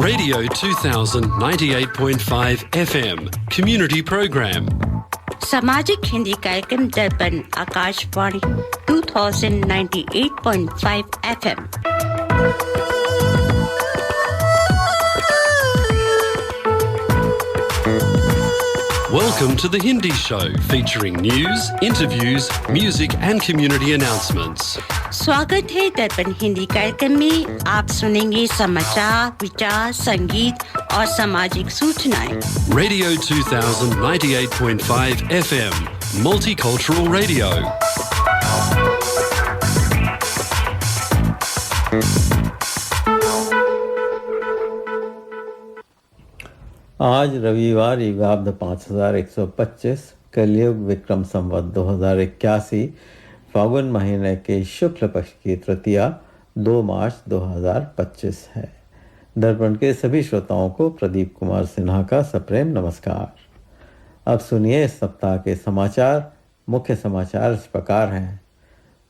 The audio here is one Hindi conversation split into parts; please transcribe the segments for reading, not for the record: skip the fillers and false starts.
Radio 2000 98.5 FM Community Program. सामाजिक हिंदी कार्यक्रम दर्पण Akashvani 2098.5 FM। Welcome to the Hindi Show, featuring news, interviews, music and community announcements. स्वागत है दर्पण हिंदी कार्यक्रम में। आप सुनेंगे समाचार, विचार, संगीत और सामाजिक सूचनाएं। Radio 2000 98.5 FM Multicultural Radio. आज रविवार युगाब्द 5125 कलयुग विक्रम संवत 2081 फागुन महीने के शुक्ल पक्ष की तृतीया 2 मार्च 2025 है। दर्पण के सभी श्रोताओं को प्रदीप कुमार सिन्हा का सप्रेम नमस्कार। अब सुनिए इस सप्ताह के समाचार। मुख्य समाचार इस प्रकार हैं।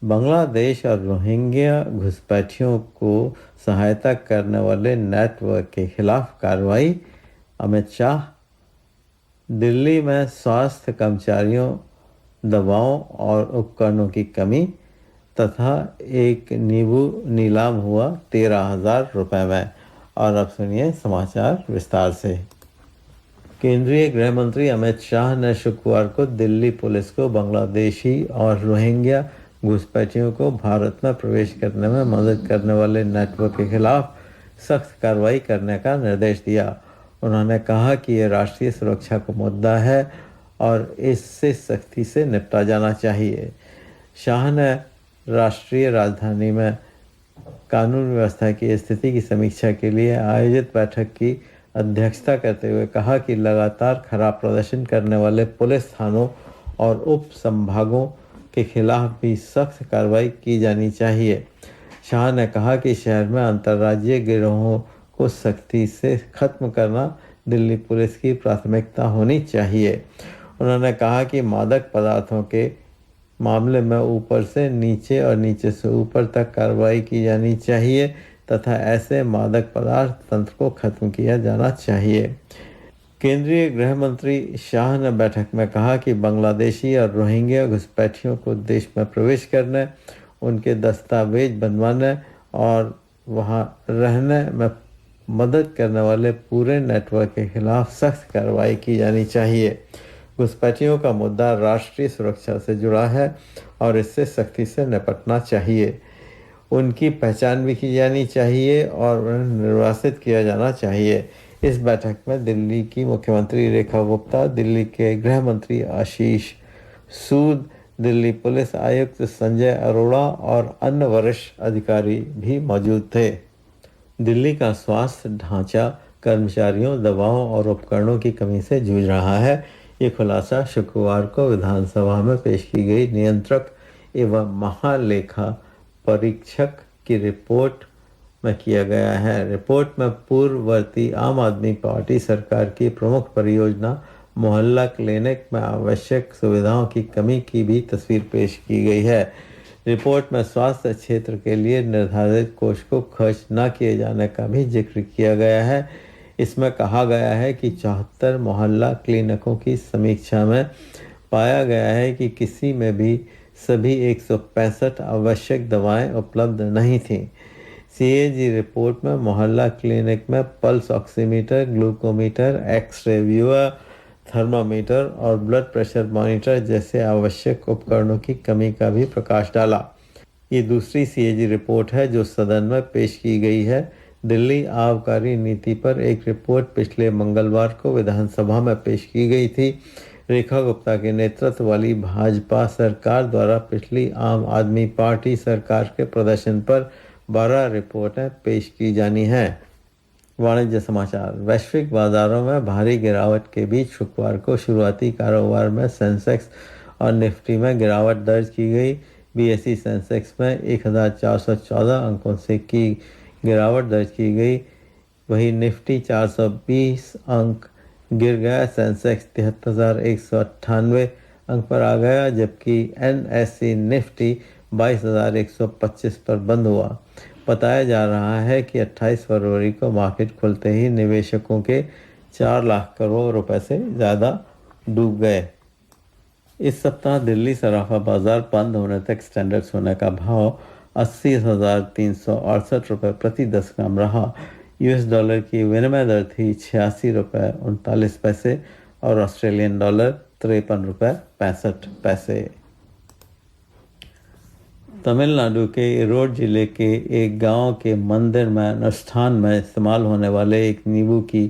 बांग्लादेश और रोहिंग्या घुसपैठियों को सहायता करने वाले नेटवर्क के खिलाफ कार्रवाई। अमित शाह। दिल्ली में स्वास्थ्य कर्मचारियों, दवाओं और उपकरणों की कमी तथा एक नींबू नीलाम हुआ 13,000 रुपए में। और अब सुनिए समाचार विस्तार से। केंद्रीय गृह मंत्री अमित शाह ने शुक्रवार को दिल्ली पुलिस को बांग्लादेशी और रोहिंग्या घुसपैठियों को भारत में प्रवेश करने में मदद करने वाले नेटवर्क के खिलाफ सख्त कार्रवाई करने का निर्देश दिया। उन्होंने कहा कि यह राष्ट्रीय सुरक्षा का मुद्दा है और इससे सख्ती से निपटा जाना चाहिए। शाह ने राष्ट्रीय राजधानी में कानून व्यवस्था की स्थिति की समीक्षा के लिए आयोजित बैठक की अध्यक्षता करते हुए कहा कि लगातार खराब प्रदर्शन करने वाले पुलिस थानों और उप संभागों के खिलाफ भी सख्त कार्रवाई की जानी चाहिए। शाह ने कहा कि शहर में अंतर्राज्यीय गिरोहों को सख्ती से खत्म करना दिल्ली पुलिस की प्राथमिकता होनी चाहिए। उन्होंने कहा कि मादक पदार्थों के मामले में ऊपर से नीचे और नीचे से ऊपर तक कार्रवाई की जानी चाहिए तथा ऐसे मादक पदार्थ तंत्र को खत्म किया जाना चाहिए। केंद्रीय गृह मंत्री शाह ने बैठक में कहा कि बांग्लादेशी और रोहिंग्या घुसपैठियों को देश में प्रवेश करने, उनके दस्तावेज बनवाने और वहां रहने में मदद करने वाले पूरे नेटवर्क के खिलाफ सख्त कार्रवाई की जानी चाहिए। घुसपैठियों का मुद्दा राष्ट्रीय सुरक्षा से जुड़ा है और इससे सख्ती से निपटना चाहिए। उनकी पहचान भी की जानी चाहिए और उन्हें निर्वासित किया जाना चाहिए। इस बैठक में दिल्ली की मुख्यमंत्री रेखा गुप्ता, दिल्ली के गृह मंत्री आशीष सूद, दिल्ली पुलिस आयुक्त संजय अरोड़ा और अन्य वरिष्ठ अधिकारी भी मौजूद थे। दिल्ली का स्वास्थ्य ढांचा कर्मचारियों, दवाओं और उपकरणों की कमी से जूझ रहा है। ये खुलासा शुक्रवार को विधानसभा में पेश की गई नियंत्रक एवं महालेखा परीक्षक की रिपोर्ट में किया गया है। रिपोर्ट में पूर्ववर्ती आम आदमी पार्टी सरकार की प्रमुख परियोजना मोहल्ला क्लिनिक में आवश्यक सुविधाओं की कमी की भी तस्वीर पेश की गई है। रिपोर्ट में स्वास्थ्य क्षेत्र के लिए निर्धारित कोष को खर्च न किए जाने का भी जिक्र किया गया है। इसमें कहा गया है कि 74 मोहल्ला क्लिनिकों की समीक्षा में पाया गया है कि किसी में भी सभी 165 आवश्यक दवाएं उपलब्ध नहीं थीं। सीएजी रिपोर्ट में मोहल्ला क्लिनिक में pulse oximeter, glucometer, x ray viewer, thermometer और ब्लड प्रेशर मॉनिटर जैसे आवश्यक उपकरणों की कमी का भी प्रकाश डाला। ये दूसरी सीएजी रिपोर्ट है जो सदन में पेश की गई है। दिल्ली आबकारी नीति पर एक रिपोर्ट पिछले मंगलवार को विधानसभा में पेश की गई थी। रेखा गुप्ता के नेतृत्व वाली भाजपा सरकार द्वारा पिछली आम आदमी पार्टी सरकार के प्रदर्शन पर 12 रिपोर्टें पेश की जानी हैं। वाणिज्य समाचार। वैश्विक बाजारों में भारी गिरावट के बीच शुक्रवार को शुरुआती कारोबार में सेंसेक्स और निफ्टी में गिरावट दर्ज की गई। बीएसई सेंसेक्स में 1414 अंकों से की गिरावट दर्ज की गई। वहीं निफ्टी 420 अंक गिर गया। सेंसेक्स 73,198 अंक पर आ गया, जबकि एनएसई निफ्टी 22,125 पर बंद हुआ। बताया जा रहा है कि 28 फरवरी को मार्केट खुलते ही निवेशकों के 4 लाख करोड़ रुपए से ज़्यादा डूब गए। इस सप्ताह दिल्ली सराफा बाजार बंद होने तक स्टैंडर्ड सोने का भाव 80,368 रुपये प्रति 10 ग्राम रहा। यूएस डॉलर की विनिमय दर थी 86 रुपये 39 पैसे और ऑस्ट्रेलियन डॉलर 53 रुपये 65 पैसे। तमिलनाडु के ईरोड जिले के एक गांव के मंदिर में अनुष्ठान में इस्तेमाल होने वाले एक नींबू की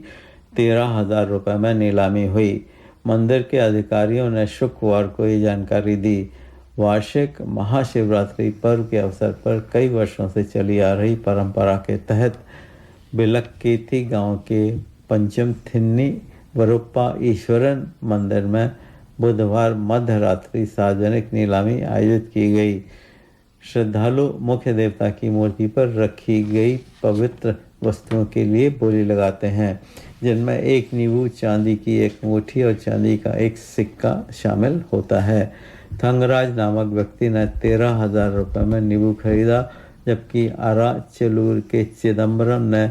13,000 रुपये में नीलामी हुई। मंदिर के अधिकारियों ने शुक्रवार को ये जानकारी दी। वार्षिक महाशिवरात्रि पर्व के अवसर पर कई वर्षों से चली आ रही परंपरा के तहत बिलक्केती गांव के पंचम थिन्नी वरुप्पा ईश्वरन मंदिर में बुधवार मध्य रात्रि सार्वजनिक नीलामी आयोजित की गई। श्रद्धालु मुख्य देवता की मूर्ति पर रखी गई पवित्र वस्तुओं के लिए बोली लगाते हैं, जिनमें एक नींबू, चांदी की एक अंगूठी और चांदी का एक सिक्का शामिल होता है। थंगराज नामक व्यक्ति ने 13,000 रुपये में नींबू खरीदा, जबकि आराचलूर के चिदम्बरम ने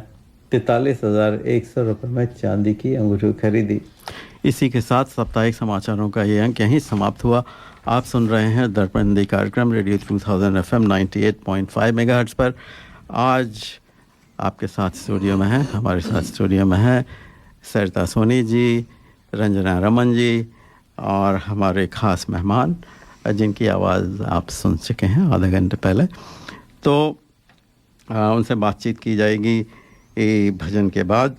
43,100 रुपये में चांदी की अंगूठी खरीदी। इसी के साथ साप्ताहिक समाचारों का ये अंक यहीं समाप्त हुआ। आप सुन रहे हैं दर्पण हिंदी कार्यक्रम रेडियो 2000 FM 98.5 मेगाहर्ट्ज़ पर। आज आपके साथ स्टूडियो में हैं, हमारे साथ स्टूडियो में हैं सरिता सोनी जी, रंजना रमन जी और हमारे ख़ास मेहमान जिनकी आवाज़ आप सुन चुके हैं आधे घंटे पहले। तो उनसे बातचीत की जाएगी भजन के बाद।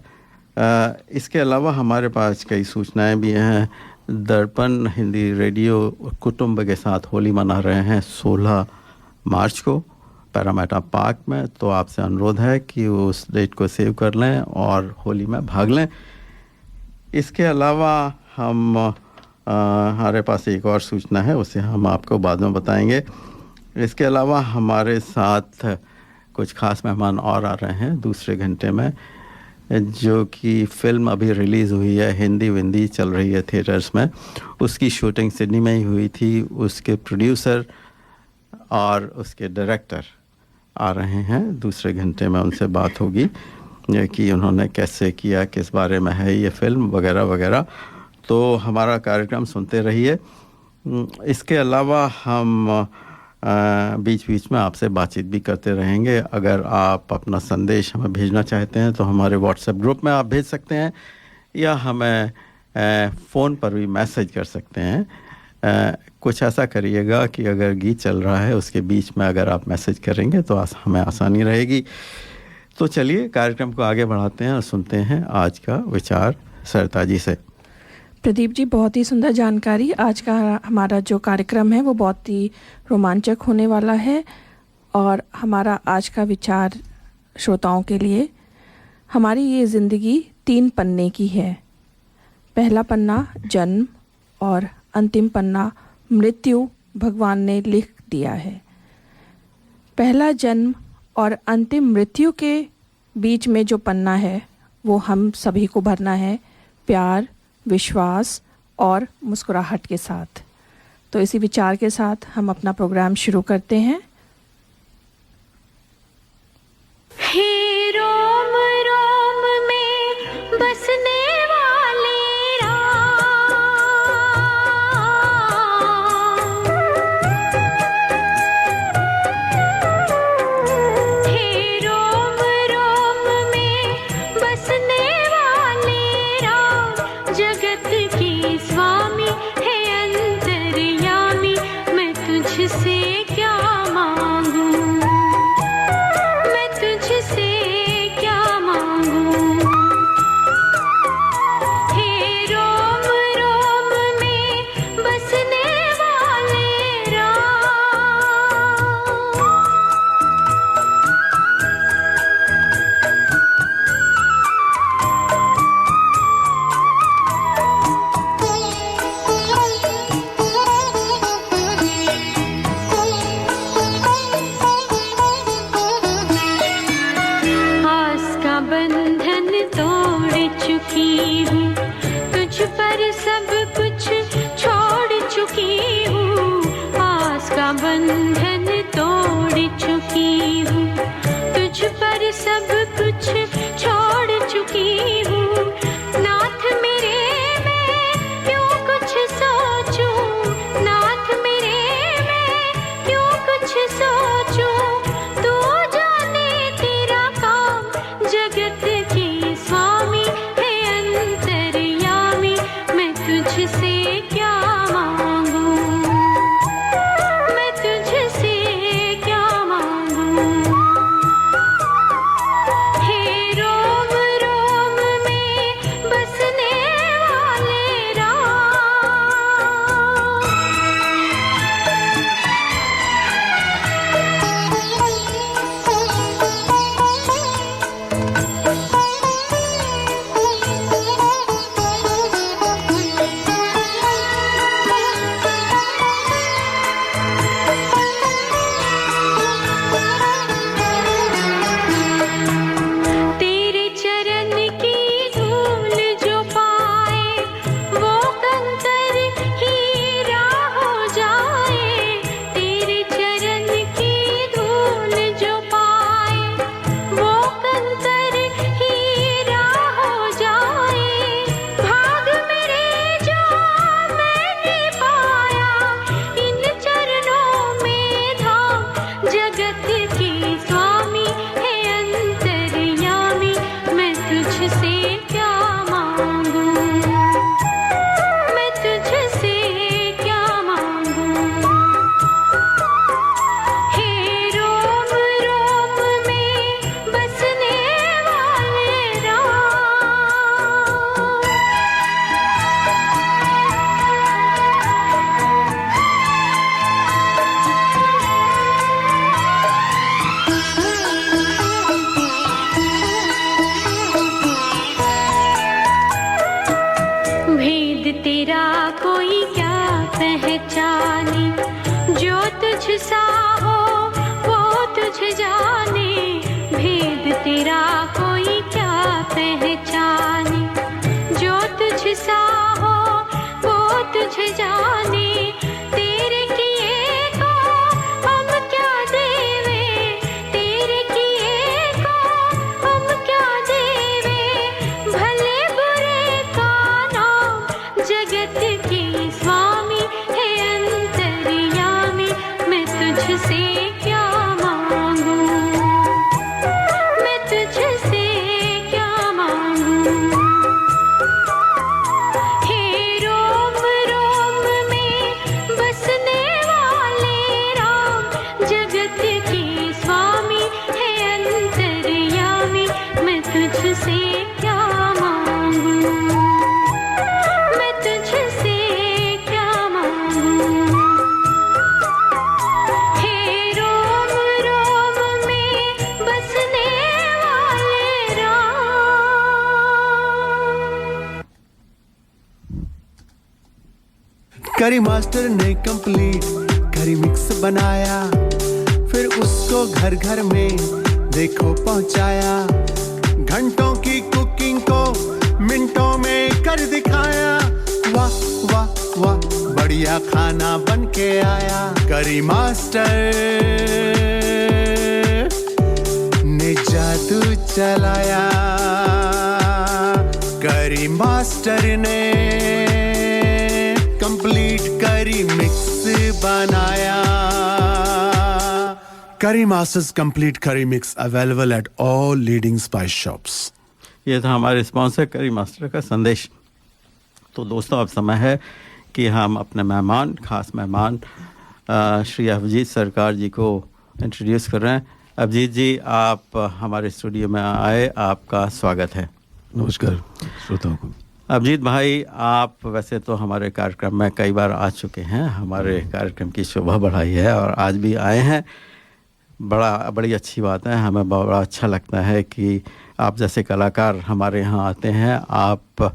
इसके अलावा हमारे पास कई सूचनाएं भी हैं। दर्पण हिंदी रेडियो कुटुंब के साथ होली मना रहे हैं 16 मार्च को पैरामेटा पार्क में। तो आपसे अनुरोध है कि उस डेट को सेव कर लें और होली में भाग लें। इसके अलावा हमारे पास एक और सूचना है, उसे हम आपको बाद में बताएंगे। इसके अलावा हमारे साथ कुछ खास मेहमान और आ रहे हैं दूसरे घंटे में, जो कि फ़िल्म अभी रिलीज़ हुई है, हिंदी विंदी चल रही है थिएटर्स में। उसकी शूटिंग सिडनी में ही हुई थी। उसके प्रोड्यूसर और उसके डायरेक्टर आ रहे हैं दूसरे घंटे में। उनसे बात होगी कि उन्होंने कैसे किया, किस बारे में है ये फ़िल्म वगैरह वगैरह। तो हमारा कार्यक्रम सुनते रहिए। इसके अलावा हम बीच बीच में आपसे बातचीत भी करते रहेंगे। अगर आप अपना संदेश हमें भेजना चाहते हैं तो हमारे व्हाट्सएप ग्रुप में आप भेज सकते हैं, या हमें फ़ोन पर भी मैसेज कर सकते हैं। कुछ ऐसा करिएगा कि अगर गीत चल रहा है उसके बीच में अगर आप मैसेज करेंगे तो हमें आसानी रहेगी। तो चलिए कार्यक्रम को आगे बढ़ाते हैं और सुनते हैं आज का विचार सरिता जी से। प्रदीप जी, बहुत ही सुंदर जानकारी। आज का हमारा जो कार्यक्रम है वो बहुत ही रोमांचक होने वाला है। और हमारा आज का विचार श्रोताओं के लिए, हमारी ये ज़िंदगी 3 पन्ने की है। पहला पन्ना जन्म और अंतिम पन्ना मृत्यु भगवान ने लिख दिया है। पहला जन्म और अंतिम मृत्यु के बीच में जो पन्ना है वो हम सभी को भरना है प्यार, विश्वास और मुस्कुराहट के साथ। तो इसी विचार के साथ हम अपना प्रोग्राम शुरू करते हैं। हे रोम रोम में बसने वाले राम, हे रोम रोम में बसने वाले राम, जगत के स्वामी है अंतर्यामी, मैं तुझसे क्या मांगूं, मैं तुझसे क्या मांगूं। हे रोम रोम में बसने वाले राम। आस का बंधन तोड़ चुकी हूँ, तुझ पर सब कुछ छोड़ चुकी हूँ। आस का बंधन तोड़ चुकी हूँ, तुझ सब कुछ छोड़ चुकी हूँ। नाथ मेरे मैं क्यों कुछ सोचूं, नाथ मेरे मैं क्यों कुछ सोचूं। तू जाने तेरा काम जगत के स्वामी है अंतर्यामी, मैं तुझसे क्या मांगूं, मैं तुझसे क्या मांगूं। हे रोम रोम में बसने वाले राम, तेरे चरण की धूल जो पाए वो कंकर हीरा हो जाए। तेरे चरण की धूल जो पाए वो कंकर हीरा हो जाए। भाग मेरे जो मैंने पाया इन चरणों में धाम, जगत के स्वामी है अंतर्यामी, मैं तुझसे क्या मांगूं, मैं तुझसे क्या मांगूं। हे रोम रोम में बसने वाले राम, भेद तेरा कोई क्या पहचाने, जो तुझ सा हो वो तुझ जाने। भेद तेरा कोई क्या पहचाने, जो तुझ सा हो वो तुझ जाने। तेरे किए को हम क्या देवे, तेरे किए को हम क्या देवे। भले बुरे का नाम जगत के स्वामी है अंतर्यामी, मैं तुझसे क्या मांगूं, मैं तुझसे क्या मांगूं। हे रोम रोम में बसने वाले राम, जगत के स्वामी है अंतर्यामी, मैं तुझसे क्या मांगूं, मैं तुझसे क्या मांगूं। हे रोम रोम में बसने वाले राम। करी मास्टर ने कंप्लीट करी मिक्स बनाया, फिर उसको घर घर में देखो पहुंचाया। घंटों की कुकिंग को मिनटों में कर दिखाया। वाह वाह वाह बढ़िया खाना बन के आया। करी मास्टर ने जादू चलाया, करी मास्टर ने कंप्लीट करी मिक्स बनाया। करी मास्टर्स कंप्लीट करी mix available at all leading spice shops. ये था हमारे स्पॉन्सर करी मास्टर का संदेश। तो दोस्तों अब समय है कि हम अपने मेहमान, खास मेहमान श्री अभिजीत सरकार जी को इंट्रोड्यूस कर रहे हैं। अभिजीत जी, आप हमारे स्टूडियो में आए, आपका स्वागत है। नमस्कार श्रोताओं को। अभिजीत भाई, आप वैसे तो हमारे कार्यक्रम में कई बार आ चुके हैं, हमारे कार्यक्रम की शोभा बढ़ाई है और आज भी आए हैं। बड़ी अच्छी बात है, हमें बड़ा अच्छा लगता है कि आप जैसे कलाकार हमारे यहाँ आते हैं। आप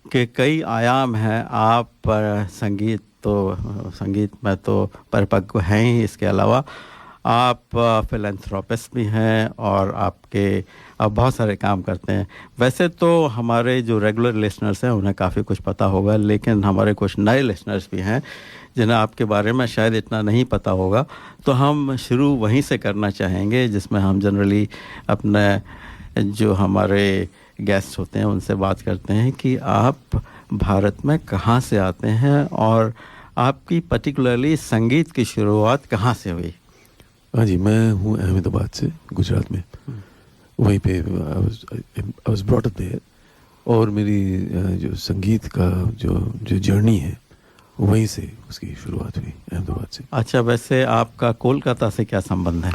के कई आयाम हैं, आप संगीत में तो परिपक्व हैं ही, इसके अलावा आप फिलैंथ्रोपिस्ट भी हैं और आप बहुत सारे काम करते हैं। वैसे तो हमारे जो रेगुलर लिसनर्स हैं उन्हें काफ़ी कुछ पता होगा, लेकिन हमारे कुछ नए लिसनर्स भी हैं जिन्हें आपके बारे में शायद इतना नहीं पता होगा। तो हम शुरू वहीं से करना चाहेंगे जिसमें हम जनरली अपने जो हमारे गेस्ट होते हैं उनसे बात करते हैं कि आप भारत में कहाँ से आते हैं और आपकी पर्टिकुलरली संगीत की शुरुआत कहाँ से हुई? हाँ जी, मैं हूँ अहमदाबाद से, गुजरात में। वहीं पे I was brought up there, और मेरी जो संगीत का जो जर्नी है वहीं से उसकी शुरुआत हुई, अहमदाबाद से। अच्छा, वैसे आपका कोलकाता से क्या संबंध है?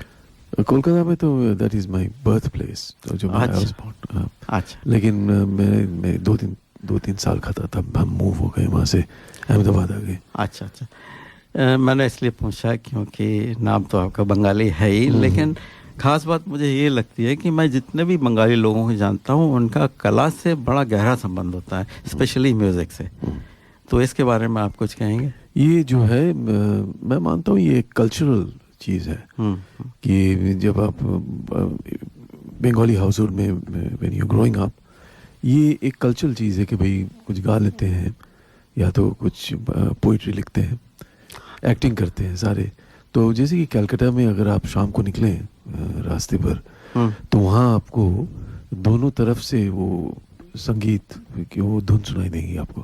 कोलकाता में तो that is my birth place, तो जो मैं वाज बोर्न। अच्छा, लेकिन मैं 2-3 साल का था तब हम मूव हो गए वहाँ से, अहमदाबाद आ गए। अच्छा अच्छा। मैंने इसलिए पूछा क्योंकि नाम तो आपका बंगाली है ही, लेकिन ख़ास बात मुझे ये लगती है कि मैं जितने भी बंगाली लोगों को जानता हूँ उनका कला से बड़ा गहरा संबंध होता है, स्पेशली म्यूज़िक से। तो इसके बारे में आप कुछ कहेंगे? ये जो है मैं मानता हूँ ये कल्चरल चीज़ है कि जब आप बंगाली हाउस होल्ड में व्हेन यू ग्रोइंग अप, ये एक कल्चरल चीज़ है कि भाई कुछ गा लेते हैं या तो कुछ पोइट्री लिखते हैं, एक्टिंग करते हैं सारे। तो जैसे कि कलकत्ता में अगर आप शाम को निकलें रास्ते पर, तो वहाँ आपको दोनों तरफ से वो संगीत की वो धुन सुनाई देंगी आपको,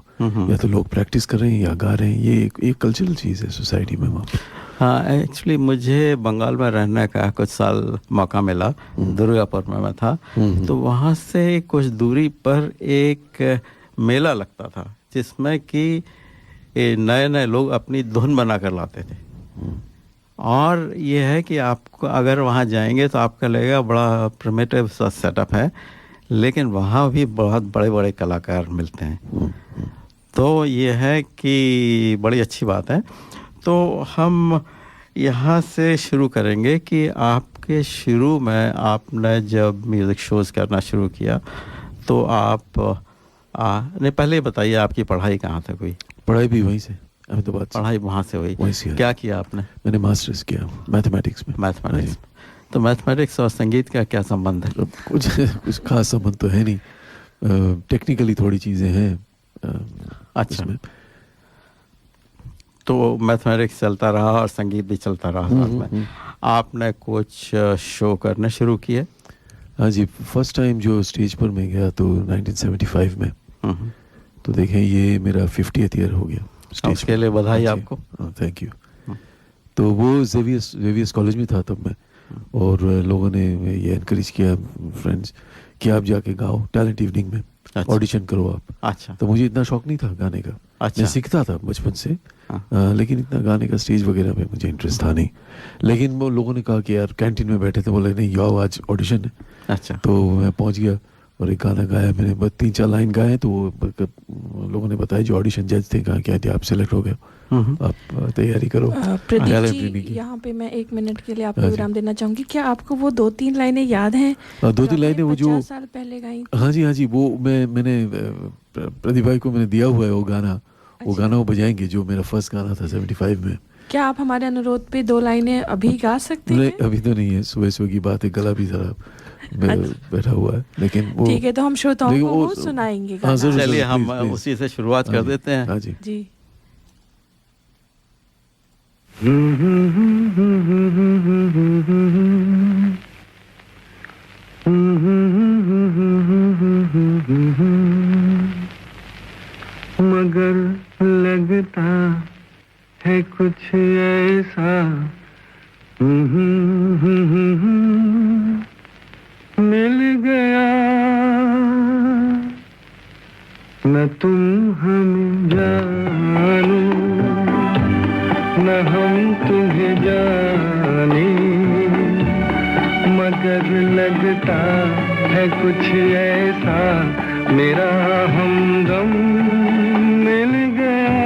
या तो लोग प्रैक्टिस कर रहे हैं या गा रहे हैं। ये एक कल्चरल चीज़ है सोसाइटी में वहाँ पर। हाँ, एक्चुअली मुझे बंगाल में रहने का कुछ साल मौका मिला, दुर्गापुर में मैं था। तो वहाँ से कुछ दूरी पर एक मेला लगता था जिसमें कि नए नए लोग अपनी धुन बना कर लाते थे। और ये है कि आपको अगर वहाँ जाएंगे तो आपका लगेगा बड़ा प्रिमिटिव सा सेटअप है, लेकिन वहाँ भी बहुत बड़े बड़े कलाकार मिलते हैं। तो ये है कि बड़ी अच्छी बात है। तो हम यहाँ से शुरू करेंगे कि आपके शुरू में आपने जब म्यूज़िक शोज़ करना शुरू किया तो आप ने पहले बताइए आपकी पढ़ाई कहाँ तक हुई? पढ़ाई भी वहीं से, अहमदाबाद से। पढ़ाई वहाँ से हुई? वहीं से। क्या किया आपने? मैंने मास्टर्स किया मैथमेटिक्स में। मैथमेटिक्स। तो मैथमेटिक्स और संगीत का क्या संबंध है? कुछ खास संबंध तो है नहीं, टेक्निकली थोड़ी चीज़ें हैं। अच्छा, तो मैथमेटिक्स चलता रहा और संगीत भी चलता रहा साथ में। आपने कुछ शो करने शुरू किए? हाँ जी, फर्स्ट टाइम जो स्टेज पर मैं गया तो 1975 में। तो देखें ये मेरा 50th ईयर हो गया स्टेज। उसके लिए बधाई आपको। Thank you. तो वो जेवियर्स कॉलेज में था तब मैं, और लोगों ने ये एनकरेज किया, फ्रेंड्स, कि आप जाके गाओ टैलेंट इवनिंग में, ऑडिशन करो आप। अच्छा। तो मुझे इतना शौक नहीं था गाने का। अच्छा। मैं सीखता था बचपन से, लेकिन इतना गाने का स्टेज वगैरह में मुझे इंटरेस्ट था नहीं। लेकिन वो लोगों ने कहा कि यार कैंटीन में बैठे थे, बोले नहीं याओ आज ऑडिशन है। अच्छा। तो मैं पहुंच गया और एक गाना गाया मैंने, बस 3-4 लाइन गाए। तो लोगों ने बताया जो ऑडिशन जज थे, कहा कि आप सेलेक्ट हो गए, आप तैयारी करो। प्रदीप जी, यहाँ पे मैं 1 मिनट के लिए आपको विराम देना चाहूंगी। क्या आपको वो 2-3 लाइनें याद हैं? 2-3 लाइनें वो जो 50 साल पहले गाई? हाँ जी, वो मैंने प्रदीप भाई को मैंने दिया हुआ है वो गाना। वो गाना वो बजाएंगे जो मेरा फर्स्ट गाना था 75 में। क्या आप हमारे अनुरोध पे 2 लाइनें अभी गा सकते हैं? नहीं, अभी तो नहीं है, सुबह की बात है, गला भी जरा बैठा हुआ है। लेकिन वो ठीक है, तो हम श्रोताओं को वो सुनाएंगे गाना। चलिए हम उसी से शुरुआत कर देते हैं। हाँ जी जी। मगर लगता है कुछ ऐसा मिल गया, न तुम हमें जानो न हम तुम्हें जाने, मगर लगता है कुछ ऐसा मेरा हमदम मिल गया।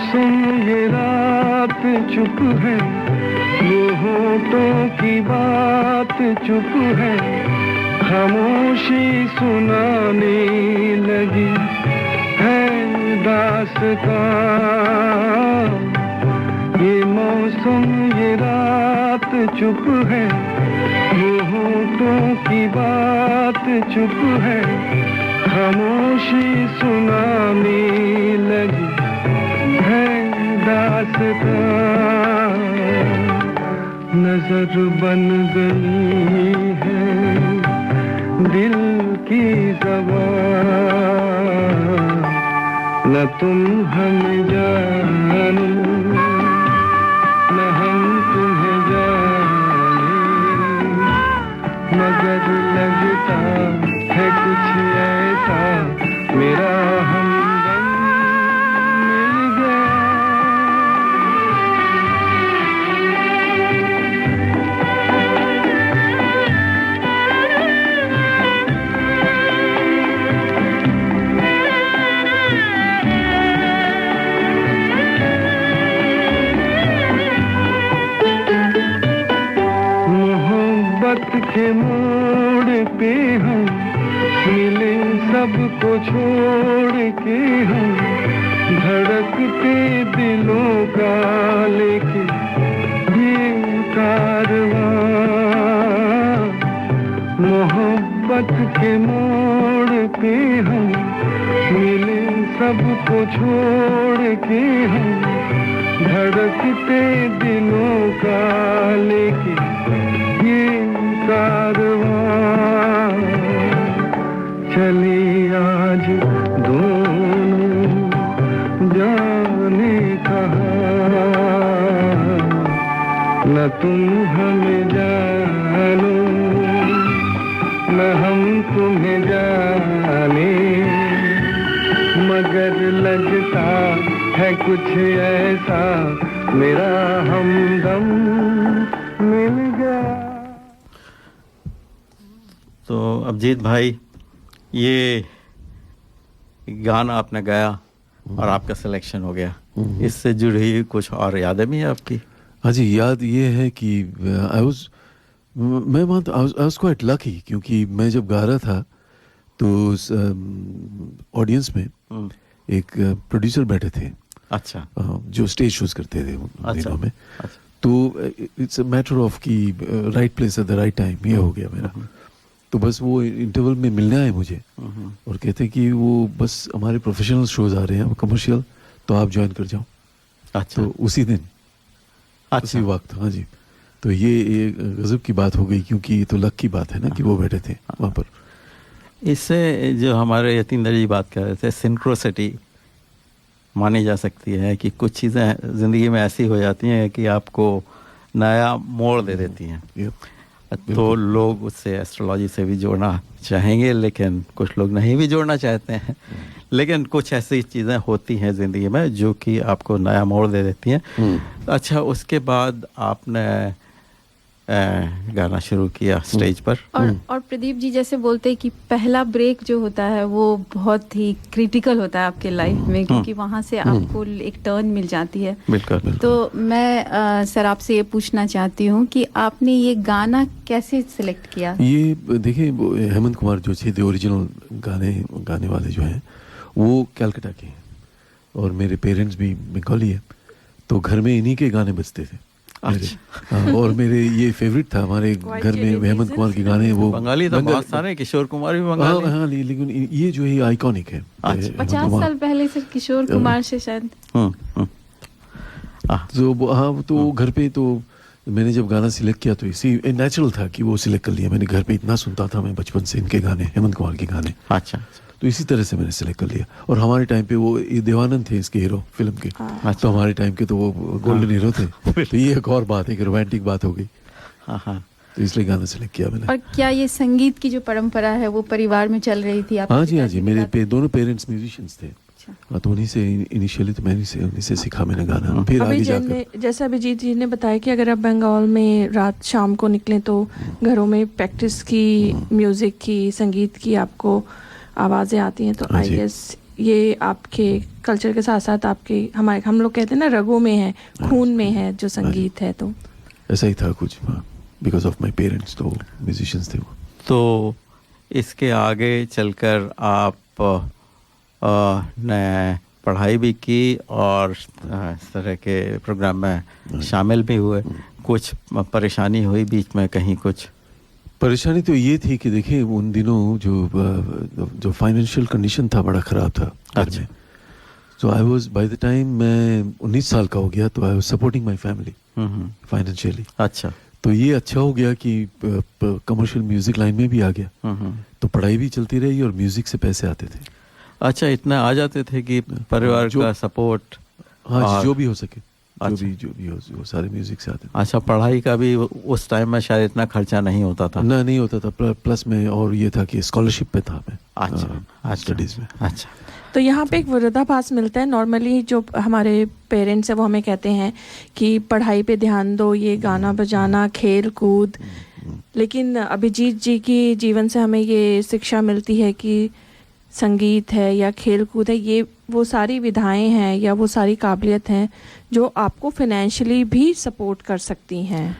मौसम ये रात चुप है, वो होठों की बात चुप है, खामोशी सुनाने लगी है दास्तां। ये मौसम ये रात चुप है, वो होठों की बात चुप है, खामोशी सुनाने लगी है दास्तां। नजर बन गई है दिल की ज़बान, न तुम हमें जानो न हम तुम्हें जाने, मगर लगता है कुछ ऐसा मेरा हमदम मिल गया। मोहब्बत के मोड़ पे हम मिले, सबको छोड़ के हम धड़कते दिलों का लेके ये कारवां। मोहब्बत के मोड़ पे हम मिले, सबको छोड़ के हम धड़कते दिलों का लेके ये कारवां। चले आज दोनों जाने कहाँ, न तुम हमें जानो न हम तुम्हें जाने, मगर लगता है कुछ ऐसा मेरा हमदम मिल गया। तो अभिजीत भाई, ये गाना आपने गाया और आपका सिलेक्शन हो गया, इससे जुड़ी कुछ और यादें भी है आपकी? हाँ जी, याद ये है कि मैं मानता आई वाज क्वाइट लकी, क्योंकि मैं जब गा रहा था तो ऑडियंस में एक प्रोड्यूसर बैठे थे। अच्छा। जो स्टेज शोज करते थे उन दिनों में। अच्छा। तो इट्स अ मैटर ऑफ कि right place at the right time, ये हो गया मेरा। तो बस वो इंटरवल में मिलने आए मुझे और कहते कि वो बस हमारे प्रोफेशनल शोज आ रहे हैं कमर्शियल, तो आप ज्वाइन कर जाओ। अच्छा। तो उसी दिन, उसी वक्त, हाँ जी। तो ये गजब की बात हो गई, क्योंकि ये तो लक की बात है ना कि वो बैठे थे वहाँ पर। इससे जो हमारे यतींदर जी बात कर रहे थे, सिंक्रोसिटी मानी जा सकती है कि कुछ चीज़ें ज़िंदगी में ऐसी हो जाती हैं कि आपको नया मोड़ दे देती हैं। तो लोग उससे एस्ट्रोलॉजी से भी जोड़ना चाहेंगे, लेकिन कुछ लोग नहीं भी जोड़ना चाहते हैं। लेकिन कुछ ऐसी चीज़ें होती हैं ज़िंदगी में जो कि आपको नया मोड़ दे देती हैं। अच्छा, उसके बाद आपने गाना शुरू किया स्टेज पर। और प्रदीप जी जैसे बोलते हैं कि पहला ब्रेक जो होता है वो बहुत ही क्रिटिकल होता है आपके लाइफ में, क्योंकि वहाँ से आपको एक टर्न मिल जाती है। बिल्कुल। तो मैं सर आपसे ये पूछना चाहती हूँ कि आपने ये गाना कैसे सिलेक्ट किया? ये देखिए, हेमंत कुमार जो थे ओरिजिनल गाने वाले जो हैं वो कैलकाटा के हैं और मेरे पेरेंट्स भी बंगाली है, तो घर में इन्हीं के गाने बजते थे। अच्छा। और मेरे ये फेवरिट था हमारे घर में हेमंत कुमार के गाने। वो बंगाली तो बहुत सारे, किशोर कुमार भी बंगाली। हाँ, लेकिन ये जो है आइकॉनिक है। 50 साल पहले से किशोर कुमार से शायद। तो हाँ, तो घर पे तो मैंने जब गाना सिलेक्ट किया तो इसी नेचुरल था कि वो सिलेक्ट कर लिया। मैंने घर पे इतना सुनता था मैं बचपन से इनके गाने, हेमंत कुमार के गाने। अच्छा। तो इसी तरह से मैंने सिलेक्ट कर लिया। और हमारे टाइम पे वो देवानंद थे इसके हीरो फिल्म के। तो हमारे टाइम के तो वो गोल्डन हीरो थे। तो ये एक और बात है कि रोमांटिक बात हो गई। हाँ, तो इसलिए गाना सिलेक्ट किया मैंने। और क्या ये संगीत की जो परंपरा है वो परिवार में चल रही थी? हाँ जी, मेरे दोनों पेरेंट्स म्यूजिशियंस थे। हाँ, तो उन्हीं से इनिशियली तो उन्हीं से सीखा मैंने गाना। फिर आगे जाकर जैसा अभिजीत जी ने बताया कि अगर आप बंगाल में रात शाम को निकलें तो घरों में प्रैक्टिस की, म्यूजिक की, संगीत की आपको आवाज़ें आती हैं। तो आई गेस ये आपके कल्चर के साथ साथ आपके हम लोग कहते हैं ना रगों में है, खून में है जो संगीत है, तो ऐसा ही था कुछ, बिकॉज ऑफ माई पेरेंट्स, तो म्यूजिशियंस थे वो। तो इसके आगे चलकर आप ने पढ़ाई भी की और इस तरह के प्रोग्राम में शामिल भी हुए। कुछ परेशानी हुई बीच में कहीं? कुछ परेशानी तो ये थी कि देखिए उन दिनों जो फाइनेंशियल कंडीशन था बड़ा ख़राब था घर में। तो I was by the time मैं 19 साल का हो गया तो I was supporting my family financially. अच्छा, तो ये अच्छा हो गया कि कमर्शियल म्यूजिक लाइन में भी आ गया, तो पढ़ाई भी चलती रही और म्यूजिक से पैसे आते थे। अच्छा, इतना आ जाते थे कि परिवार का सपोर्ट? हाँ, जो भी हो सके, जो भी हो वो सारे म्यूजिक से आते थे। अच्छा, पढ़ाई का भी उस टाइम में शायद इतना खर्चा नहीं होता था? ना, नहीं होता था। प्लस में और ये था कि स्कॉलरशिप पे था मैं। अच्छा, स्टडीज में। अच्छा, तो यहाँ पे एक विरोधाभास मिलता है। नॉर्मली जो हमारे पेरेंट्स हैं वो हमें कहते हैं कि पढ़ाई पे ध्यान दो, ये गाना बजाना, खेल कूद, लेकिन अभिजीत जी की जीवन से हमें ये शिक्षा मिलती है कि संगीत है या खेल कूद है, ये वो सारी विधाएं हैं या वो सारी काबिलियत हैं जो आपको फाइनेंशियली भी सपोर्ट कर सकती हैं।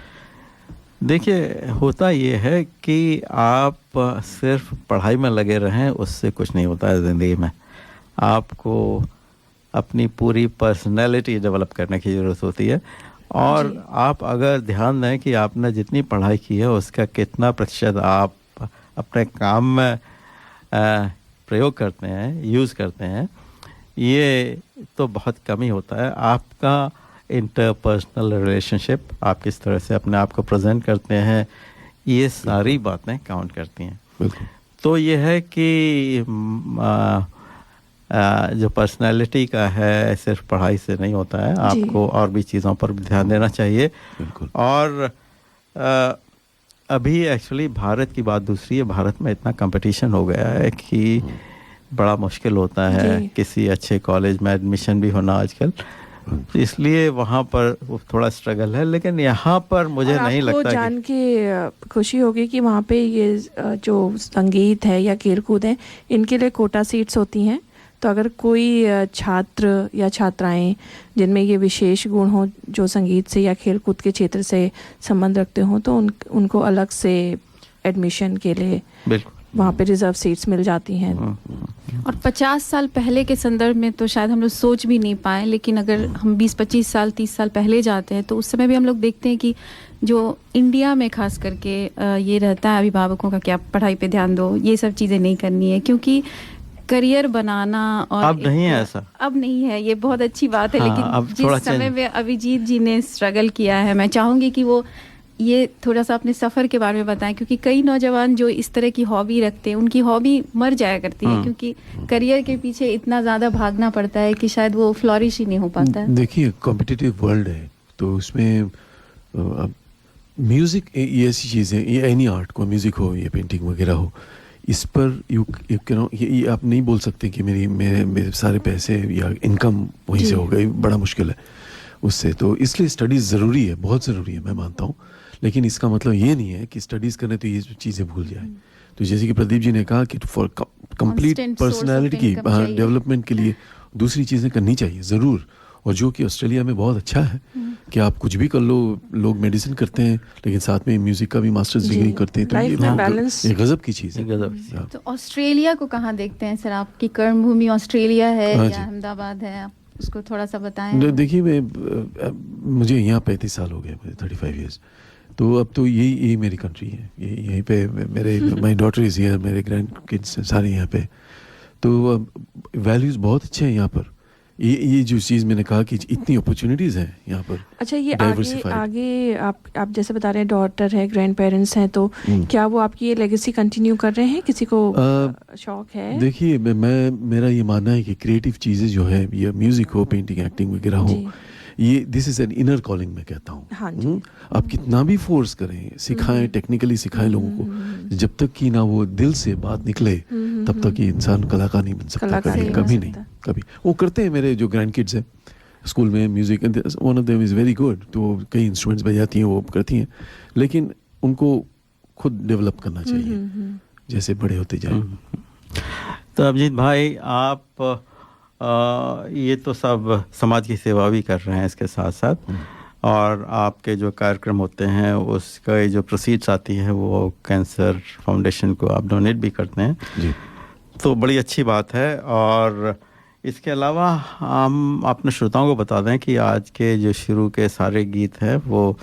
देखिए, होता ये है कि आप सिर्फ पढ़ाई में लगे रहें उससे कुछ नहीं होता है ज़िंदगी में। आपको अपनी पूरी पर्सनैलिटी डेवलप करने की ज़रूरत होती है, और आप अगर ध्यान दें कि आपने जितनी पढ़ाई की है उसका कितना प्रतिशत आप अपने काम में प्रयोग करते हैं, यूज़ करते हैं, ये तो बहुत कम ही होता है। आपका इंटरपर्सनल रिलेशनशिप, आप किस तरह से अपने आप को प्रेजेंट करते हैं, ये सारी बातें काउंट करती हैं। तो ये है कि जो पर्सनालिटी का है सिर्फ पढ़ाई से नहीं होता है, आपको और भी चीज़ों पर ध्यान देना चाहिए। और अभी एक्चुअली भारत की बात दूसरी है। भारत में इतना कंपटीशन हो गया है कि बड़ा मुश्किल होता है किसी अच्छे कॉलेज में एडमिशन भी होना आजकल, इसलिए वहाँ पर थोड़ा स्ट्रगल है। लेकिन यहाँ पर मुझे नहीं लगता। आपको जान के खुशी होगी कि वहाँ पे ये जो संगीत है या खेल कूद है, इनके लिए कोटा सीट्स होती हैं। तो अगर कोई छात्र या छात्राएं जिनमें ये विशेष गुण हो, जो संगीत से या खेल कूद के क्षेत्र से संबंध रखते हों, तो उनको अलग से एडमिशन के लिए वहाँ पे रिजर्व सीट्स मिल जाती हैं। और 50 साल पहले के संदर्भ में तो शायद हम लोग सोच भी नहीं पाए, लेकिन अगर हम 20-25 साल 30 साल पहले जाते हैं तो उस समय भी हम लोग देखते हैं कि जो इंडिया में खास करके ये रहता है अभिभावकों का कि आप पढ़ाई पे ध्यान दो, ये सब चीज़ें नहीं करनी है, क्योंकि करियर बनाना। और अब नहीं है ऐसा, अब नहीं है, ये बहुत अच्छी बात है। हाँ, लेकिन जिस समय में अभिजीत जी ने स्ट्रगल किया है, मैं चाहूँगी कि वो ये थोड़ा सा अपने सफ़र के बारे में बताएं, क्योंकि कई नौजवान जो इस तरह की हॉबी रखते हैं उनकी हॉबी मर जाया करती है, क्योंकि करियर के पीछे इतना ज़्यादा भागना पड़ता है कि शायद वो फ्लॉरिश ही नहीं हो पाता है। देखिए, कॉम्पिटिटिव वर्ल्ड है, तो उसमें म्यूज़िक ये ऐसी चीज़ है, ये एनी आर्ट, कोई म्यूज़िक हो या पेंटिंग वगैरह हो, इस पर ये आप नहीं बोल सकते कि मेरे सारे पैसे या इनकम वहीं से हो गई, बड़ा मुश्किल है उससे। तो इसलिए स्टडीज़ ज़रूरी है, बहुत ज़रूरी है, मैं मानता हूँ। लेकिन इसका मतलब ये नहीं है कि स्टडीज़ करने तो ये चीज़ें भूल जाए। तो जैसे कि प्रदीप जी ने कहा कि फॉर कंप्लीट पर्सनालिटी की डेवलपमेंट के लिए दूसरी चीज़ें करनी चाहिए ज़रूर, और जो कि ऑस्ट्रेलिया में बहुत अच्छा है कि आप कुछ भी कर लो। लोग मेडिसिन करते हैं लेकिन साथ में म्यूजिक का भी मास्टर्स डिग्री करते हैं, तो ये गजब की चीज़ है। तो ऑस्ट्रेलिया को कहाँ देखते हैं सर? आपकी कर्मभूमि ऑस्ट्रेलिया है या अहमदाबाद है? आप उसको थोड़ा सा बताएं। देखिए, मुझे यहाँ 35 साल हो गए, मुझे 35 ईयर्स। तो अब तो यही मेरी कंट्री है, यहीं पे मेरे माई डॉटर इज़ हियर, मेरे ग्रैंड किड्स सारे यहाँ पे। तो वैल्यूज़ बहुत अच्छे हैं यहाँ पर। ये जो चीज़ मैंने कहा कि इतनी अपॉर्चुनिटीज़ हैं यहाँ पर। अच्छा, ये आगे आप जैसे बता रहे हैं डॉटर है, ग्रैंड पेरेंट्स हैं, तो क्या वो आपकी ये लेगेसी कंटिन्यू कर रहे हैं? किसी को शौक है? देखिए, मेरा ये मानना है कि क्रिएटिव चीज़ें जो है, ये म्यूज़िक हो, पेंटिंग, एक्टिंग वगैरह हो, ये this is an inner calling मैं कहता हूँ। हाँ जी। आप कितना भी फोर्स करें, सिखाएं, टेक्निकली सिखाएं लोगों को, जब तक कि ना वो दिल से बात निकले तब तक ये इंसान कलाकार नहीं बन सकता। कभी नहीं, कभी। वो करते हैं, मेरे जो ग्रैंड किड्स हैं स्कूल में music, one of them is very good, तो कई इंस्ट्रूमेंट्स बजाती हैं, वो करती हैं, लेकिन उनको खुद डेवलप करना चाहिए जैसे बड़े होते जाए। तो अभिजीत भाई, आप ये तो सब समाज की सेवा भी कर रहे हैं इसके साथ साथ, और आपके जो कार्यक्रम होते हैं उसका जो प्रोसीड्स आती है वो कैंसर फाउंडेशन को आप डोनेट भी करते हैं जी। तो बड़ी अच्छी बात है। और इसके अलावा हम अपने श्रोताओं को बता दें कि आज के जो शुरू के सारे गीत हैं वो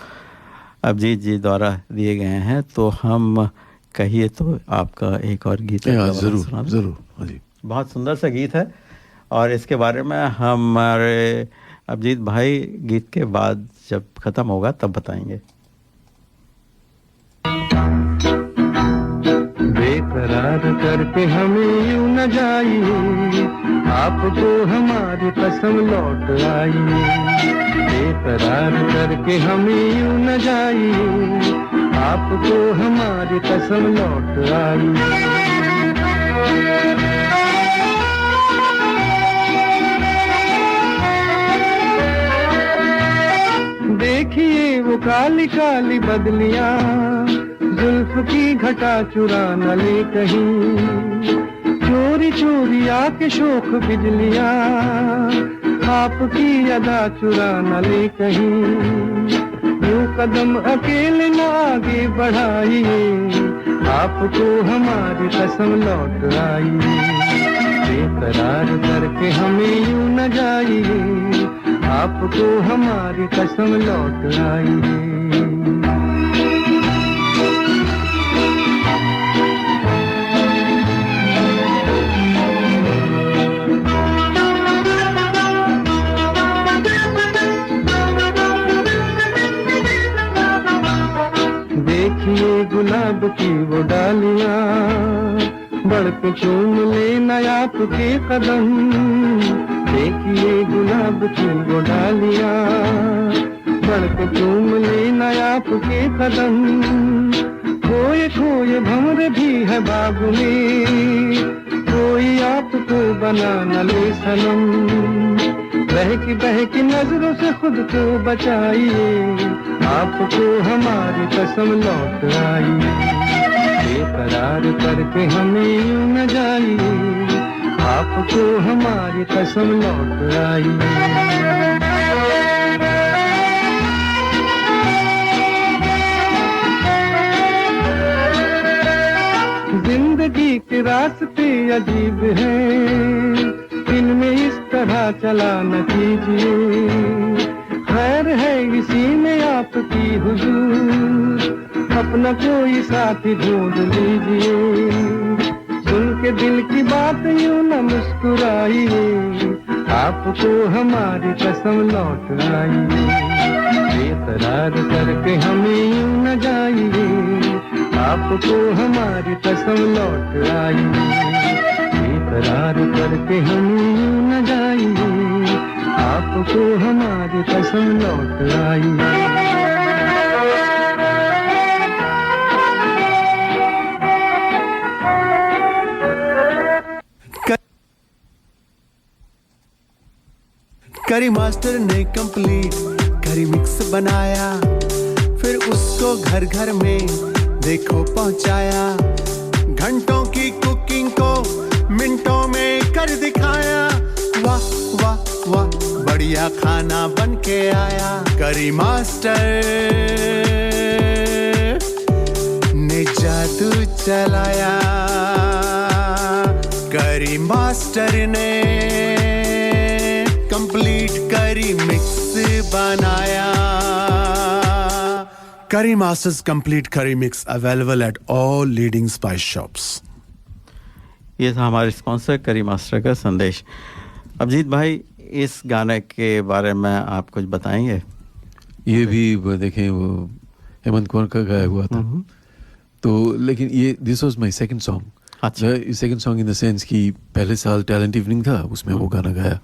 अभिजीत जी द्वारा दिए गए हैं, तो हम कहिए तो आपका एक और गीत ज़रूर ज़रूर। हाँ जी, बहुत सुंदर सा गीत है और इसके बारे में हमारे अभिजीत भाई गीत के बाद जब ख़त्म होगा तब बताएंगे। बेकरार करके हमें यूं न जाइए, आपको हमारी कसम लौट आई। बेकरार करके हमें यूं न जाइए, आपको हमारी कसम लौट आई। देखिए वो काली काली बदलियां, जुल्फ की घटा चुरा न ले कहीं, चोरी चोरी आके शोख बिजलियां, आपकी अदा चुरा न ले कहीं। यूं कदम अकेले न आगे बढ़ाइए, आपको हमारी कसम लौट आई। बेकरार करके हमें यूं न जाइए, आपको हमारी कसम लौट आई। देखिए गुलाब की वो डालियां, बढ़ के चूम लेना आपके कदम। देखिए गुलाब की वो डालियां, बढ़ के चूम लेना आपके कदम। खोए खोए भंवर भी है बाग में, कोई आपको बना न ले सनम। बहकी नजरों से खुद को बचाइए, आपको हमारी कसम लौट आई। बेकरार करके हमें यूं न जाइए, आपको हमारी कसम लौट आई। जिंदगी के रास्ते अजीब हैं, इनमें इस तरह चला न कीजिए। खैर है इसी में आपकी हुजूर, अपना कोई साथी ढूंढ लीजिए। सुन के दिल की बात यूं न मुस्कुराइए, आपको हमारी कसम लौट आई। बेकरार करके हमें यूं न जाइए, आपको हमारी कसम लौट आई। बेकरार करके हमें यूं न जाइए, आपको हमारी कसम लौट आई। करी मास्टर ने कंप्लीट करी मिक्स बनाया, फिर उसको घर घर में देखो पहुंचाया। घंटों की कुकिंग को मिनटों में कर दिखाया। वाह वाह वाह बढ़िया खाना बन के आया। करी मास्टर ने जादू चलाया, करी मास्टर ने कंप्लीट करी मिक्स बनाया। करी मास्टर्स कंप्लीट करी mix available at all leading spice shops. ये था हमारे स्पॉन्सर करी मास्टर का संदेश। अभिजीत भाई, इस गाने के बारे में आप कुछ बताएंगे? ये भी देखें वो हेमंत कौर का गाया हुआ था, तो लेकिन ये this was my second song. अच्छा, second song in the sense कि पहले साल टैलेंट इवनिंग था, उसमें वो गाना गाया।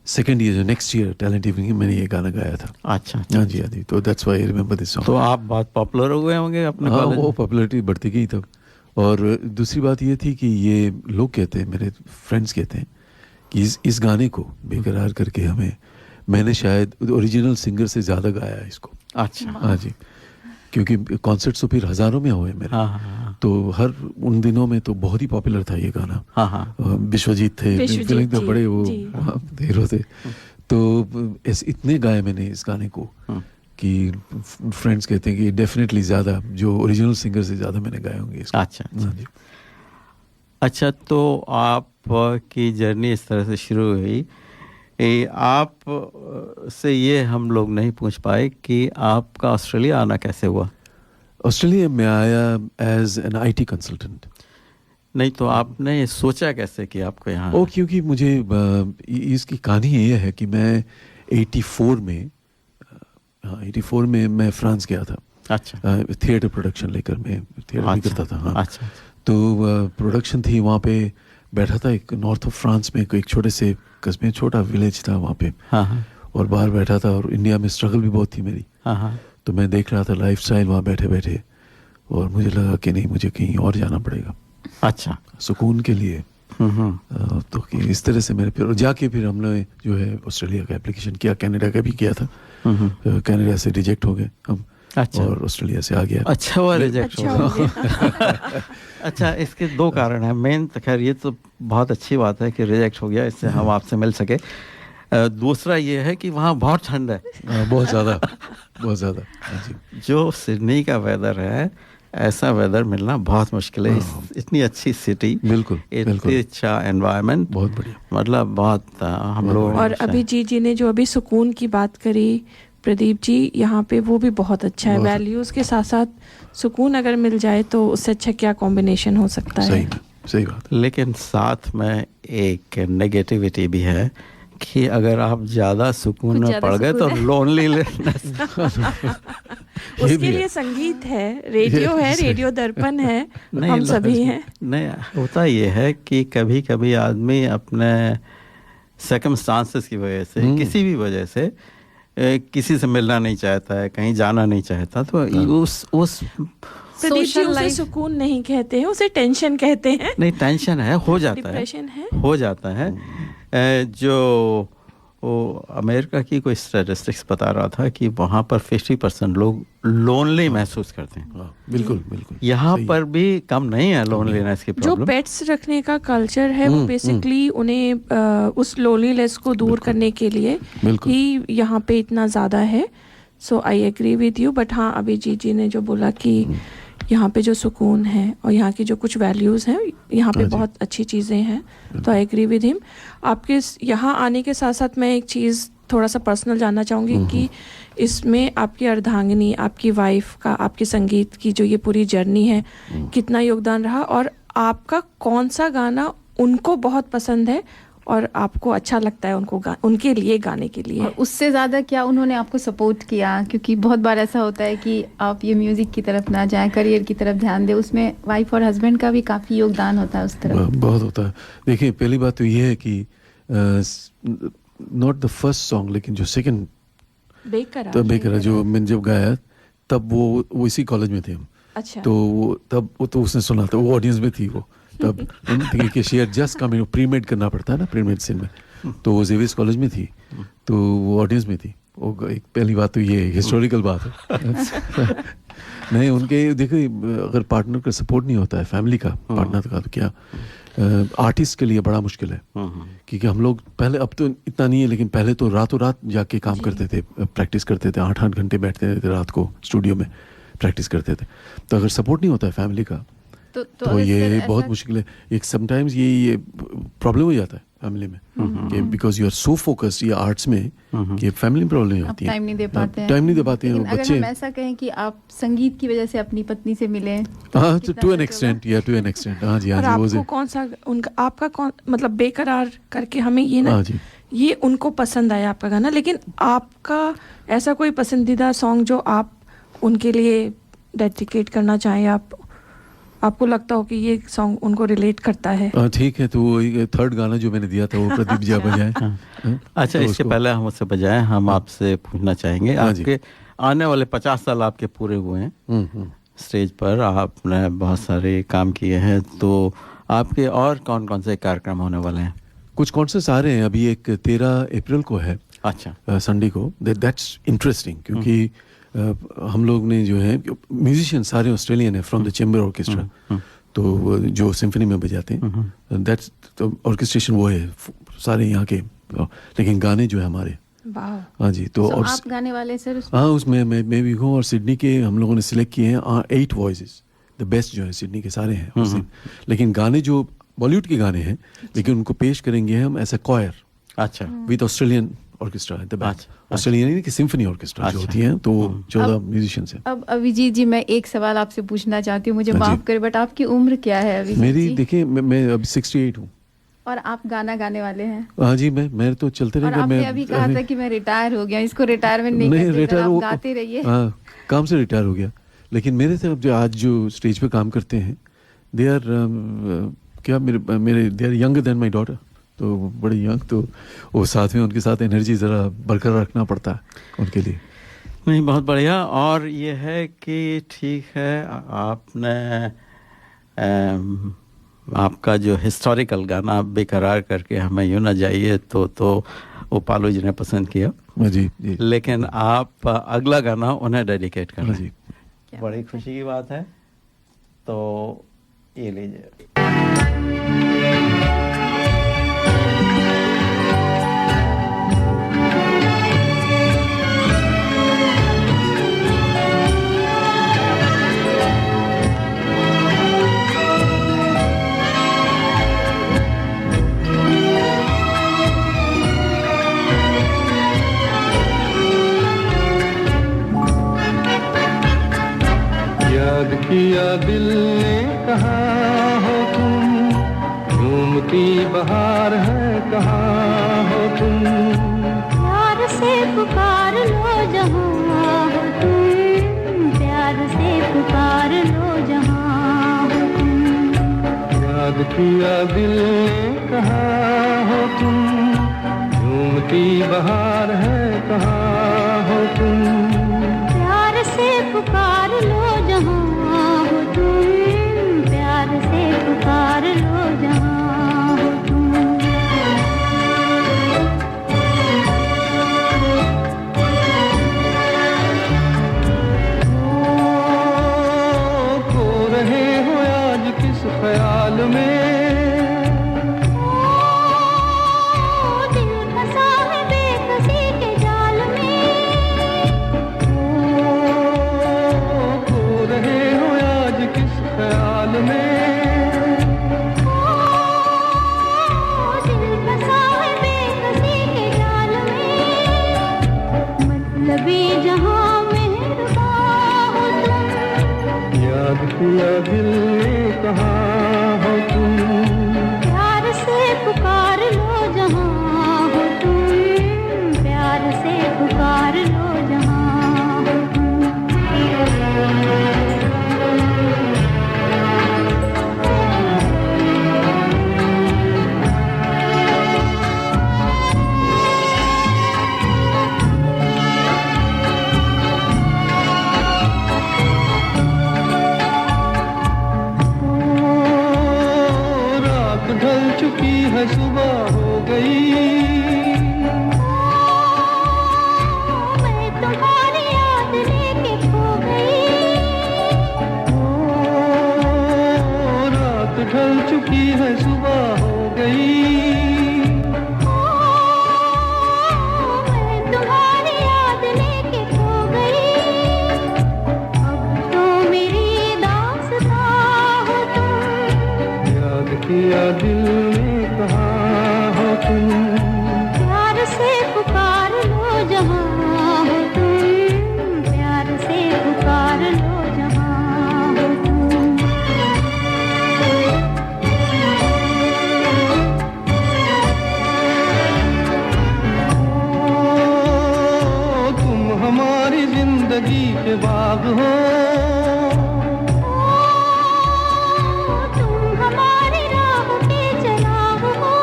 सेकंड ईयर जो नेक्स्ट ईयर टैलेंट इवनिंग में मैंने ये गाना गाया था। अच्छा, हाँ जी हाँ जी, तो that's why I remember this song. तो आप बहुत पॉपुलर हो गए होंगे अपने कॉलेज? वो पॉपुलैरिटी बढ़ती गई तब। और दूसरी बात ये थी कि ये लोग कहते हैं, मेरे फ्रेंड्स कहते हैं कि इस गाने को बेकरार करके हमें, मैंने शायद ओरिजिनल सिंगर से ज़्यादा गाया है इसको। अच्छा, हाँ जी, क्योंकि कॉन्सर्ट्स तो फिर हज़ारों में हुए मेरे। हाँ। तो हर उन दिनों में तो बहुत ही पॉपुलर था ये गाना। हाँ हाँ विश्वजीत थे, विश्वजीत फीलिंग तो जी, बड़े वो जी। हीरो थे। तो इतने गाए मैंने इस गाने को कि फ्रेंड्स कहते हैं कि डेफिनेटली ज़्यादा जो ओरिजिनल सिंगर से ज़्यादा मैंने गाए होंगे इसको। अच्छा हाँ जी। अच्छा, तो आप की जर्नी इस तरह से शुरू हुई। आप से ये हम लोग नहीं पूछ पाए कि आपका ऑस्ट्रेलिया आना कैसे हुआ? ऑस्ट्रेलिया में आया एज एन आईटी कंसल्टेंट। नहीं तो आपने सोचा कैसे कि आपको यहाँ ओ, क्योंकि मुझे इसकी कहानी ये है कि मैं 84 में 84 में मैं फ्रांस गया था। अच्छा थिएटर प्रोडक्शन लेकर मैं थिएटर भी करता था। हाँ। अच्छा तो प्रोडक्शन थी वहाँ पे, बैठा था एक नॉर्थ ऑफ फ्रांस में एक छोटे से कस्बे, छोटा विलेज था वहाँ पे। हाँ हाँ और बाहर बैठा था और इंडिया में स्ट्रगल भी बहुत थी मेरी। हाँ हाँ तो मैं देख रहा था लाइफस्टाइल वहाँ बैठे बैठे, और मुझे लगा कि नहीं, मुझे कहीं और जाना पड़ेगा अच्छा सुकून के लिए। तो कि इस तरह से मेरे फिर जाके फिर हमने जो है ऑस्ट्रेलिया का एप्लीकेशन किया, कनाडा का भी किया था। कनाडा से रिजेक्ट हो गए हम। अच्छा। और ऑस्ट्रेलिया से आ गया। अच्छा हुआ रिजेक्ट अच्छा हो हो गया। अच्छा, इसके दो कारण हैं। मेन तो खैर ये तो बहुत अच्छी बात है कि रिजेक्ट हो गया, इससे हम आपसे मिल सके। दूसरा ये है कि वहाँ बहुत ठंड है। बहुत ज़्यादा बहुत ज़्यादा। हाँ जी। जो सिडनी का वेदर है, ऐसा वेदर मिलना बहुत मुश्किल है। इतनी अच्छी सिटी, बिल्कुल इतनी अच्छा एनवायरनमेंट, बहुत बढ़िया, मतलब बहुत हम लोग। और अभी जी ने जो अभी सुकून की बात करी प्रदीप जी, यहाँ पे वो भी बहुत अच्छा है। वैल्यूज के साथ साथ सुकून अगर मिल जाए तो उससे अच्छा क्या कॉम्बिनेशन हो सकता है। सही बात। लेकिन साथ में एक नेगेटिविटी भी है कि अगर आप ज्यादा सुकून में पड़ गए तो लोनलीनेस। उसके लिए संगीत है, रेडियो है, रेडियो दर्पण है, हम सभी हैं। नहीं, होता ये है कि कभी कभी आदमी अपने सर्कमस्टांसेस की वजह से, किसी भी वजह से किसी से मिलना नहीं चाहता है, कहीं जाना नहीं चाहता, तो उस प्रदीप जी उसे सुकून नहीं कहते हैं, उसे टेंशन कहते हैं। नहीं, टेंशन है, हो जाता है, डिप्रेशन है, हो जाता है। जो वो अमेरिका की कोई स्टैटिस्टिक्स बता रहा था कि वहाँ पर 50% लोग लोनली महसूस करते हैं। बिल्कुल बिल्कुल। यहाँ पर भी कम नहीं है लोनलीनेस की प्रॉब्लम। जो पेट्स रखने का कल्चर है वो बेसिकली उन्हें उस लोनलीनेस को दूर करने के लिए ही यहाँ पे इतना ज़्यादा है। So I agree with you. But हाँ, अभी जी ने जो बोला कि यहाँ पे जो सुकून है और यहाँ की जो कुछ वैल्यूज़ हैं, यहाँ पे बहुत अच्छी चीज़ें हैं, तो आई एग्री विद हिम। आपके यहाँ आने के साथ साथ मैं एक चीज़ थोड़ा सा पर्सनल जानना चाहूँगी कि इसमें आपकी अर्धांगिनी, आपकी वाइफ का, आपकी संगीत की जो ये पूरी जर्नी है, कितना योगदान रहा, और आपका कौन सा गाना उनको बहुत पसंद है और आपको अच्छा लगता है उनको उनके लिए गाने के लिए? और उससे ज़्यादा क्या उन्होंने आपको सपोर्ट किया? क्योंकि बहुत बार ऐसा होता है कि आप ये म्यूज़िक की तरफ ना जाएं, करियर की तरफ ध्यान दें, उसमें वाइफ और हस्बैंड का भी काफ़ी योगदान होता है उस तरफ। बहुत होता है। देखिए, पहली बात तो ये है कि नॉट द फर्स्ट सॉन्ग, लेकिन जो सेकंड बेकरार जो मैंने जब गाया तब वो इसी कॉलेज में थे हम। अच्छा। तो तब वो तो उसने सुना था, वो ऑडियंस में थी वो तब। कि share just come pre made करना पड़ता है ना, प्री मेडिसिन में, तो वो जेवियर्स कॉलेज में थी, तो वो ऑडियंस में थी। वो एक पहली बात तो ये हिस्टोरिकल बात है। नहीं, उनके देखिए, अगर पार्टनर का सपोर्ट नहीं होता है, फैमिली का पार्टनर का, तो क्या आर्टिस्ट के लिए बड़ा मुश्किल है। क्योंकि हम लोग पहले, अब तो इतना नहीं है, लेकिन पहले तो रातों रात जाके काम करते थे, प्रैक्टिस करते थे, 8-8 घंटे बैठते थे रात को स्टूडियो में प्रैक्टिस करते थे। तो अगर सपोर्ट नहीं होता है फैमिली का तो ये बहुत मुश्किल है। एक समटाइम्स ये प्रॉब्लम हो जाता है फैमिली में, कि because you are so focused ये आर्ट्स में कि फैमिली प्रॉब्लम होती है, टाइम नहीं दे पाते हैं। टाइम नहीं दे पाते हैं बच्चे। अगर हम ऐसा कहें कि आप संगीत की वजह से अपनी पत्नी से मिले, हाँ, टू एन एक्सटेंट, या टू एन एक्सटेंट। हाँ जी, हाँ जी। आपको कौन सा उनका, आपका कौन, मतलब बेकरार करके हमें ये ना, ये उनको पसंद आया आपका गाना, लेकिन आपका ऐसा कोई पसंदीदा सॉन्ग जो आप उनके लिए डेडिकेट करना चाहें, आपको लगता हो कि ये सॉन्ग उनको रिलेट करता है? ठीक है, तो थर्ड गाना जो मैंने दिया था वो प्रदीप जी बजाए। अच्छा, तो इसके पहले हम उससे बजाएं, हम आपसे पूछना चाहेंगे, आपके आने वाले 50 साल आपके पूरे हुए हैं स्टेज पर, आपने बहुत सारे काम किए हैं, तो आपके और कौन कौन से कार्यक्रम होने वाले हैं? कुछ कॉन्सर्ट्स आ रहे हैं अभी। एक 13 अप्रैल को है, अच्छा, संडे को। दैट्स इंटरेस्टिंग, क्योंकि हम लोग ने जो है म्यूजिशियन सारे ऑस्ट्रेलियन है फ्रॉम द चैम्बर ऑर्केस्ट्रा, तो जो सिम्फनी में बजाते हैं दैट्स तो ऑर्केस्ट्रेशन वो है सारे यहाँ के, लेकिन गाने जो है हमारे। हाँ जी, तो और आप गाने वाले सर? हाँ, उसमें मैं भी हूँ, और सिडनी के हम लोगों ने सिलेक्ट किए हैं 8 वॉइसेस, द बेस्ट जो है सिडनी के सारे हैं उसमें। लेकिन गाने जो बॉलीवुड के गाने हैं, लेकिन उनको पेश करेंगे हम एज अ कॉयर, अच्छा, with Australian orchestra, the best Australian की सिम्फनी ऑर्केस्ट्रा जो होती है, तो 14 म्यूजिशियंस हैं। अब अभिजीत जी, मैं एक सवाल आपसे पूछना चाहती हूँ, मुझे माफ करें, बट आपकी उम्र क्या है अभिजीत मेरी जी? देखिए मैं अभी 68 हूँ। और आप गाना गाने वाले हैं? हाँ जी, मैं तो चलते और रहेगा। आपने मैं अभी कहा था कि मैं रिटायर हो गया, इसको रिटायरमेंट नहीं कहते, रिटायर आप गाते रहिए। हाँ, काम से रिटायर हो गया, लेकिन मेरे से अब जो आज जो स्टेज पे काम करते हैं, दे आर क्या मेरे they are younger than my daughter, तो बड़े यंग, तो वो साथ में उनके साथ एनर्जी ज़रा बरकरार रखना पड़ता है उनके लिए। नहीं, बहुत बढ़िया। और ये है कि ठीक है, आपने आपका जो हिस्टोरिकल गाना बेकरार करके हमें यूं ना जाइए, तो वो पालू जी ने पसंद किया जी, जी। लेकिन आप अगला गाना उन्हें डेडिकेट कर रहे जी, हैं, बड़ी खुशी की बात है। तो ये लीजिए। याद किया दिल ने कहाँ हो तुम, घूमती बहार है कहाँ हो तुम, प्यार से पुकार लो जहाँ हो तुम, प्यार से पुकार लो जहाँ हो तुम, याद किया दिल ने कहाँ हो तुम, घूमती बहार है कहाँ हो तुम, प्यार से पुकार लो जहाँ हो तुम, प्यार से पुकार लो जहाँ हो तुम। खो रहे हो आज किस ख्याल में, दिल फंसा है बेकसी के जाल में, खो रहे हो आज किस ख्याल में, दिल फंसा है बेकसी के जाल में, मतलबी जहाँ मेहरबान हो तुम, याद किया दिल ने कहाँ हो तुम, प्यार से पुकार लो जहाँ हो तुम, प्यार से पुकार लो जहाँ हो रात ढल चुकी है सुबह हो गई, मैं तुम्हारी याद लेके खो गई, रात ढल चुकी है सुबह हो गई, मैं तुम्हारी याद लेके खो गई, अब तो मेरी दास्तां हो तुम, याद किया दिल ने कहाँ हो तुम, प्यार से पुकार लो जहाँ हो तुम, प्यार से पुकार लो जहाँ हो तुम। तुम हमारी जिंदगी के बाग हो, तुम हमारी राह के चराग हो,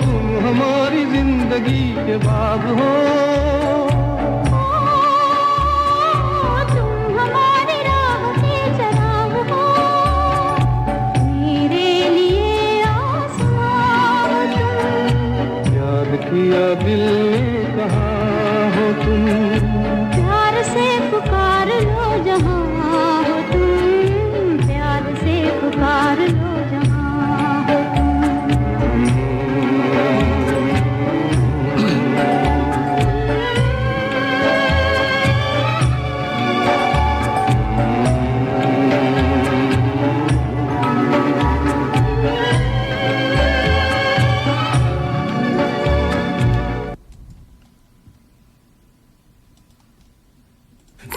तुम हमारी जिंदगी के बाग हो, तुम हमारी राह के चराग हो, मेरे लिए आसमां हो तुम, याद किया दिया दिल ने कहाँ हो तुम, प्यार से पुकार लो जहाँ हो तुम, प्यार से पुकार लो जहाँ हो तुम।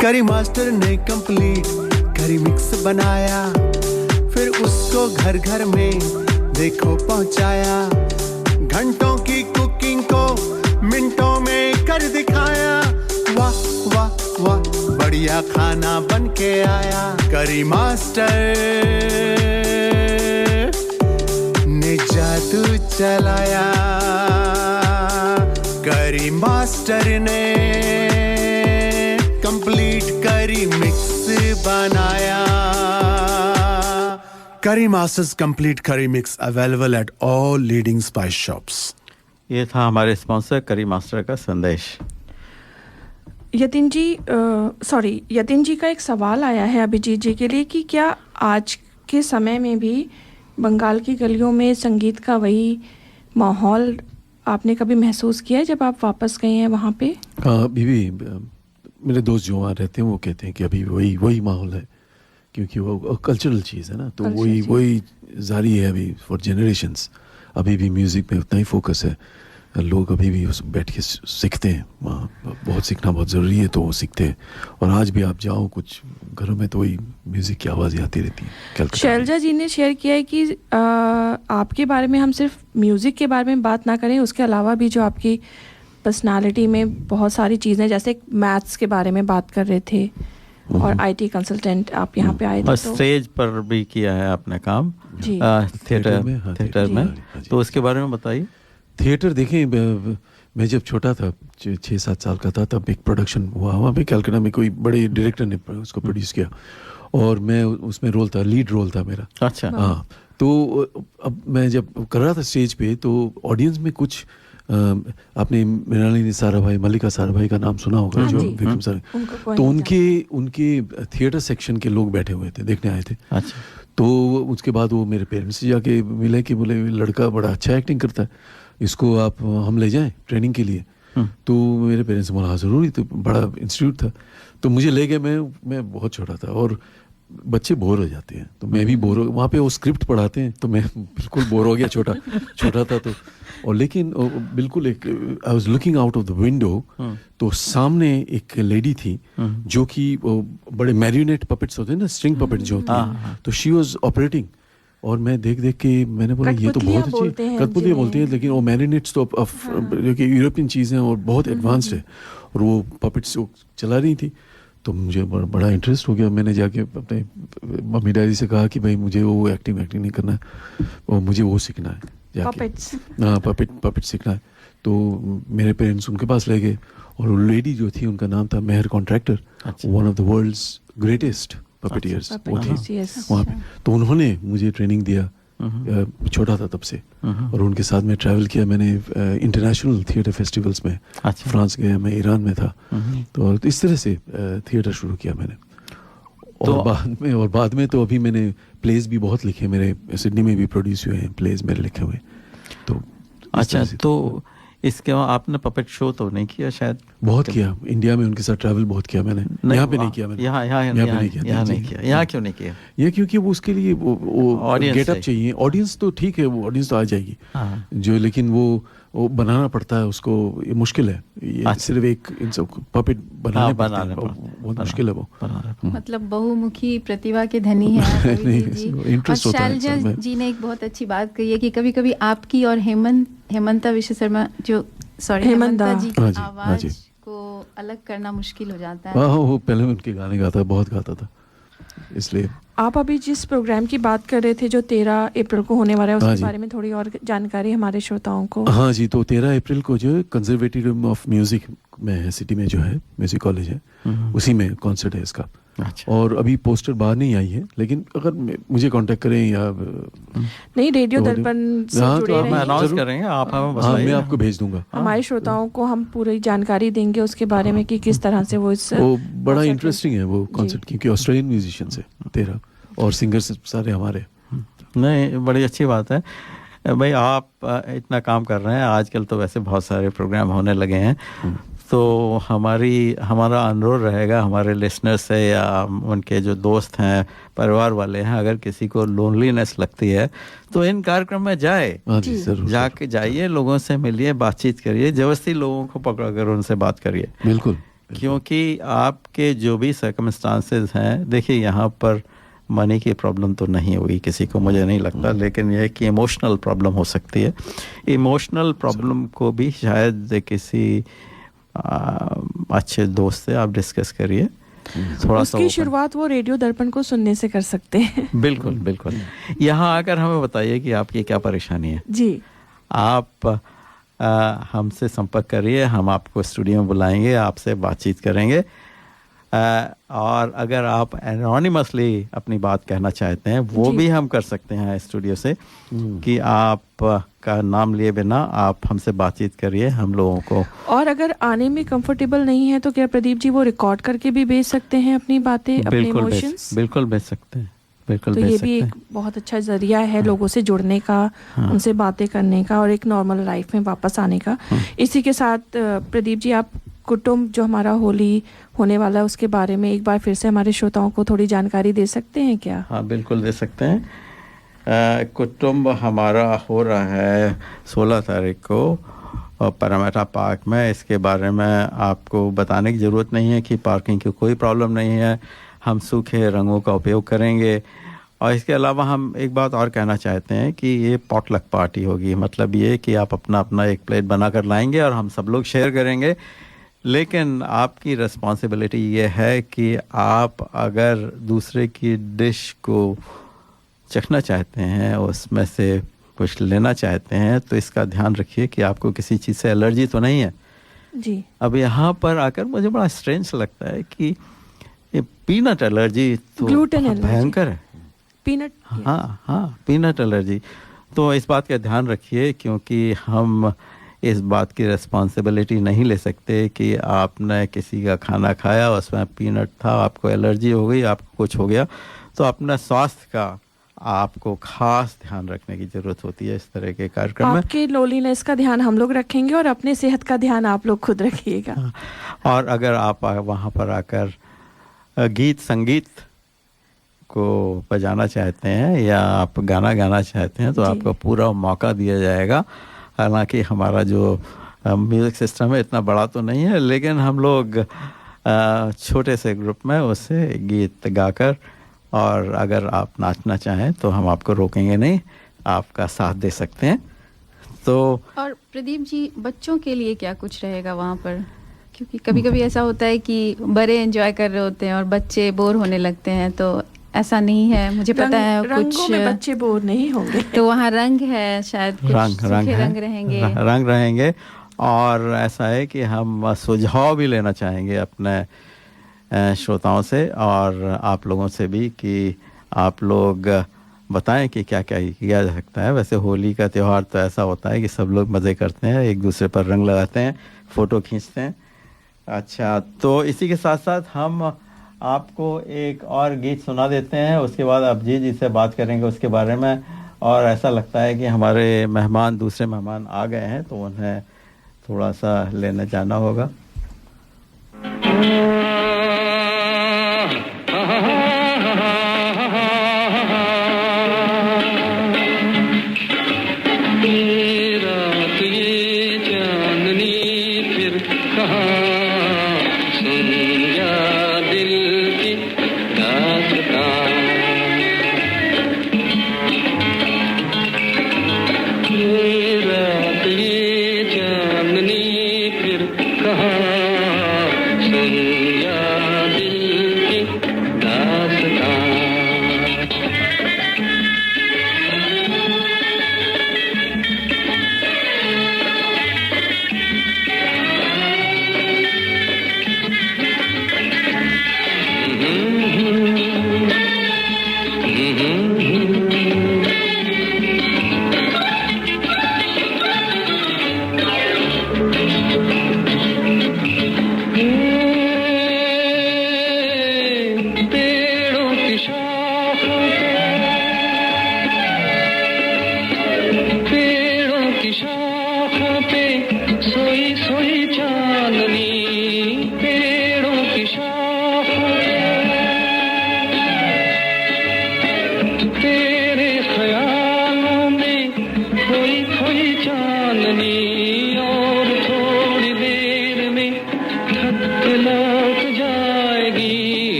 करी मास्टर ने कंप्लीट करी मिक्स बनाया, फिर उसको घर घर में देखो पहुंचाया। घंटों की कुकिंग को मिनटों में कर दिखाया। वाह वाह वाह बढ़िया खाना बन के आया। करी मास्टर ने जादू चलाया। करी मास्टर ने कंप्लीट करी मिक्स बनाया। करी मास्टर्स कंप्लीट करी mix available at all leading spice shops. ये था हमारे स्पॉन्सर करी मास्टर का संदेश। यतिन जी का एक सवाल आया है अभिजीत जी के लिए कि क्या आज के समय में भी बंगाल की गलियों में संगीत का वही माहौल आपने कभी महसूस किया है जब आप वापस गए हैं वहाँ पे? अभी भी मेरे दोस्त जो वहाँ रहते हैं वो कहते हैं कि अभी वही माहौल है, क्योंकि वो कल्चरल चीज़ है ना, तो वही जारी है अभी फॉर जनरेशंस। अभी भी म्यूज़िक में उतना ही फोकस है, लोग अभी भी बैठ के सीखते हैं, वहाँ बहुत सीखना बहुत ज़रूरी है तो वो सीखते हैं। और आज भी आप जाओ कुछ घरों में तो वही म्यूज़िक की आवाज़ें आती रहती हैं। शैलजा जी ने शेयर किया है कि आपके बारे में हम सिर्फ म्यूज़िक के बारे में बात ना करें, उसके अलावा भी जो आपकी पर्सनालिटी में बहुत सारी चीज़ें, जैसे मैथ्स के बारे में बात कर रहे थे और आईटी कंसल्टेंट आप यहाँ पे आए थे, और स्टेज पर भी किया है आपने काम जी थिएटर में, तो उसके बारे में बताइए। थिएटर देखें, मैं जब छोटा था 6-7 साल का था तब एक प्रोडक्शन हुआ वहाँ पे कैलकाटा में, कोई बड़े डायरेक्टर ने उसको प्रोड्यूस किया और मैं उसमें लीड रोल था मेरा। अच्छा। हाँ, तो अब मैं जब कर रहा था स्टेज पे तो ऑडियंस में कुछ आपने मृणालिनी साराभाई, मल्लिका साराभाई का नाम सुना होगा, जो विक्रम सर, तो उनके थिएटर सेक्शन के लोग बैठे हुए थे, देखने आए थे। अच्छा। तो उसके बाद वो मेरे पेरेंट्स से जाके मिले कि बोले लड़का बड़ा अच्छा एक्टिंग करता है, इसको आप हम ले जाएं ट्रेनिंग के लिए। तो मेरे पेरेंट्स बोला हाँ ज़रूर, तो बड़ा इंस्टीट्यूट था तो मुझे ले गए। मैं बहुत छोटा था और बच्चे बोर हो जाते हैं, तो मैं भी बोर हो, वहाँ पे वो स्क्रिप्ट पढ़ाते हैं तो मैं बिल्कुल बोर हो गया, छोटा था तो। और लेकिन बिल्कुल एक I was looking out of the window, तो सामने एक लेडी थी जो कि बड़े मैरियोनेट पपेट्स होते हैं ना, स्ट्रिंग पपेट जो होते हैं, तो शी वाज ऑपरेटिंग और मैं देख के मैंने बोला ये तो बहुत अच्छी कठपुतलियाँ बोलते हैं, लेकिन वो मैरिनेट्स तो जो कि यूरोपियन चीज़ें और बहुत एडवांस्ड है, और वो पपेट्स चला रही थी। तो मुझे बड़ा इंटरेस्ट हो गया। मैंने जाके अपने मम्मी डैडी से कहा कि भाई मुझे वो एक्टिंग नहीं करना है, और मुझे वो सीखना है जाके, हाँ पपेट सीखना है। तो मेरे पेरेंट्स उनके पास ले गए और वो लेडी जो थी उनका नाम था Meher Contractor, one of the world's greatest puppeteers वो थी वहाँ पे। तो उन्होंने मुझे ट्रेनिंग दिया, छोटा था तब से, और उनके साथ में ट्रैवल किया मैंने इंटरनेशनल थिएटर फेस्टिवल्स में। फ्रांस गया, मैं ईरान में था, तो इस तरह से थिएटर शुरू किया मैंने। और बाद में तो अभी मैंने प्लेज भी बहुत लिखे, मेरे सिडनी में भी प्रोड्यूस हुए हैं प्लेज मेरे लिखे हुए। तो अच्छा, तो इसके बाद आपने पपेट शो तो नहीं किया शायद? बहुत किया, इंडिया में उनके साथ ट्रैवल बहुत किया मैंने। यहाँ पे नहीं किया मैंने, यहाँ नहीं किया। यहाँ क्यों नहीं किया? ये क्योंकि वो उसके लिए वो गेटअप चाहिए। ऑडियंस तो ठीक है, वो ऑडियंस तो आ जाएगी जो, लेकिन वो बनाना पड़ता है उसको, ये मुश्किल है। ये सिर्फ एक पपेट बनाने बहुत मुश्किल है वो। मतलब बहुमुखी प्रतिभा के धनी है और शैलजा जी ने एक बहुत अच्छी बात कही है कि कभी कभी आपकी और हेमंता विश्व शर्मा हेमंता जी की आवाज को अलग करना मुश्किल हो जाता है। हाँ, वो पहले उनके गाने बहुत गाता था, इसलिए। आप अभी जिस प्रोग्राम की बात कर रहे थे जो 13 अप्रैल को होने वाला है, उसके बारे में थोड़ी और जानकारी हमारे श्रोताओं को। हाँ जी, तो 13 अप्रैल को जो कंजर्वेटोरियम ऑफ म्यूजिक में है, सिटी में जो है म्यूजिक कॉलेज है, उसी में कॉन्सर्ट है इसका। अच्छा। और अभी पोस्टर बाहर नहीं आई है, लेकिन अगर मुझे कांटेक्ट करें या नहीं, रेडियो तो दर्पण से हाँ, जुड़े तो हम रहें। अनाउंस जरूर। करेंगे, आप हमें हाँ, बताइए। मैं आपको भेज दूंगा। हमारे श्रोताओं को हम पूरी जानकारी देंगे उसके बारे में कि किस तरह से वो इस वो बड़ा कॉन्सर्ट इंटरेस्टिंग है वो कॉन्सर्ट, क्योंकि ऑस्ट्रेलियन म्यूजिशियंस है 13 और सिंगर्स सारे हमारे। नहीं, बड़ी अच्छी बात है भाई, आप इतना काम कर रहे हैं। आजकल तो वैसे बहुत सारे प्रोग्राम होने लगे हैं, तो हमारा अनुरोध रहेगा हमारे लिसनर से या उनके जो दोस्त हैं, परिवार वाले हैं, अगर किसी को लोनलीनेस लगती है तो इन कार्यक्रम में जाए। हाँ जी, जरूर। जाके जाइए, लोगों से मिलिए, बातचीत करिए, जबरदस्ती लोगों को पकड़ कर उनसे बात करिए। बिल्कुल। क्योंकि आपके जो भी सर्कमस्टांसेस हैं, देखिए यहाँ पर मनी की प्रॉब्लम तो नहीं हुई किसी को, मुझे नहीं लगता, लेकिन यह कि इमोशनल प्रॉब्लम हो सकती है। इमोशनल प्रॉब्लम को भी शायद किसी अच्छे दोस्त से आप डिस्कस करिए, थोड़ा सा उसकी शुरुआत वो रेडियो दर्पण को सुनने से कर सकते हैं। बिल्कुल बिल्कुल। यहाँ आकर हमें बताइए कि आपकी क्या परेशानी है। जी, आप हमसे संपर्क करिए, हम आपको स्टूडियो में बुलाएंगे, आपसे बातचीत करेंगे। और अगर आप एनोनिमसली अपनी बात कहना चाहते हैं, वो भी हम कर सकते हैं स्टूडियो से, कि आप का नाम लिए बिना आप हमसे बातचीत करिए हम लोगों को। और अगर आने में कंफर्टेबल नहीं है तो क्या प्रदीप जी वो रिकॉर्ड करके भी भेज सकते हैं अपनी बातें, अपने इमोशंस? बिल्कुल भेज सकते हैं, बिल्कुल तो भेज ये सकते भी हैं। एक बहुत अच्छा जरिया है लोगों से जुड़ने का, उनसे बातें करने का और एक नॉर्मल लाइफ में वापस आने का। इसी के साथ प्रदीप जी, आप कुटुंब जो हमारा होली होने वाला है उसके बारे में एक बार फिर से हमारे श्रोताओं को थोड़ी जानकारी दे सकते हैं क्या? हाँ, बिल्कुल दे सकते हैं। कुटुंब हमारा हो रहा है 16 तारीख को पैरामेटा पार्क में। इसके बारे में आपको बताने की ज़रूरत नहीं है कि पार्किंग की कोई प्रॉब्लम नहीं है, हम सूखे रंगों का उपयोग करेंगे। और इसके अलावा हम एक बात और कहना चाहते हैं कि ये पॉटलक पार्टी होगी, मतलब ये कि आप अपना अपना एक प्लेट बना कर लाएंगे और हम सब लोग शेयर करेंगे। लेकिन आपकी रिस्पॉन्सिबिलिटी ये है कि आप अगर दूसरे की डिश को चखना चाहते हैं, उसमें से कुछ लेना चाहते हैं, तो इसका ध्यान रखिए कि आपको किसी चीज़ से एलर्जी तो नहीं है। जी। अब यहाँ पर आकर मुझे बड़ा स्ट्रेंज लगता है कि ये पीनट एलर्जी तो ग्लूटेन बहुत एलर्जी। भयंकर है। पीनट? हाँ हाँ, पीनट एलर्जी। तो इस बात का ध्यान रखिए, क्योंकि हम इस बात की रिस्पॉन्सिबिलिटी नहीं ले सकते कि आपने किसी का खाना खाया, उसमें पीनट था, आपको एलर्जी हो गई, आपको कुछ हो गया। तो अपना स्वास्थ्य का आपको खास ध्यान रखने की ज़रूरत होती है इस तरह के कार्यक्रम में। आपके लोलीनेस का ध्यान हम लोग रखेंगे और अपने सेहत का ध्यान आप लोग खुद रखिएगा। और अगर आप वहाँ पर आकर गीत संगीत को बजाना चाहते हैं या आप गाना गाना चाहते हैं, तो आपको पूरा मौका दिया जाएगा। हालांकि हमारा जो म्यूज़िक सिस्टम है इतना बड़ा तो नहीं है, लेकिन हम लोग छोटे से ग्रुप में उससे गीत गाकर, और अगर आप नाचना चाहें तो हम आपको रोकेंगे नहीं, आपका साथ दे सकते हैं। तो और प्रदीप जी, बच्चों के लिए क्या कुछ रहेगा वहाँ पर? क्योंकि कभी कभी ऐसा होता है कि बड़े एंजॉय कर रहे होते हैं और बच्चे बोर होने लगते हैं, तो ऐसा नहीं है, मुझे पता है रंगों कुछ में बच्चे बोर नहीं होंगे। तो वहाँ रंग है, शायद कुछ सूखे रंग रहेंगे। रंग रहेंगे। और ऐसा है कि हम सुझाव भी लेना चाहेंगे अपने श्रोताओं से और आप लोगों से भी, कि आप लोग बताएं कि क्या क्या किया जा सकता है। वैसे होली का त्यौहार तो ऐसा होता है कि सब लोग मज़े करते हैं, एक दूसरे पर रंग लगाते हैं, फ़ोटो खींचते हैं। अच्छा, तो इसी के साथ साथ हम आपको एक और गीत सुना देते हैं, उसके बाद अभिजीत जी से बात करेंगे उसके बारे में। और ऐसा लगता है कि हमारे मेहमान, दूसरे मेहमान आ गए हैं, तो उन्हें थोड़ा सा लेने जाना होगा।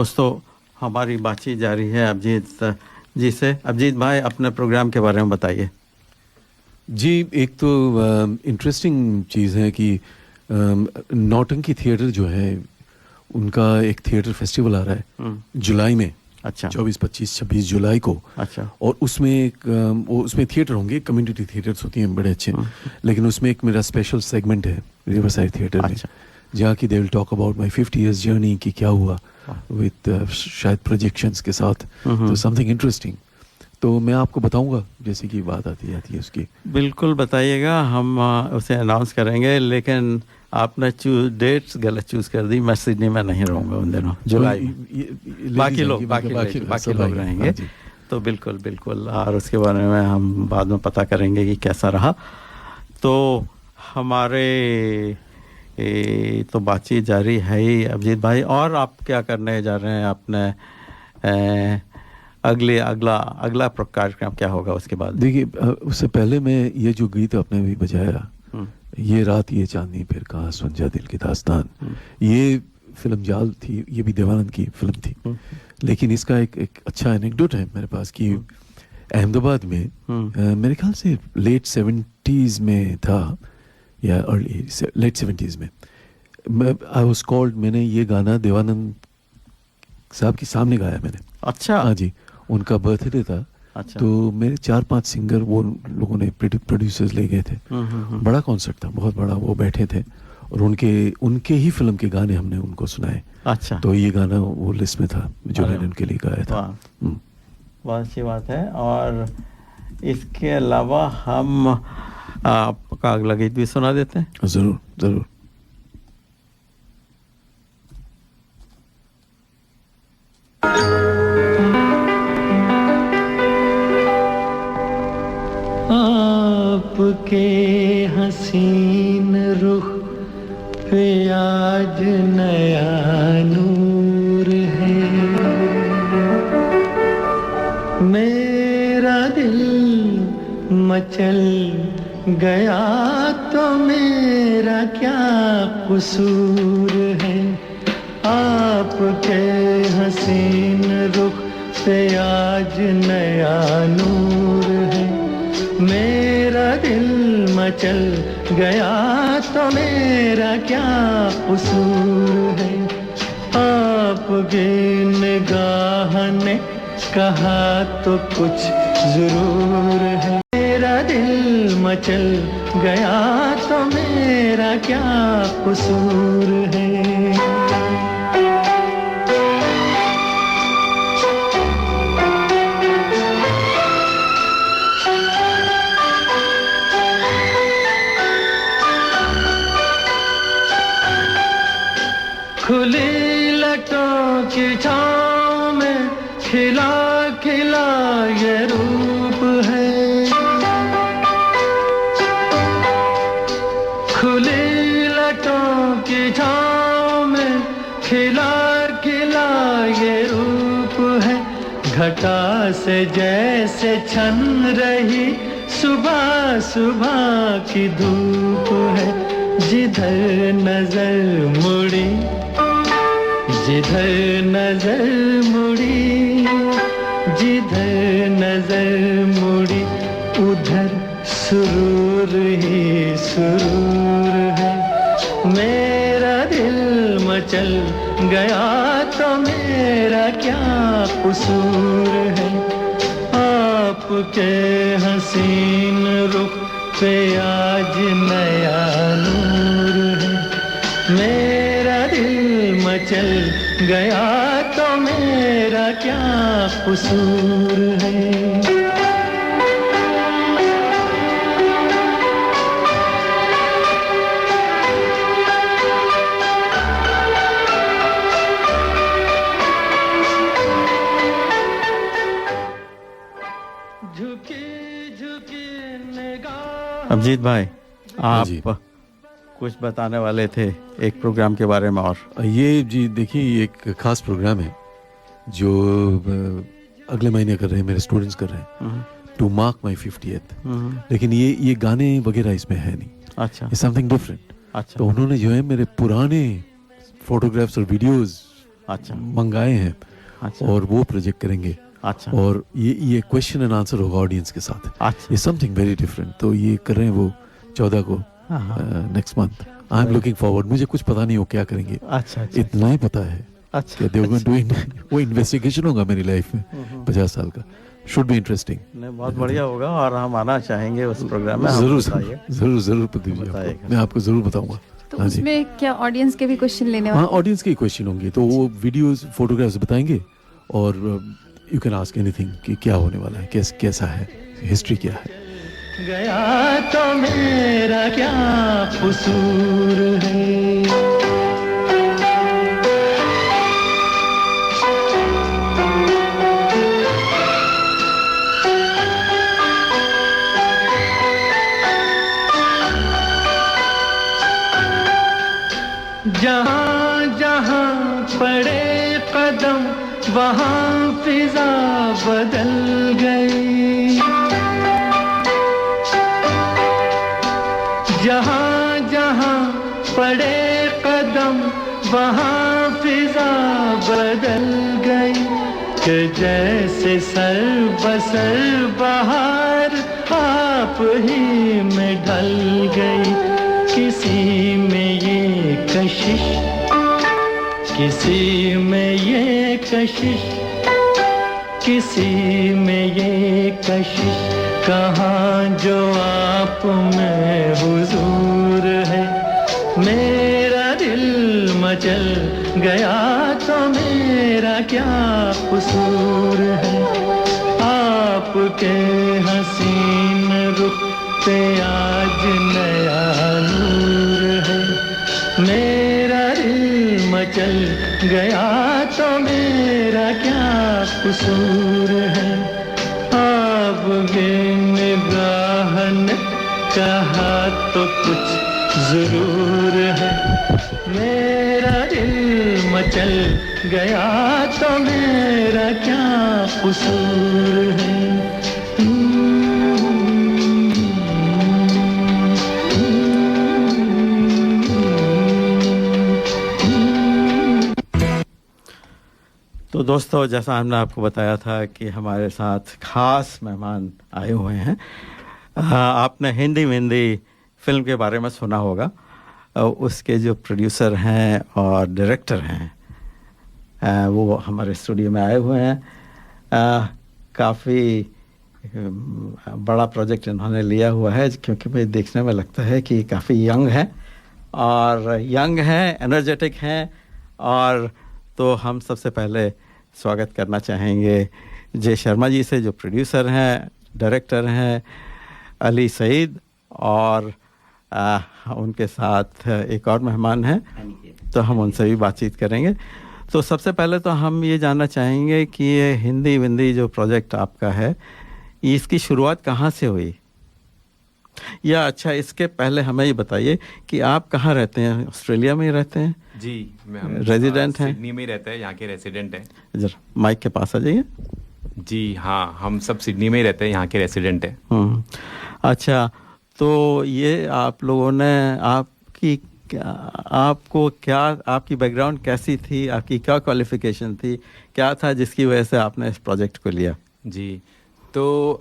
दोस्तों, हमारी बातचीत जारी है अभिजीत जी से। अभिजीत भाई, अपने प्रोग्राम के बारे में बताइए। जी, एक तो इंटरेस्टिंग चीज़ है कि नौटंकी थिएटर जो है उनका एक थिएटर फेस्टिवल आ रहा है जुलाई में। अच्छा। 24, 25, 26 जुलाई को। अच्छा। और उसमें उसमें थिएटर होंगे, कम्युनिटी थिएटर्स होती हैं बड़े अच्छे, लेकिन उसमें एक मेरा स्पेशल सेगमेंट है रिवरसाइड थिएटर में, जहाँ की they will talk about my 50 years journey कि क्या हुआ विद शायद प्रोजेक्शंस के साथ, तो समथिंग इंटरेस्टिंग। तो मैं आपको बताऊंगा जैसे कि बात आती जाती है उसकी। बिल्कुल बताइएगा, हम उसे अनाउंस करेंगे। लेकिन आपने डेट्स गलत चूज कर दी। मैं सिडनी में नहीं रहूँगा उन दिनों, जुलाई में। बाकी लोग रहेंगे। तो बिल्कुल बिल्कुल, और उसके बारे में हम बाद में पता करेंगे कि कैसा रहा। तो हमारे तो बातचीत जारी है ही अभिजीत भाई। और आप क्या करने जा रहे हैं अपने अगला कार्यक्रम क्या होगा उसके बाद? देखिए, उससे पहले मैं ये जो गीत आपने भी बजाया, ये रात ये चांदनी फिर कहाँ सुलझा दिल की दास्तान, ये फिल्म जाल थी, ये भी देवानंद की फिल्म थी। लेकिन इसका एक अच्छा एनेक्डोट है मेरे पास कि अहमदाबाद में मेरे ख्याल से लेट 70s में था या अर्ली लेट 70s में, आई वाज कॉल्ड, मैंने ये गाना देवानंद साहब के सामने गाया मैंने। अच्छा। हाँ जी, उनका बर्थडे था। अच्छा। तो मेरे 4-5 सिंगर वो लोगों ने प्रोड्यूसर्स ले गए थे। बड़ा कॉन्सर्ट था, बहुत बड़ा। वो बैठे थे और उनके ही फिल्म के गाने हमने उनको सुनाए। अच्छा। तो ये गाना वो लिस्ट में था जो मैंने उनके लिए गाया था। बहुत अच्छी बात है। और इसके अलावा हम आपका अगला गीत भी सुना देते हैं। जरूर जरूर। आपके हसीन रुख पे आज नया नूर है, मेरा दिल मचल गया तो मेरा क्या कसूर है। आपके हसीन रुख पे आज नया नूर है, मेरा दिल मचल गया तो मेरा क्या कसूर है। आपकी निगाह ने कहा तो कुछ जरूर है, मेरा दिल मचल गया तो मेरा क्या कसूर है। खुली लटों की छाँव में खिला खिला ये रूप है, खुली लटों की छाँव में खिला खिला ये रूप है। घटा से जैसे छन रही सुबह सुबह की धूप है, जिधर नजर मुड़ी जिधर नजर मुड़ी जिधर नजर मुड़ी उधर सुरूर ही सुरूर है। मेरा दिल मचल गया तो मेरा क्या कसूर है। आपके हसीन रुख पे आज नया नूर है, मेरा दिल मचल गया तो मेरा क्या कसूर है। अभिजीत भाई, आप कुछ बताने वाले थे एक प्रोग्राम के बारे में। और ये जी देखिए, ये एक खास प्रोग्राम है जो अगले महीने कर रहे हैं, मेरे स्टूडेंट्स कर रहे हैं, टू मार्क माई 50th। लेकिन ये गाने वगैरह इसमें है नहीं। अच्छा। ये समथिंग डिफरेंट। अच्छा। तो उन्होंने जो है मेरे पुराने फोटोग्राफ्स और वीडियोस अच्छा मंगाए हैं अच्छा और वो प्रोजेक्ट करेंगे। अच्छा और ये क्वेश्चन एंड आंसर होगा ऑडियंस के साथ। अच्छा ये समथिंग वेरी डिफरेंट। तो ये कर रहे हैं वो 14 को next month. I am looking forward. मुझे कुछ पता नहीं हो क्या करेंगे, अच्छा अच्छा इतना ही पता है अच्छा कि वो इन्वेस्टिगेशन होगा मेरी लाइफ में 50 साल का। Should be interesting. नहीं, बहुत बढ़िया होगा और हम आना चाहेंगे उस प्रोग्राम में। जरूर बताइए। जरूर प्रदीप जी, बताइएगा। मैं आपको जरूर बताऊंगा। तो हाँ जी, उसमें क्या ऑडियंस के भी क्वेश्चन लेने हाँ वाले? ऑडियंस के क्वेश्चन होंगे तो वो वीडियोस फोटोग्राफ्स बताएंगे और यू कैन आस्क एनीथिंग कि क्या होने वाला है, कैसा है, हिस्ट्री क्या है। गया तो मेरा क्या कसूर है, जहाँ जहाँ पड़े कदम वहाँ फिजा बदल गई, जहाँ जहाँ पड़े कदम वहाँ फिजा बदल गई, कि जैसे सर बसर बहार आप ही में ढल गई। किसी में ये कशिश, किसी में ये कशिश, किसी में ये कशिश, कहाँ जो आप में हुजूर है। मेरा दिल मचल गया तो मेरा क्या कसूर है, आपके हसीन रुख पे आज नया नूर है। मेरा दिल मचल गया तो मेरा क्या कसूर है, आपके निगाह ने कहा तो कुछ जरूर है। मेरा दिल मचल गया तो मेरा क्या कसूर है। तो दोस्तों, जैसा हमने आपको बताया था कि हमारे साथ खास मेहमान आए हुए हैं। आपने हिंदी हिंदी फिल्म के बारे में सुना होगा। उसके जो प्रोड्यूसर हैं और डायरेक्टर हैं वो हमारे स्टूडियो में आए हुए हैं। काफ़ी बड़ा प्रोजेक्ट इन्होंने लिया हुआ है, क्योंकि मुझे देखने में लगता है कि काफ़ी यंग है और एनर्जेटिक हैं। और तो हम सबसे पहले स्वागत करना चाहेंगे जय शर्मा जी से, जो प्रोड्यूसर हैं, डायरेक्टर हैं, अली सईद, और उनके साथ एक और मेहमान हैं, तो हम उनसे भी बातचीत करेंगे। तो सबसे पहले तो हम ये जानना चाहेंगे कि ये हिंदी विंदी जो प्रोजेक्ट आपका है, इसकी शुरुआत कहाँ से हुई, या अच्छा इसके पहले हमें ये बताइए कि आप कहाँ रहते हैं? ऑस्ट्रेलिया में ही रहते हैं? जी, मैं रेजिडेंट हैं? सिडनी में ही रहते हैं, यहाँ के रेसिडेंट हैं। जरा माइक के पास आ जाइए। जी हाँ, हम सब सिडनी में ही रहते हैं, यहाँ के रेसिडेंट हैं। अच्छा, तो ये आप लोगों ने आपको क्या, आपकी बैकग्राउंड कैसी थी, आपकी क्या क्वालिफिकेशन थी, क्या था जिसकी वजह से आपने इस प्रोजेक्ट को लिया? जी, तो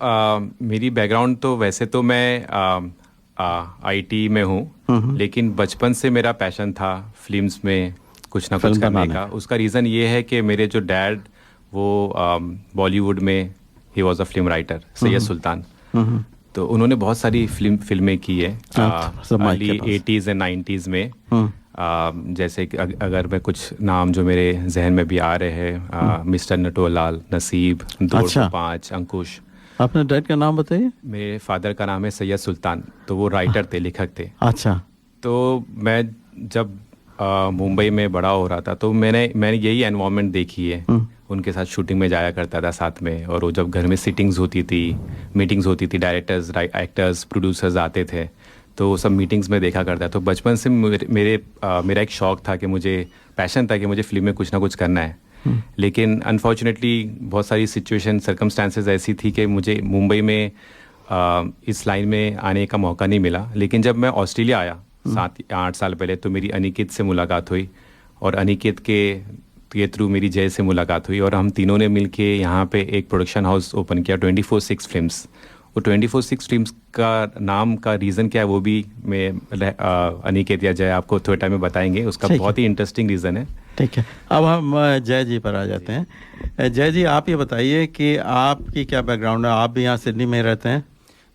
मेरी बैकग्राउंड तो वैसे तो मैं आईटी में हूँ, लेकिन बचपन से मेरा पैशन था फिल्म्स में कुछ ना कुछ करने का। उसका रीज़न ये है कि मेरे जो डैड वो बॉलीवुड में ही was a film writer, Syed Sultan. तो उन्होंने बहुत सारी फिल्में की है अर्ली 80s एंड 90s में। जैसे कि अगर मैं कुछ नाम जो मेरे जहन में भी आ रहे हैं, मिस्टर नटोलाल, नसीब, 205, अंकुश। अपने डैड का नाम बताइए। मेरे फादर का नाम है सैयद सुल्तान, तो वो राइटर थे, लेखक थे। अच्छा। तो मैं जब मुंबई में बड़ा हो रहा था तो मैंने यही एनवायरनमेंट देखी है। उनके साथ शूटिंग में जाया करता था साथ में, और वो जब घर में सिटिंग्स होती थी, मीटिंग्स होती थी, डायरेक्टर्स, एक्टर्स, प्रोड्यूसर्स आते थे, तो सब मीटिंग्स में देखा करता। तो बचपन से मेरा एक शौक़ था कि मुझे पैशन था कि मुझे फिल्म में कुछ ना कुछ करना है। लेकिन अनफॉर्चुनेटली बहुत सारी सिचुएशन, सर्कमस्टांसेस ऐसी थी कि मुझे मुंबई में इस लाइन में आने का मौका नहीं मिला। लेकिन जब मैं ऑस्ट्रेलिया आया 7 या 8 साल पहले, तो मेरी अनिकेत से मुलाकात हुई, और अनिकेत के के थ्रू मेरी जय से मुलाकात हुई और हम तीनों ने मिलके यहाँ पे एक प्रोडक्शन हाउस ओपन किया 24/6 फिल्म्स। वो 24/6 फिल्म्स का नाम का रीज़न क्या है वो भी मैं अनिकेत या जय आपको थोड़े टाइम में बताएंगे, उसका बहुत ही इंटरेस्टिंग रीज़न है। ठीक है, अब हम जय जी पर आ जाते हैं। जय जी, आप ये बताइए कि आपकी क्या बैकग्राउंड है, आप भी यहाँ सिडनी में रहते हैं?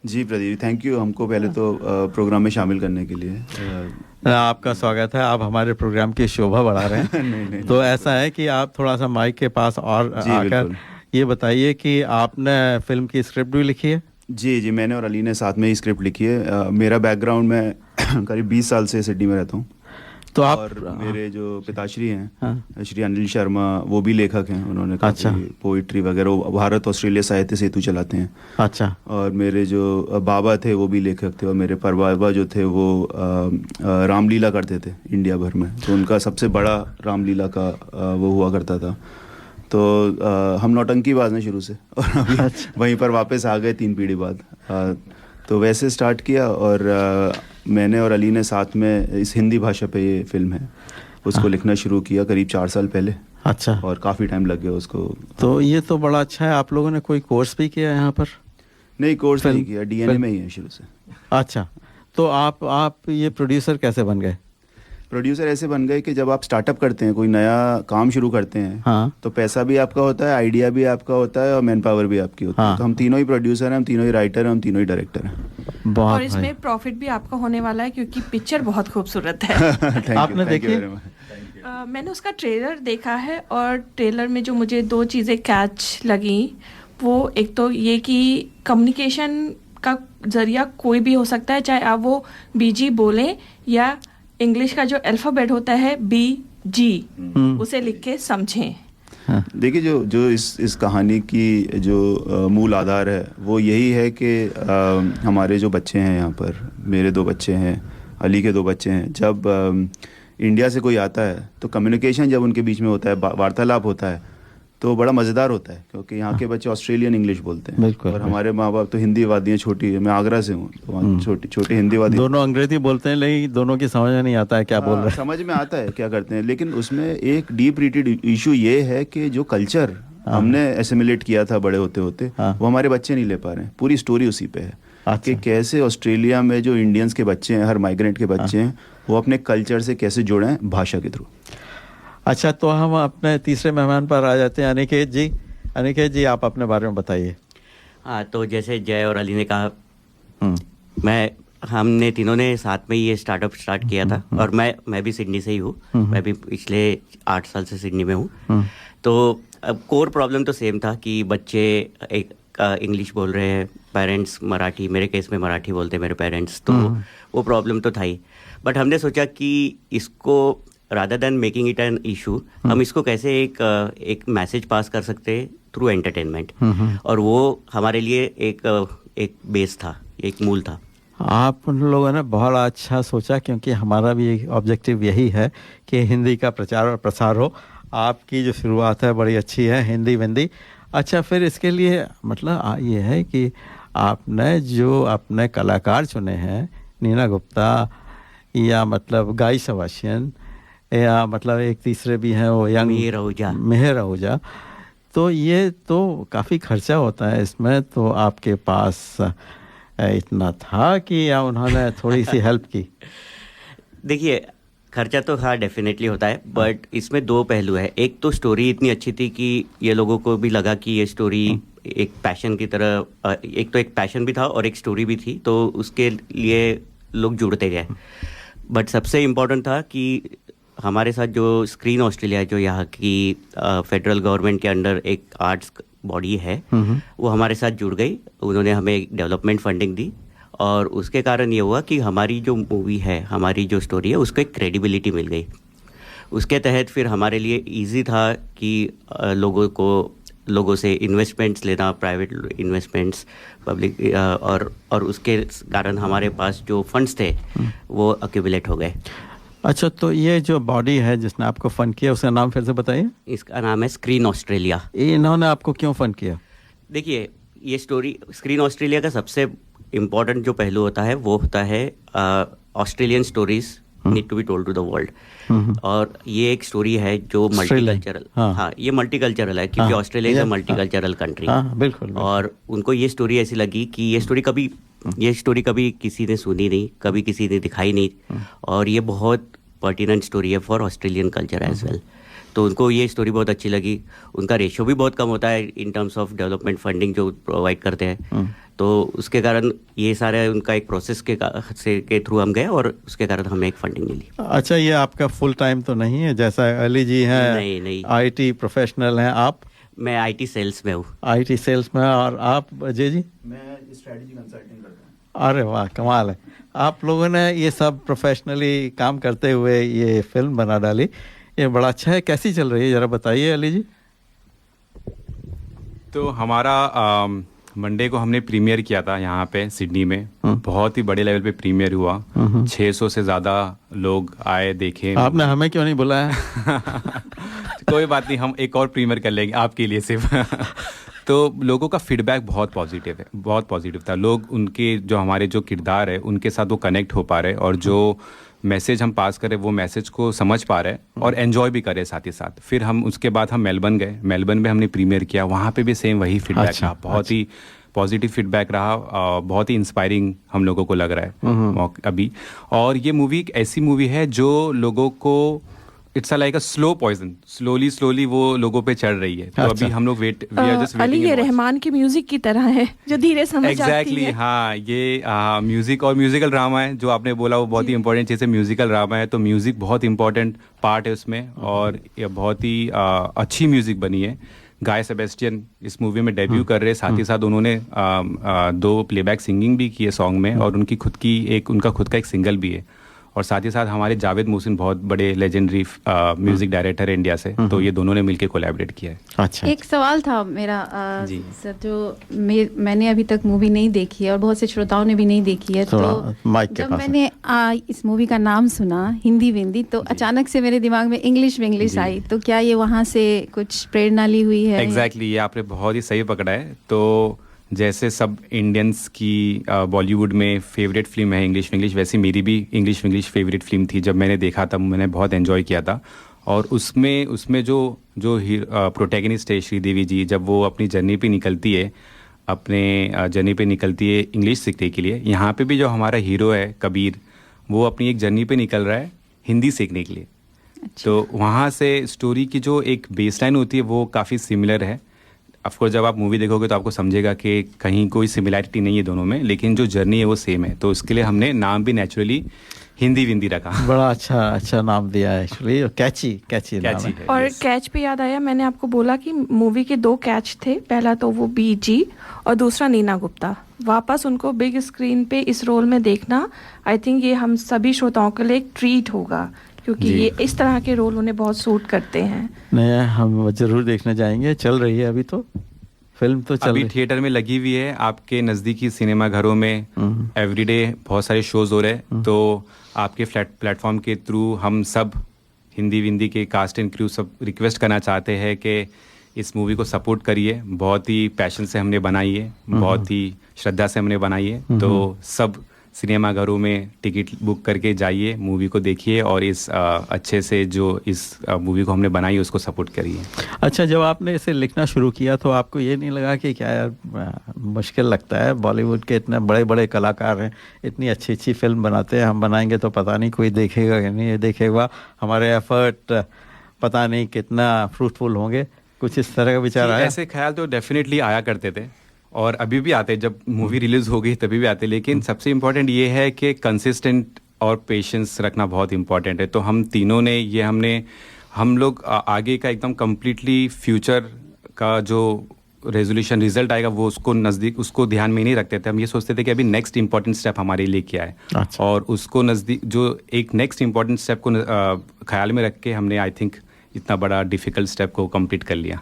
जी प्रदीप, थैंक यू हमको पहले तो प्रोग्राम में शामिल करने के लिए। आपका स्वागत है, आप हमारे प्रोग्राम की शोभा बढ़ा रहे हैं। नहीं। तो ऐसा है कि आप थोड़ा सा माइक के पास और आकर ये बताइए कि आपने फिल्म की स्क्रिप्ट भी लिखी है? जी, मैंने और अली ने साथ में ही स्क्रिप्ट लिखी है। मेरा बैकग्राउंड, मैं करीब 20 साल से सिडनी में रहता हूँ। तो आप और मेरे जो पिताश्री हैं श्री अनिल शर्मा, वो भी लेखक हैं, उन्होंने काफ़ी पोइट्री वगैरह, वो भारत ऑस्ट्रेलिया साहित्य सेतु चलाते हैं। अच्छा। और मेरे जो बाबा थे वो भी लेखक थे, और मेरे परबाबा जो थे वो रामलीला करते थे इंडिया भर में, तो उनका सबसे बड़ा रामलीला का वो हुआ करता था। तो हम नौटंकीबाज हैं शुरू से, और अभी वहीं पर वापस आ गए 3 पीढ़ी बाद। तो वैसे स्टार्ट किया, और मैंने और अली ने साथ में इस हिंदी भाषा पे ये फिल्म है उसको लिखना शुरू किया करीब 4 साल पहले। अच्छा। और काफ़ी टाइम लग गया उसको। तो ये तो बड़ा अच्छा है। आप लोगों ने कोई कोर्स भी किया यहाँ पर? नहीं, कोर्स नहीं किया, DNA में ही है शुरू से। अच्छा, तो आप ये प्रोड्यूसर कैसे बन गए? प्रोड्यूसर ऐसे बन गए कि जब आप स्टार्टअप करते हैं, कोई नया काम शुरू करते हैं, तो पैसा भी आपका होता है, आइडिया भी आपका होता है, और मैन पावर भी आपकी होती है। तो हम तीनों ही प्रोड्यूसर हैं, हम तीनों ही राइटर हैं, हम तीनों ही डायरेक्टर हैं। और इसमें प्रॉफिट भी आपका होने वाला है क्योंकि पिक्चर बहुत खूबसूरत है। आपने देखी? मैंने उसका ट्रेलर देखा है, और ट्रेलर में जो मुझे 2 चीज़ें कैच लगी, वो एक तो ये कि कम्युनिकेशन का जरिया कोई भी हो सकता है, चाहे आप वो BG बोलें या इंग्लिश का जो अल्फ़ाबेट होता है BG, उसे लिख के समझें। देखिए, जो इस कहानी की जो मूल आधार है वो यही है कि हमारे जो बच्चे हैं यहाँ पर, मेरे 2 बच्चे हैं, अली के 2 बच्चे हैं, जब इंडिया से कोई आता है तो कम्युनिकेशन जब उनके बीच में होता है, वार्तालाप होता है, तो बड़ा मज़ेदार होता है, क्योंकि यहाँ के बच्चे ऑस्ट्रेलियन इंग्लिश बोलते हैं। और हमारे माँ बाप तो हिंदी वादियाँ छोटी, मैं आगरा से हूँ, तो वहाँ छोटी हिंदी वादी, दोनों अंग्रेजी बोलते हैं, लेकिन दोनों की समझ में नहीं आता है क्या बोल रहे हैं। समझ में आता है क्या करते हैं, लेकिन उसमें एक डीप रीटेड इशू ये है कि जो कल्चर हमने एसिमिलेट किया था बड़े होते होते, वो हमारे बच्चे नहीं ले पा रहे हैं। पूरी स्टोरी उसी पे है कि कैसे ऑस्ट्रेलिया में जो इंडियंस के बच्चे हैं, हर माइग्रेंट के बच्चे हैं, वो अपने कल्चर से कैसे जुड़े हैं भाषा के थ्रू। अच्छा, तो हम अपने तीसरे मेहमान पर आ जाते हैं, अनिकेत जी। अनिकेत जी, आप अपने बारे में बताइए। हाँ, तो जैसे जय और अली ने कहा, हमने तीनों ने साथ में ये स्टार्टअप स्टार्ट किया था, और मैं भी सिडनी से ही हूँ। मैं भी पिछले 8 साल से सिडनी में हूँ। तो अब कोर प्रॉब्लम तो सेम था कि बच्चे एक इंग्लिश बोल रहे हैं, पेरेंट्स मराठी, मेरे केस में मराठी बोलते हैं मेरे पेरेंट्स, तो वो प्रॉब्लम तो था ही। बट हमने सोचा कि इसको rather than making it an issue, हम इसको कैसे एक मैसेज पास कर सकते हैं थ्रू एंटरटेनमेंट, और वो हमारे लिए एक बेस था, एक मूल था। आप उन लोगों ने बहुत अच्छा सोचा, क्योंकि हमारा भी ऑब्जेक्टिव यही है कि हिंदी का प्रचार और प्रसार हो। आपकी जो शुरुआत है बड़ी अच्छी है, हिंदी विंदी। अच्छा, फिर इसके लिए मतलब ये है कि आपने जो अपने कलाकार चुने हैं, नीना गुप्ता या मतलब गाई सवाशियन, या मतलब एक तीसरे भी हैं वो यंग मेहर आहूजा, तो ये तो काफ़ी खर्चा होता है इसमें। तो आपके पास इतना था कि या उन्होंने थोड़ी सी हेल्प की? देखिए, खर्चा तो हाँ डेफिनेटली होता है, बट इसमें 2 पहलू है। एक तो स्टोरी इतनी अच्छी थी कि ये लोगों को भी लगा कि ये स्टोरी एक पैशन की तरह, एक तो एक पैशन भी था और एक स्टोरी भी थी, तो उसके लिए लोग जुड़ते गए। बट सबसे इम्पोर्टेंट था कि हमारे साथ जो स्क्रीन ऑस्ट्रेलिया, जो यहाँ की फेडरल गवर्नमेंट के अंडर एक आर्ट्स बॉडी है, वो हमारे साथ जुड़ गई। उन्होंने हमें एक डेवलपमेंट फंडिंग दी, और उसके कारण ये हुआ कि हमारी जो मूवी है, हमारी जो स्टोरी है, उसको एक क्रेडिबिलिटी मिल गई। उसके तहत फिर हमारे लिए इजी था कि लोगों से इन्वेस्टमेंट्स लेना, प्राइवेट इन्वेस्टमेंट्स, पब्लिक, और उसके कारण हमारे पास जो फंड्स थे वो अक्यूमुलेट हो गए। अच्छा, तो ये जो बॉडी है जिसने आपको फंड किया, उसका नाम फिर से बताइए। इसका नाम है स्क्रीन ऑस्ट्रेलिया। इन्होंने आपको क्यों फंड किया? देखिए, ये स्टोरी, स्क्रीन ऑस्ट्रेलिया का सबसे इम्पॉर्टेंट जो पहलू होता है वो होता है Australian stories need to be told to the world. और ये एक स्टोरी है जो मल्टीकल्चरल, हाँ ये मल्टीकल्चरल है क्योंकि Australia is a multicultural country. बिल्कुल। और उनको ये स्टोरी ऐसी लगी कि ये स्टोरी कभी किसी ने सुनी नहीं, कभी किसी ने दिखाई नहीं, और ये बहुत पर्टिनेंट स्टोरी है for Australian culture as well. तो उनको ये स्टोरी बहुत अच्छी लगी। उनका रेशियो भी बहुत कम होता है in terms of development funding जो प्रोवाइड करते हैं, तो उसके कारण ये सारे उनका एक प्रोसेस के थ्रू हम गए और उसके कारण हमें एक फंडिंग मिली। अच्छा, ये आपका फुल टाइम तो नहीं है जैसा अली जी हैं? नहीं। आईटी प्रोफेशनल हैं आप? मैं आईटी सेल्स में हूँ। आईटी सेल्स में। और आप अजय जी? मैं स्ट्रेटजी कंसल्टिंग करता हूँ। अरे वाह, कमाल है। आप लोगों ने ये सब प्रोफेशनली काम करते हुए ये फिल्म बना डाली, ये बड़ा अच्छा है। कैसी चल रही है जरा बताइए अली जी। तो हमारा मंडे को हमने प्रीमियर किया था यहाँ पे सिडनी में। बहुत ही बड़े लेवल पे प्रीमियर हुआ। 600 से ज़्यादा लोग आए, देखे। आपने हमें क्यों नहीं बुलाया? कोई बात नहीं, हम एक और प्रीमियर कर लेंगे आपके लिए सिर्फ। तो लोगों का फीडबैक बहुत पॉजिटिव था। लोग उनके जो हमारे जो किरदार है उनके साथ वो कनेक्ट हो पा रहे, और जो मैसेज हम पास करें वो मैसेज को समझ पा रहे और एंजॉय भी करे साथ ही साथ। फिर हम उसके बाद हम मेलबर्न गए, मेलबर्न में हमने प्रीमियर किया, वहाँ पे भी सेम वही फीडबैक रहा। बहुत ही पॉजिटिव फीडबैक रहा, बहुत ही इंस्पायरिंग हम लोगों को लग रहा है अभी। और ये मूवी एक ऐसी मूवी है जो लोगों को it's like a slow poison, slowly वो लोगों पे चढ़ रही है। तो अभी हम लोग we are just waiting. Ali, ये रहमान की म्यूजिक की तरह है जो धीरे समझ आती है। हाँ, ये म्यूजिक और म्यूजिकल ड्रामा है। जो आपने बोला वो बहुत ही इंपॉर्टेंट चीज़ है, म्यूजिकल ड्रामा है, तो म्यूजिक बहुत इंपॉर्टेंट पार्ट है उसमें, और ये बहुत ही अच्छी म्यूजिक बनी है। गाय सेबेस्टियन इस मूवी में डेब्यू कर रहे, साथ ही साथ उन्होंने 2 प्लेबैक सिंगिंग भी की है सॉन्ग में, और उनका खुद का एक सिंगल भी है। और साथ ही साथ हमारे जावेद मोहसिन बहुत बड़े लेजेंडरी म्यूजिक डायरेक्टर है इंडिया से, तो ये दोनों ने मिलकर कोलैबोरेट किया है। अच्छा, एक सवाल था मेरा सर, जो मैंने अभी तक मूवी नहीं देखी है और बहुत से श्रोताओं ने भी नहीं देखी है, तो जब मैंने इस मूवी का नाम सुना हिंदी विंदी, तो अचानक से मेरे दिमाग में इंग्लिश आई। तो क्या ये वहाँ से कुछ प्रेरणा ली हुई है? एग्जैक्टली, ये आपने बहुत ही सही पकड़ा है। तो जैसे सब इंडियंस की बॉलीवुड में फेवरेट फिल्म है इंग्लिश विंग्लिश, वैसे मेरी भी इंग्लिश विंग्लिश फेवरेट फिल्म थी। जब मैंने देखा था मैंने बहुत एंजॉय किया था। और उसमें जो प्रोटैगनिस्ट है श्रीदेवी जी, जब वो अपनी जर्नी पे निकलती है इंग्लिश सीखने के लिए, यहाँ पे भी जो हमारा हीरो है कबीर, वो अपनी एक जर्नी पे निकल रहा है हिंदी सीखने के लिए। अच्छा। तो वहाँ से स्टोरी की जो एक बेसलाइन होती है वो काफ़ी सिमिलर है। ऑफकोर्स जब आप मूवी देखोगे तो आपको समझेगा कि कहीं कोई सिमिलैरिटी नहीं है दोनों में, लेकिन जो जर्नी है वो सेम है। तो उसके लिए हमने नाम भी नेचुरली हिंदी विंदी रखा। बड़ा अच्छा नाम दिया है एक्चुअली, कैची नाम है। और कैच पे याद आया, मैंने आपको बोला कि मूवी के 2 कैच थे। पहला तो वो बीजी और दूसरा नीना गुप्ता। वापस उनको बिग स्क्रीन पे इस रोल में देखना, आई थिंक ये हम सभी श्रोताओं के लिए एक ट्रीट होगा, क्योंकि ये इस तरह के रोल उन्हें बहुत सूट करते हैं। नहीं, हम जरूर देखने जाएंगे। चल रही है अभी तो फिल्म, तो अभी थिएटर में लगी हुई है, आपके नज़दीकी सिनेमा घरों में एवरीडे बहुत सारे शोज हो रहे हैं। तो आपके प्लेटफॉर्म के थ्रू हम सब हिंदी विंदी के कास्ट एंड क्रू सब रिक्वेस्ट करना चाहते हैं कि इस मूवी को सपोर्ट करिए। बहुत ही पैशन से हमने बनाई है, बहुत ही श्रद्धा से हमने बनाई है। तो सब सिनेमा घरों में टिकट बुक करके जाइए, मूवी को देखिए, और इस अच्छे से जो इस मूवी को हमने बनाई उसको सपोर्ट करिए। अच्छा, जब आपने इसे लिखना शुरू किया तो आपको ये नहीं लगा कि क्या यार मुश्किल लगता है, बॉलीवुड के इतने बड़े बड़े कलाकार हैं, इतनी अच्छी फिल्म बनाते हैं, हम बनाएंगे तो पता नहीं कोई देखेगा या नहीं देखेगा, हमारे एफर्ट पता नहीं कितना फ्रूटफुल होंगे, कुछ इस तरह का विचार आया? ऐसे ख्याल तो डेफिनेटली आया करते थे, और अभी भी आते, जब मूवी रिलीज हो गई तभी भी आते। लेकिन सबसे इम्पोर्टेंट ये है कि कंसिस्टेंट और पेशेंस रखना बहुत इम्पोर्टेंट है। तो हम तीनों ने हम लोग आगे का एकदम कम्प्लीटली फ्यूचर का जो रेजोल्यूशन रिजल्ट आएगा वो उसको ध्यान में नहीं रखते थे। हम ये सोचते थे कि अभी नेक्स्ट इंपॉर्टेंट स्टेप हमारे लिए क्या है। अच्छा। और उसको जो एक नेक्स्ट इंपॉर्टेंट स्टेप को ख्याल में रख के हमने आई थिंक इतना बड़ा डिफिकल्ट स्टेप को कंप्लीट कर लिया।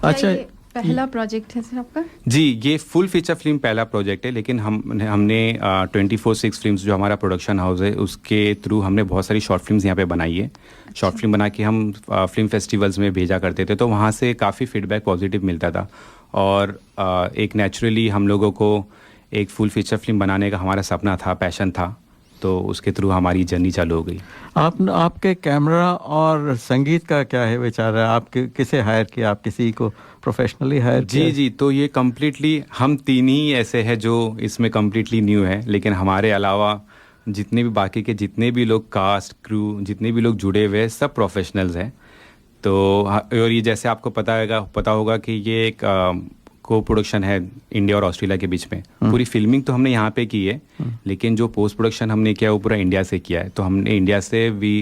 अच्छा, पहला प्रोजेक्ट है सर आपका? जी, ये फुल फीचर फिल्म पहला प्रोजेक्ट है, लेकिन हमने 24/6 फिल्म्स जो हमारा प्रोडक्शन हाउस है उसके थ्रू हमने बहुत सारी शॉर्ट फिल्म्स यहाँ पे बनाई है। शॉर्ट फिल्म बना के हम फिल्म फेस्टिवल्स में भेजा करते थे, तो वहाँ से काफ़ी फीडबैक पॉजिटिव मिलता था। और एक नेचुरली हम लोगों को एक फुल फीचर फिल्म बनाने का हमारा सपना था, पैशन था। तो उसके थ्रू हमारी जर्नी चालू हो गई। आपके कैमरा और संगीत का क्या है विचार है? आप किसे हायर किया? आप किसी को प्रोफेशनली हायर किया? जी, तो ये कम्प्लीटली हम 3 ही ऐसे हैं जो इसमें कम्प्लीटली न्यू है, लेकिन हमारे अलावा जितने भी बाकी के जितने भी लोग कास्ट क्रू जितने भी लोग जुड़े हुए हैं सब प्रोफेशनल्स हैं। तो और ये जैसे आपको पता होगा कि ये एक को प्रोडक्शन है इंडिया और ऑस्ट्रेलिया के बीच में। पूरी फिल्मिंग तो हमने यहाँ पे की है, लेकिन जो पोस्ट प्रोडक्शन हमने किया वो पूरा इंडिया से किया है। तो हमने इंडिया से we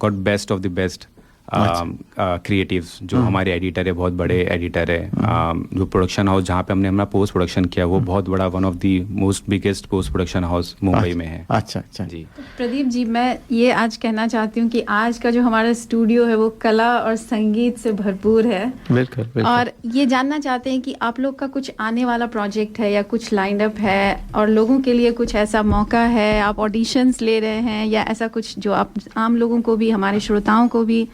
got best of the best creatives, जो हमारे एडिटर है, बहुत बड़े एडिटर है। जो प्रोडक्शन हाउस जहाँ पे हमने अपना पोस्ट प्रोडक्शन किया वो बहुत बड़ा, one of the most biggest post production house Mumbai में है। अच्छा जी। प्रदीप जी, मैं ये आज कहना चाहती हूँ कि आज का जो हमारा स्टूडियो है वो कला और संगीत से भरपूर है। बिल्कुल। और ये जानना चाहते हैं कि आप लोग का कुछ आने वाला प्रोजेक्ट है या कुछ लाइंड अप है, और लोगों के लिए कुछ ऐसा मौका है, आप ऑडिशंस ले रहे हैं या ऐसा कुछ जो आप आम लोगों को भी, हमारे श्रोताओं को भी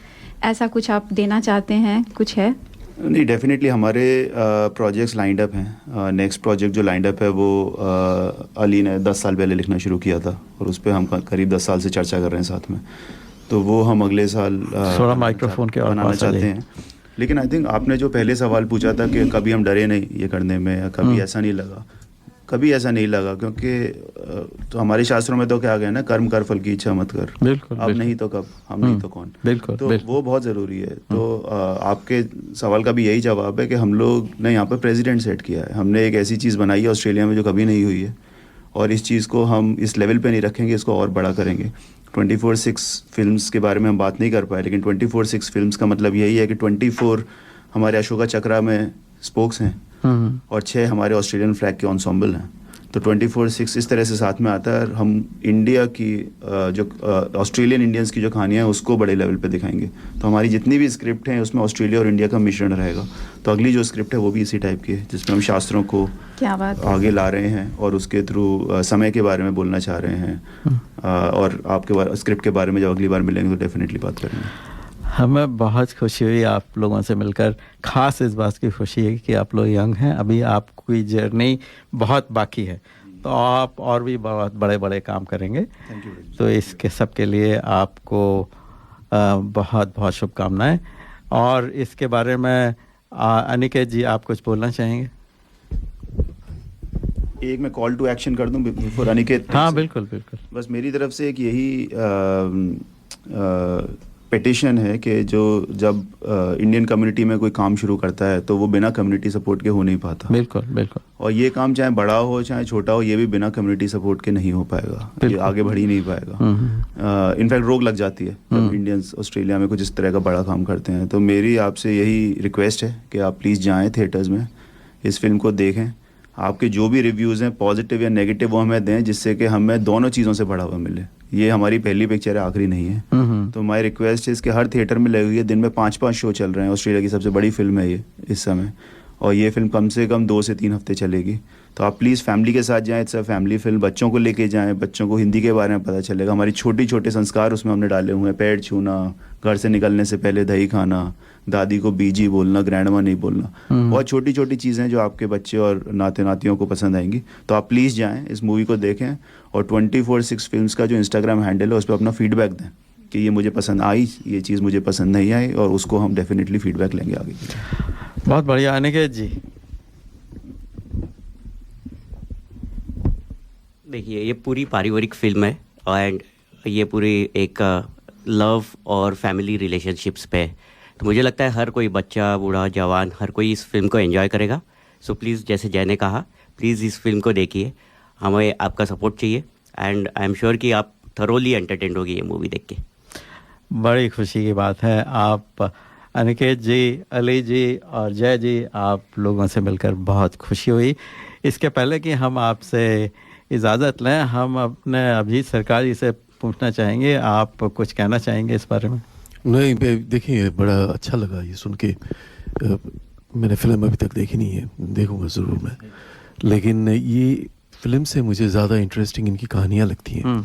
ऐसा कुछ आप देना चाहते हैं, कुछ है? नहीं, डेफिनेटली हमारे प्रोजेक्ट्स लाइंड अप हैं। नेक्स्ट प्रोजेक्ट जो लाइंड अप है वो अली ने 10 साल पहले लिखना शुरू किया था और उस पर हम करीब 10 साल से चर्चा कर रहे हैं साथ में। तो वो हम अगले साल थोड़ा माइक्रोफोन के और बनाना चाहते हैं। लेकिन आई थिंक आपने जो पहले सवाल पूछा था कि कभी हम डरे नहीं ये करने में, या कभी ऐसा नहीं लगा, कभी ऐसा नहीं लगा, क्योंकि तो हमारे शास्त्रों में तो क्या गया ना, कर्म कर फल की इच्छा मत कर। बिल्कुल। अब नहीं तो कब, हम नहीं तो कौन। बिल्कुल। तो वो बहुत ज़रूरी है। तो आपके सवाल का भी यही जवाब है कि हम लोग ने यहाँ पर प्रेसिडेंट सेट किया है। हमने एक ऐसी चीज़ बनाई है ऑस्ट्रेलिया में जो कभी नहीं हुई है, और इस चीज़ को हम इस लेवल पे नहीं रखेंगे, इसको और बड़ा करेंगे। 24/6 फिल्म्स के बारे में हम बात नहीं कर पाए, लेकिन 24/6 फिल्म्स का मतलब यही है कि 24 हमारे अशोका चक्रा में स्पोक्स हैं और 6 हमारे ऑस्ट्रेलियन फ्लैग के एंसेंबल हैं। तो 24/6 इस तरह से साथ में आता है, और हम इंडिया की जो ऑस्ट्रेलियन इंडियंस की जो कहानियाँ हैं उसको बड़े लेवल पे दिखाएंगे। तो हमारी जितनी भी स्क्रिप्ट हैं उसमें ऑस्ट्रेलिया और इंडिया का मिश्रण रहेगा। तो अगली जो स्क्रिप्ट है वो भी इसी टाइप की है, जिसमें हम शास्त्रों को क्या बात आगे ला रहे हैं और उसके थ्रू समय के बारे में बोलना चाह रहे हैं। और आपके स्क्रिप्ट के बारे में जब अगली बार मिलेंगे तो डेफिनेटली बात करेंगे। हमें बहुत खुशी हुई आप लोगों से मिलकर। ख़ास इस बात की खुशी है कि आप लोग यंग हैं, अभी आपकी जर्नी बहुत बाकी है, तो आप और भी बहुत बड़े बड़े काम करेंगे। तो इसके सब के लिए आपको बहुत बहुत शुभकामनाएं। और इसके बारे में अनिकेत जी, आप कुछ बोलना चाहेंगे? एक मैं कॉल टू एक्शन कर दूं बिफोर अनिकेत। हाँ, बिल्कुल। बस मेरी तरफ से एक यही पिटिशन है कि जब इंडियन कम्युनिटी में कोई काम शुरू करता है तो वो बिना कम्युनिटी सपोर्ट के हो नहीं पाता। बिल्कुल। और ये काम चाहे बड़ा हो चाहे छोटा हो, ये भी बिना कम्युनिटी सपोर्ट के नहीं हो पाएगा, ये आगे बढ़ ही नहीं पाएगा। इनफैक्ट रोक लग जाती है जब इंडियंस ऑस्ट्रेलिया में कुछ इस तरह का बड़ा काम करते हैं। तो मेरी आपसे यही रिक्वेस्ट है कि आप प्लीज़ जाएँ थिएटर्स में, इस फिल्म को देखें। आपके जो भी रिव्यूज़ हैं पॉजिटिव या नेगेटिव वो हमें दें, जिससे कि हमें दोनों चीज़ों से बढ़ावा मिले। ये हमारी पहली पिक्चर है, आखिरी नहीं है। तो माय रिक्वेस्ट है, इसके हर थिएटर में लगी हुई है, दिन में 5-5 शो चल रहे हैं। ऑस्ट्रेलिया की सबसे बड़ी फिल्म है ये इस समय, और ये फिल्म कम से कम 2 से 3 हफ्ते चलेगी। तो आप प्लीज़ फैमिली के साथ जाएं, इट्स अ फैमिली फिल्म। बच्चों को लेके जाएं, बच्चों को हिंदी के बारे में पता चलेगा। हमारी छोटे संस्कार उसमें हमने डाले हुए हैं, पैर छूना, घर से निकलने से पहले दही खाना, दादी को बीजी बोलना, ग्रैंडमा नहीं बोलना। बहुत छोटी चीज़ें जो आपके बच्चे और नाते नातियों को पसंद आएंगी। तो आप प्लीज़ जाएं, इस मूवी को देखें, और 24/6 फिल्म्स का जो इंस्टाग्राम हैंडल है उस पर अपना फीडबैक दें कि ये मुझे पसंद आई, ये चीज़ मुझे पसंद नहीं आई, और उसको हम डेफिनेटली फीडबैक लेंगे आगे। बहुत बढ़िया अनिकेत जी। देखिए, ये पूरी पारिवारिक फिल्म है, एंड ये पूरी एक लव और फैमिली रिलेशनशिप्स पे है। तो मुझे लगता है हर कोई बच्चा, बूढ़ा, जवान, हर कोई इस फिल्म को एंजॉय करेगा। सो प्लीज़, जैसे जय ने कहा, प्लीज़ इस फिल्म को देखिए। हमें आपका सपोर्ट चाहिए, एंड आई एम श्योर कि आप थरोली एंटरटेन होगी ये मूवी देख के। बड़ी खुशी की बात है। आप अनिकेत जी, अली जी और जय जी, आप लोगों से मिलकर बहुत खुशी हुई। इसके पहले कि हम आपसे इजाज़त लें, हम अपने अभिजीत सरकार जी से पूछना चाहेंगे, आप कुछ कहना चाहेंगे इस बारे में? नहीं, देखिए, बड़ा अच्छा लगा ये सुन के। मैंने फिल्म अभी तक देखी नहीं है, देखूंगा ज़रूर मैं। लेकिन ये फिल्म से मुझे ज़्यादा इंटरेस्टिंग इनकी कहानियाँ लगती हैं,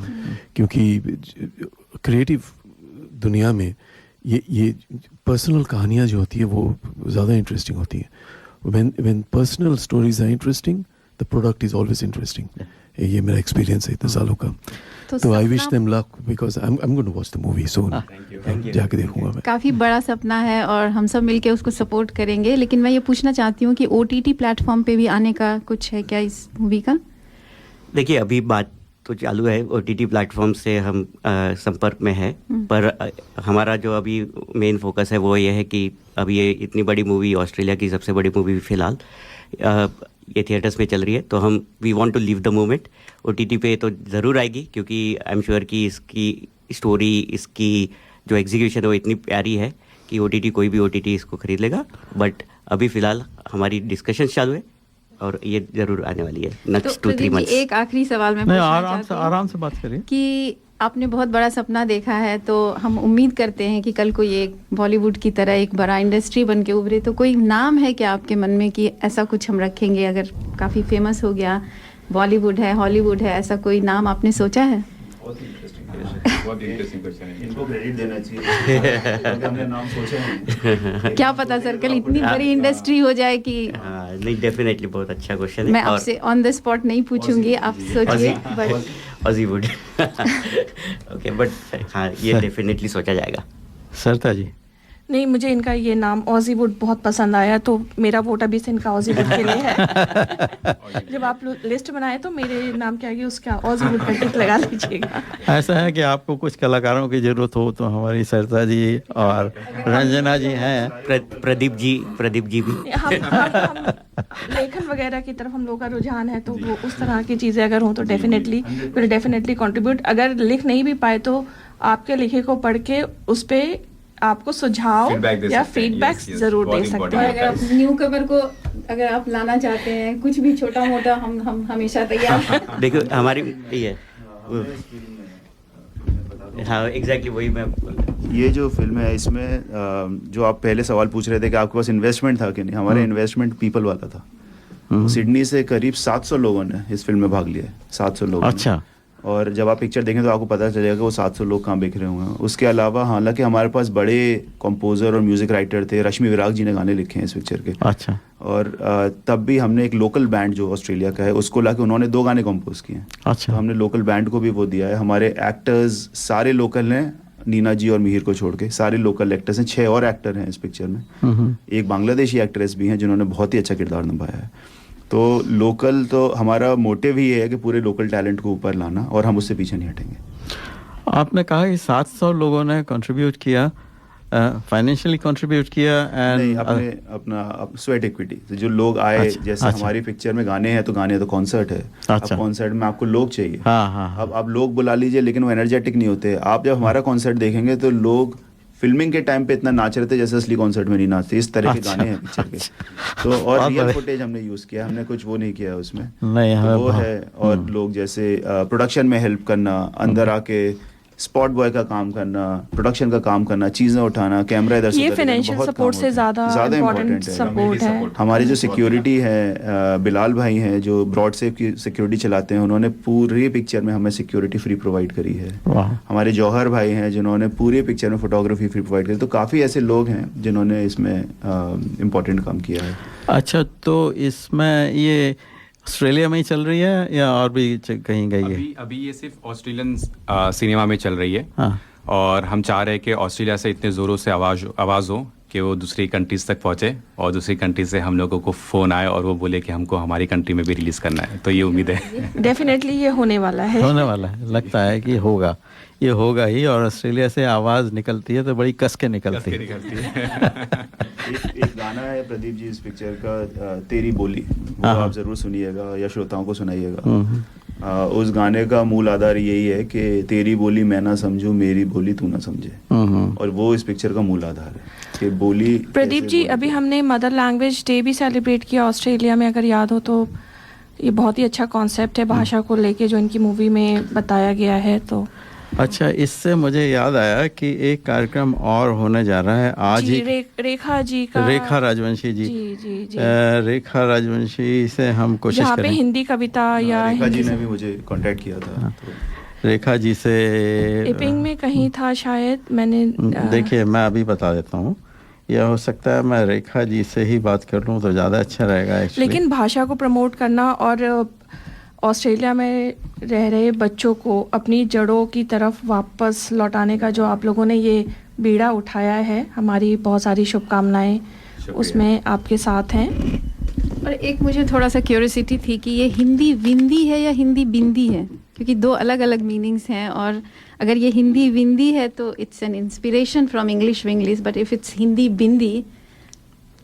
क्योंकि क्रिएटिव दुनिया में ये पर्सनल कहानियाँ जो होती है वो ज़्यादा इंटरेस्टिंग होती हैं। When personal stories are interesting, the product is always interesting. ये मेरा एक्सपीरियंस है इतने सालों का। तो I wish them luck because I am going to watch the movie soon. जाके देखूंगा मैं। काफ़ी बड़ा सपना है और हम सब मिलके उसको सपोर्ट करेंगे, लेकिन मैं ये पूछना चाहती हूँ कि OTT प्लेटफॉर्म पे भी आने का कुछ है क्या इस मूवी का? देखिए, अभी बात तो चालू है, OTT प्लेटफॉर्म से हम संपर्क में है, पर हमारा जो अभी मेन फोकस है वो ये है कि अभी ये इतनी बड़ी मूवी, ऑस्ट्रेलिया की सबसे बड़ी मूवी फिलहाल ये थिएटर्स में चल रही है, तो हम we want to live the moment. OTT पे तो ज़रूर आएगी, क्योंकि आई एम श्योर कि इसकी स्टोरी, इसकी जो एग्जीक्यूशन है वो इतनी प्यारी है कि OTT, कोई भी OTT इसको खरीद लेगा। बट अभी फ़िलहाल हमारी डिस्कशन चालू है और ये ज़रूर आने वाली है नेक्स्ट 2-3 मंथ्स। एक आखिरी सवाल मैं पूछना चाहती हूँ आराम से बात करिए कि आपने बहुत बड़ा सपना देखा है, तो हम उम्मीद करते हैं कि कल को ये बॉलीवुड की तरह एक बड़ा इंडस्ट्री बन के उभरे, तो कोई नाम है क्या आपके मन में कि ऐसा कुछ हम रखेंगे, अगर काफ़ी फेमस हो गया, बॉलीवुड है, हॉलीवुड है, ऐसा कोई नाम आपने सोचा है? बहुत इंटरेस्टिंग क्वेश्चन है, इनको क्रेडिट देना चाहिए। हमने नाम सोचा है। क्या पता सर कल इतनी बड़ी इंडस्ट्री हो जाए कि नहीं, डेफिनेटली बहुत अच्छा क्वेश्चन है। मैं आपसे ऑन द स्पॉट नहीं पूछूंगी, आप सोचिए, बट हॉलीवुड ओके, बट हाँ, ये डेफिनेटली सोचा जाएगा। सरता जी? नहीं, मुझे इनका ये नाम ऑजीवुड बहुत पसंद आया, तो मेरा वोट अभी से इनका ऑजीवुड के लिए है। जब आप लिस्ट बनाए तो मेरे नाम के आगे उसका ऑजीवुड का टिक लगा लीजिएगा। ऐसा है कि आपको कुछ कलाकारों की जरूरत हो तो हमारी सरता जी और रंजना जी हैं, प्रदीप जी भी। हम लेखन वगैरह की तरफ हम लोग का रुझान है, तो वो उस तरह की चीज़ें अगर हों तो डेफिनेटली कंट्रीब्यूट। अगर लिख नहीं भी पाए तो आपके लिखे को पढ़ के उस पर आपको सुझाव या फीडबैक जरूर दे सकते हैं। अगर आप न्यू कवर को अगर आप लाना चाहते हैं, कुछ भी छोटा मोटा, हम हमेशा तैयार हैं। देखो, हमारी ये हाँ एग्जैक्टली वही मैं, ये जो फिल्म है इसमें जो आप पहले सवाल पूछ रहे थे कि आपके पास इन्वेस्टमेंट था कि नहीं, हमारा इन्वेस्टमेंट पीपल वाला था। सिडनी से करीब 700 लोगों ने इस फिल्म में भाग लिया है, 700 लोगों। अच्छा। और जब आप पिक्चर देखें तो आपको पता चलेगा कि वो 700 लोग कहाँ बिखरे हुए हैं। उसके अलावा हालांकि हमारे पास बड़े कंपोजर और म्यूजिक राइटर थे, रश्मि विराग जी ने गाने लिखे हैं इस पिक्चर के। अच्छा। और तब भी हमने एक लोकल बैंड जो ऑस्ट्रेलिया का है उसको लाके उन्होंने 2 गाने कंपोज किए हैं। अच्छा। तो हमने लोकल बैंड को भी वो दिया है। हमारे एक्टर्स सारे लोकल हैं, नीना जी और मिहिर को छोड़ के सारे लोकल एक्टर्स हैं। 6 और एक्टर हैं इस पिक्चर में। एक बांग्लादेशी एक्ट्रेस भी हैं जिन्होंने बहुत ही अच्छा किरदार निभाया है। तो लोकल, तो हमारा मोटिव ही है कि पूरे लोकल टैलेंट को ऊपर लाना, और हम उससे पीछे नहीं हटेंगे। आपने कहा कि 700 लोगों ने कंट्रीब्यूट किया, फाइनेंशियली कंट्रीब्यूट किया एंड नहीं, अपना स्वेट इक्विटी। तो जो लोग आए, अच्छा, जैसे अच्छा। हमारी पिक्चर में गाने हैं तो गाने हैं, तो कॉन्सर्ट है। अच्छा। अब कॉन्सर्ट में आपको लोग चाहिए। हाँ। अब आप लोग बुला लीजिए, लेकिन वो एनर्जेटिक नहीं होते। आप जब हमारा कॉन्सर्ट देखेंगे तो लोग फिल्मिंग के टाइम पे इतना नाच रहे थे जैसे असली कॉन्सर्ट में नहीं नाचते। इस तरह के गाने हैं पिक्चर के। तो और रियल फुटेज हमने यूज किया, हमने कुछ वो नहीं किया उसमें। नहीं, तो वो है। और लोग जैसे प्रोडक्शन में हेल्प करना, अंदर आके स्पॉट बॉय का काम करना, प्रोडक्शन का काम करना, चीजें उठाना, कैमरा इधर से ये फाइनेंशियल सपोर्ट से ज्यादा इम्पोर्टेंट सपोर्ट है। हमारी जो सिक्योरिटी है, बिलाल भाई हैं जो ब्रॉड सेफ की सिक्योरिटी चलाते हैं, उन्होंने पूरी पिक्चर में हमें सिक्योरिटी फ्री प्रोवाइड करी है। हमारे जौहर भाई हैं जिन्होंने पूरी पिक्चर में फोटोग्राफी फ्री प्रोवाइड करी। तो काफ़ी ऐसे लोग हैं जिन्होंने इसमें इम्पोर्टेंट काम किया है। अच्छा, तो इसमें ये ऑस्ट्रेलिया में ही चल रही है या और भी कहीं गई है? अभी ये सिर्फ ऑस्ट्रेलियन सिनेमा में चल रही है। हाँ। और हम चाह रहे हैं कि ऑस्ट्रेलिया से इतने ज़ोरों से आवाज़ हो कि वो दूसरी कंट्रीज़ तक पहुँचे, और दूसरी कंट्री से हम लोगों को फ़ोन आए और वो बोले कि हमको हमारी कंट्री में भी रिलीज़ करना है। तो ये उम्मीद है डेफिनेटली ये होने वाला है। होने वाला है, लगता है कि होगा, ये होगा ही। और ऑस्ट्रेलिया से आवाज़ निकलती है तो बड़ी कस के निकलती है। एक गाना है प्रदीप जी इस पिक्चर का, तेरी बोली, वो आप जरूर सुनिएगा या श्रोताओं को सुनाइएगा। उस गाने का मूल आधार यही है कि तेरी बोली मैं ना समझूं, मेरी बोली तू ना समझे। और वो इस पिक्चर का मूल आधार है कि बोली। प्रदीप जी, अभी हमने मदर लैंग्वेज डे भी सेलिब्रेट किया ऑस्ट्रेलिया में, अगर याद हो तो। ये बहुत ही अच्छा कॉन्सेप्ट है भाषा को लेके जो इनकी मूवी में बताया गया है। तो अच्छा, इससे मुझे याद आया कि एक कार्यक्रम और होने जा रहा है आज ही। रेखा जी का, रेखा राजवंशी जी। जी। रेखा राजवंशी से हम कोशिश करें। यहाँ पे हिंदी कविता या रेखा जी ने भी मुझे कांटेक्ट किया था। तो रेखा जी से इपिंग में कहीं था शायद, मैंने देखिए मैं अभी बता देता हूँ। यह हो सकता है मैं रेखा जी से ही बात कर लूँ तो ज़्यादा अच्छा रहेगा एक्चुअली। लेकिन भाषा को प्रमोट करना और ऑस्ट्रेलिया में रह रहे बच्चों को अपनी जड़ों की तरफ वापस लौटाने का जो आप लोगों ने ये बीड़ा उठाया है, हमारी बहुत सारी शुभकामनाएं उसमें आपके साथ हैं। और एक मुझे थोड़ा सा क्यूरियोसिटी थी कि ये हिंदी विंदी है या हिंदी बिंदी है, क्योंकि दो अलग अलग मीनिंग्स हैं। और अगर ये हिंदी विंदी है तो it's an inspiration from English Vinglish, but if it's Hindi bindi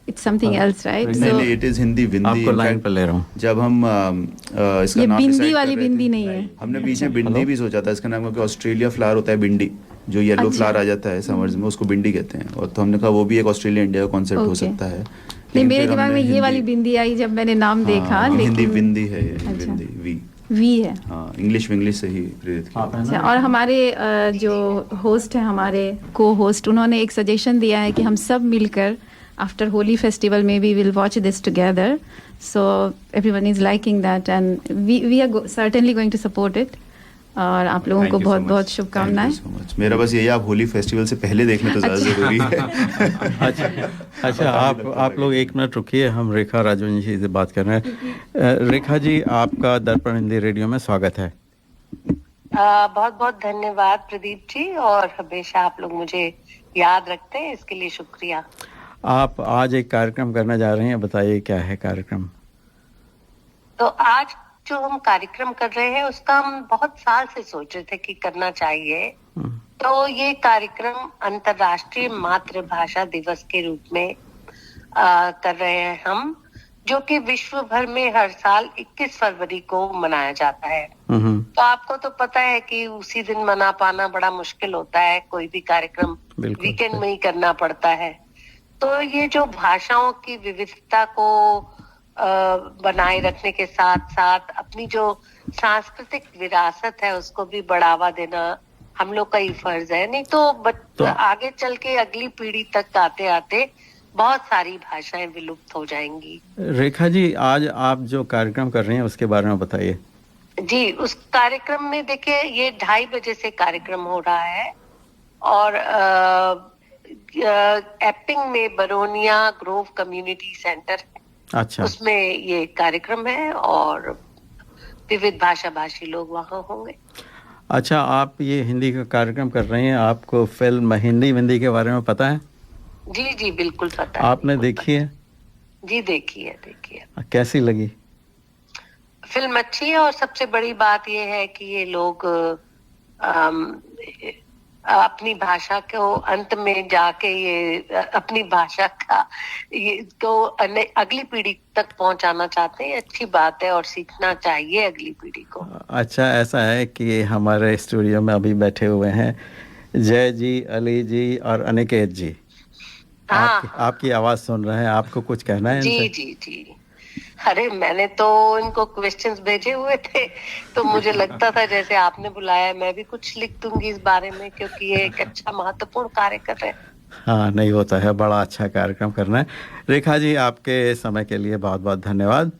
it's something else, right? नहीं, इट इज हिंदी बिंदी। आपको लाइन पर ले रहा हूँ। जब हम इसका ये नाम बिंदी decide वाली कर रहे बिंदी थे, नहीं है। हमने बीच में बिंदी भी सोचा था। इसका नाम क्योंकि ऑस्ट्रेलिया फ्लावर होता है बिंडी, जो येलो अच्छा। फ्लावर आ जाता है समर्स में, उसको बिंदी कहते हैं। और तो हमने कहा वो भी एक ऑस्ट्रेलिया इंडिया का कॉन्सेप्ट हो Okay. सकता है। नहीं, लेकिन मेरे फिर दिमाग में हमने ये वाली हिंदी- बिंदी आई जब मैंने नाम देखा, हाँ, हिंदी लेकिन बिंदी है ये, अच्छा। बिंदी वी वी है। हाँ, इंग्लिश विंग्लिश से ही प्रेरित किया। अच्छा, और हमारे जो होस्ट हैं, हमारे को होस्ट, उन्होंने एक सजेशन दिया है कि हम सब मिलकर आफ्टर होली फेस्टिवल में we will watch this together, so everyone is liking that and we are certainly going to support it. और आप लोगों को बहुत बहुत शुभकामनाएं। मेरा बस यही, आप होली फेस्टिवल से पहले देखने तो ज़्यादा ज़रूरी है। अच्छा, आप लोग एक मिनट रुकिए, हम रेखा राजवंशी से बात कर रहे हैं। रेखा जी, आपका दर्पण हिंदी रेडियो में स्वागत है। बहुत बहुत धन्यवाद प्रदीप जी, और हमेशा आप लोग मुझे याद रखते हैं, इसके लिए शुक्रिया। आप आज एक कार्यक्रम करने जा रहे हैं, बताइए क्या है कार्यक्रम? तो आज जो हम कार्यक्रम कर रहे हैं उसका हम बहुत साल से सोच रहे थे कि करना चाहिए। तो ये कार्यक्रम अंतर्राष्ट्रीय मातृभाषा दिवस के रूप में कर रहे हैं हम, जो कि विश्व भर में हर साल 21 फरवरी को मनाया जाता है। तो आपको तो पता है कि उसी दिन मना पाना बड़ा मुश्किल होता है, कोई भी कार्यक्रम वीकेंड में ही करना पड़ता है। तो ये जो भाषाओं की विविधता को बनाए रखने के साथ साथ अपनी जो सांस्कृतिक विरासत है उसको भी बढ़ावा देना हम लोग का ही फर्ज है। नहीं तो आगे चल के अगली पीढ़ी तक आते आते बहुत सारी भाषाएं विलुप्त हो जाएंगी। रेखा जी, आज आप जो कार्यक्रम कर रहे हैं उसके बारे में बताइए। जी, उस कार्यक्रम में देखिए, ये 2:30 बजे से कार्यक्रम हो रहा है और एप्पिंग में बरोनिया ग्रोव कम्युनिटी सेंटर, अच्छा, उसमें ये कार्यक्रम है और विविध भाषा भाषी लोग वहाँ होंगे। अच्छा, आप ये हिंदी का कार्यक्रम कर रहे हैं, आपको फिल्म हिंदी विंदी के बारे में पता है? जी जी, बिल्कुल पता है। आपने देखी है? जी, देखी है। कैसी लगी? फिल्म अच्छी है, और सबसे बड़ी बात ये है कि ये लोग अपनी भाषा को अंत में जाके ये अपनी भाषा का ये को अगली पीढ़ी तक पहुंचाना चाहते हैं। अच्छी बात है और सीखना चाहिए अगली पीढ़ी को। अच्छा, ऐसा है कि हमारे स्टूडियो में अभी बैठे हुए हैं जय जी, अली जी और अनिकेत जी। आपकी आवाज सुन रहे हैं, आपको कुछ कहना है इनसे? जी। अरे, मैंने तो इनको क्वेश्चंस भेजे हुए थे, तो मुझे लगता था जैसे आपने बुलाया मैं भी कुछ लिख दूंगी इस बारे में, क्योंकि ये एक अच्छा महत्वपूर्ण कार्य कर रहे हैं। हाँ, नहीं होता है, बड़ा अच्छा कार्यक्रम करना है। रेखा जी, आपके समय के लिए बहुत बहुत धन्यवाद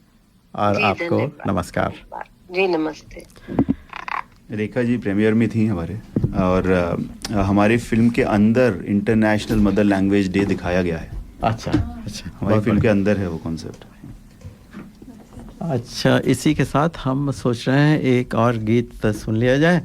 और आपको नमस्कार। जी, नमस्ते। रेखा जी प्रीमियर में थी हमारे, और हमारी फिल्म के अंदर इंटरनेशनल मदर लैंग्वेज डे दिखाया गया है। अच्छा, हमारी फिल्म के अंदर है वो कॉन्सेप्ट। अच्छा, इसी के साथ हम सोच रहे हैं एक और गीत सुन लिया जाए।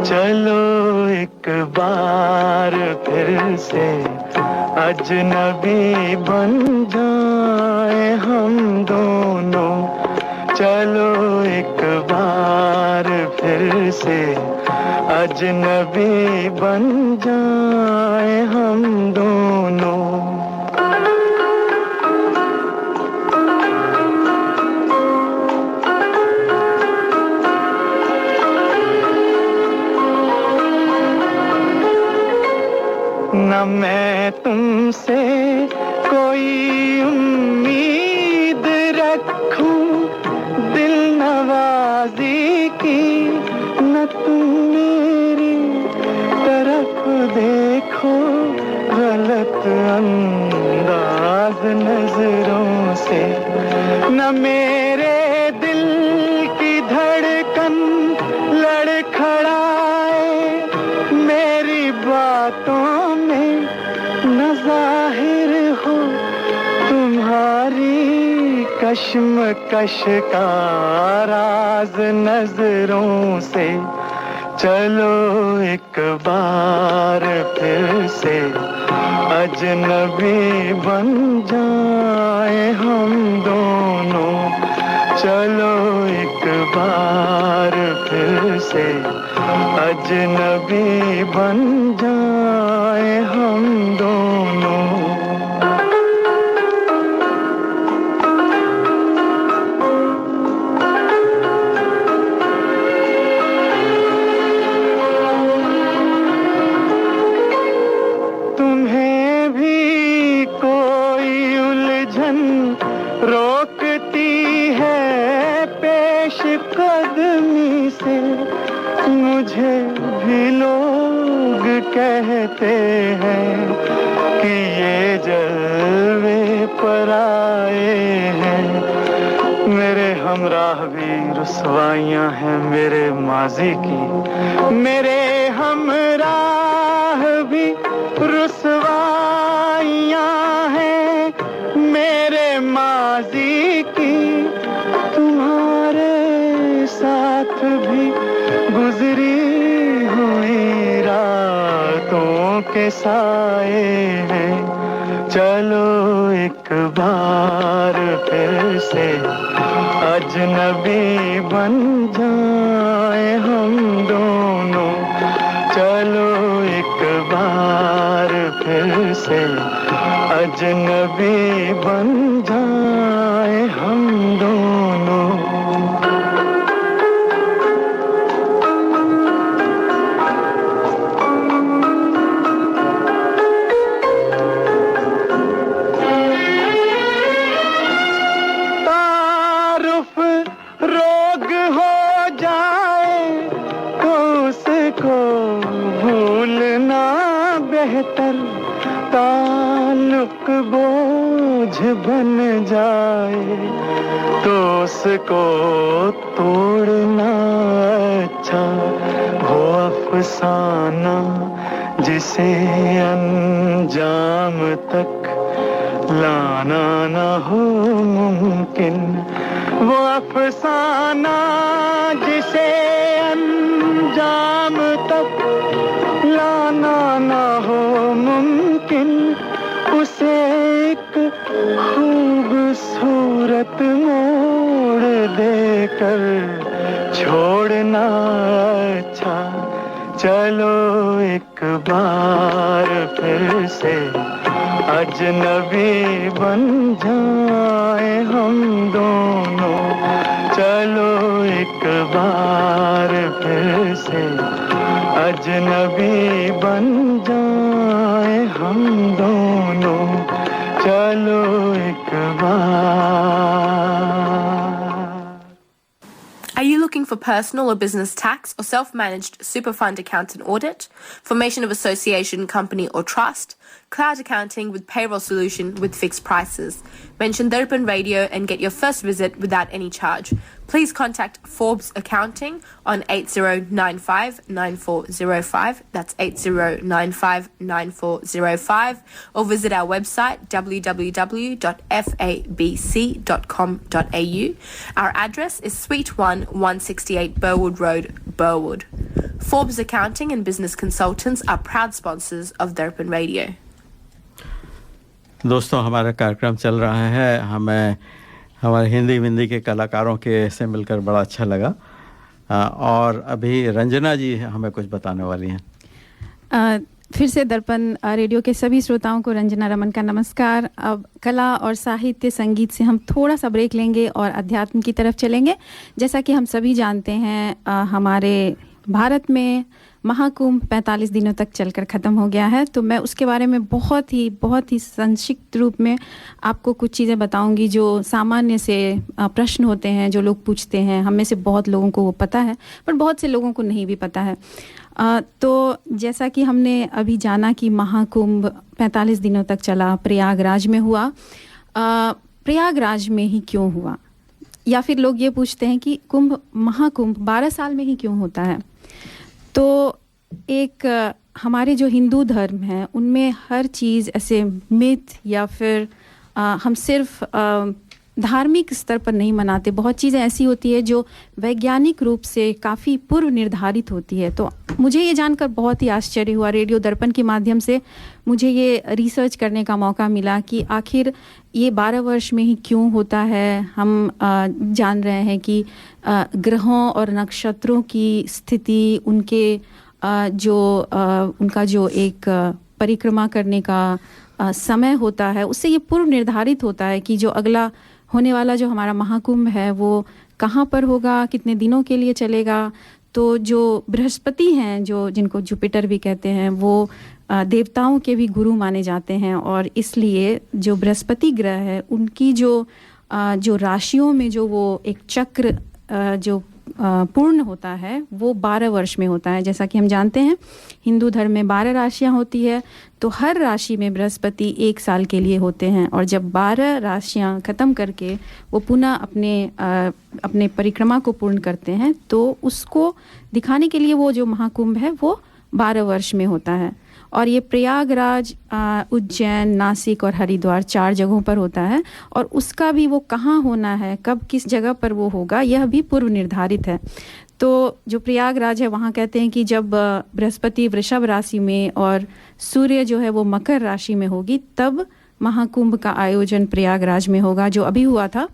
चलो एक बार फिर से अजनबी बन जाए हम दोनों, चलो एक बार फिर से अजनबी बन जाए हम दोनों। न मैं तुमसे कोई उम्मीद रखूं दिल नवाजी की, न तुम मेरी तरफ देखो गलत अंदाज नजरों से, न मेरे दिल की धड़कन लड़खड़ाए मेरे कश्मकश का राज नजरों से चलो एक बार फिर से अजनबी बन जाए हम दोनों चलो एक बार फिर से अजनबी बन जाए हम दोनों मुझे भी लोग कहते हैं कि ये जलवे पर आए हैं मेरे हमराह भी रुसवाइयाँ हैं मेरे माजी की मेरे हमराह भी रुसवाइयाँ हैं मेरे माजी की तुम्हारे साथ भी गुजरी हुई रातों के साए हैं चलो एक बार फिर से अजनबी बन जाए हम दोनों चलो एक बार फिर से अजनबी बन जाए हम दोनों ताल्लुक बोझ बन जाए तो उसको तोड़ना अच्छा वो अफसाना जिसे अंजाम तक लाना न हो मुमकिन वो अफसाना जिसे अंजाम तक लाना न हो मुमकिन उसे एक खूबसूरत मोड़ देकर छोड़ना अच्छा चलो एक बार फिर से अजनबी बन जाए हम दोनों चलो एक बार फिर से अजनबी बन जाए हम दोनों चलो एक बार Are you looking for personal or business tax or self-managed super fund account and audit, formation of association, company or trust, cloud accounting with payroll solution with fixed prices? Mention Darpan Radio and get your first visit without any charge. Please contact Forbes Accounting on 8095-9405, that's 8095-9405, or visit our website www.fabc.com.au. Our address is Suite 1, 168 Burwood Road, Burwood. Forbes Accounting and Business Consultants are proud sponsors of Darpan Radio. दोस्तों हमारा कार्यक्रम चल रहा है हमें हमारे हिंदी के कलाकारों के से मिलकर बड़ा अच्छा लगा और अभी रंजना जी हमें कुछ बताने वाली हैं फिर से दर्पण रेडियो के सभी श्रोताओं को रंजना रमन का नमस्कार। अब कला और साहित्य संगीत से हम थोड़ा सा ब्रेक लेंगे और अध्यात्म की तरफ चलेंगे। जैसा कि हम सभी जानते हैं हमारे भारत में महाकुंभ 45 दिनों तक चलकर ख़त्म हो गया है, तो मैं उसके बारे में बहुत ही संक्षिप्त रूप में आपको कुछ चीज़ें बताऊंगी जो सामान्य से प्रश्न होते हैं जो लोग पूछते हैं। हम में से बहुत लोगों को वो पता है पर बहुत से लोगों को नहीं भी पता है। तो जैसा कि हमने अभी जाना कि महाकुंभ 45 दिनों तक चला, प्रयागराज में हुआ। प्रयागराज में ही क्यों हुआ, या फिर लोग ये पूछते हैं कि महाकुंभ 12 साल में ही क्यों होता है। तो एक हमारे जो हिंदू धर्म हैं उनमें हर चीज़ ऐसे मिथ या फिर हम सिर्फ धार्मिक स्तर पर नहीं मनाते। बहुत चीज़ें ऐसी होती है जो वैज्ञानिक रूप से काफ़ी पूर्व निर्धारित होती है। तो मुझे ये जानकर बहुत ही आश्चर्य हुआ, रेडियो दर्पण के माध्यम से मुझे ये रिसर्च करने का मौका मिला कि आखिर ये 12 वर्ष में ही क्यों होता है। हम जान रहे हैं कि ग्रहों और नक्षत्रों की स्थिति, उनके उनका जो एक परिक्रमा करने का समय होता है, उससे ये पूर्व निर्धारित होता है कि जो अगला होने वाला जो हमारा महाकुंभ है वो कहाँ पर होगा, कितने दिनों के लिए चलेगा। तो जो बृहस्पति हैं, जो जिनको जुपिटर भी कहते हैं, वो देवताओं के भी गुरु माने जाते हैं, और इसलिए जो बृहस्पति ग्रह है उनकी जो राशियों में जो वो एक चक्र जो पूर्ण होता है वो 12 वर्ष में होता है। जैसा कि हम जानते हैं हिंदू धर्म में 12 राशियां होती है, तो हर राशि में बृहस्पति 1 साल के लिए होते हैं, और जब 12 राशियां ख़त्म करके वो पुनः अपने परिक्रमा को पूर्ण करते हैं, तो उसको दिखाने के लिए वो जो महाकुंभ है वो 12 वर्ष में होता है। और ये प्रयागराज, उज्जैन, नासिक और हरिद्वार 4 जगहों पर होता है, और उसका भी वो कहाँ होना है, कब किस जगह पर वो होगा, यह भी पूर्व निर्धारित है। तो जो प्रयागराज है वहाँ कहते हैं कि जब बृहस्पति वृषभ राशि में और सूर्य जो है वो मकर राशि में होगी, तब महाकुंभ का आयोजन प्रयागराज में होगा, जो अभी हुआ था।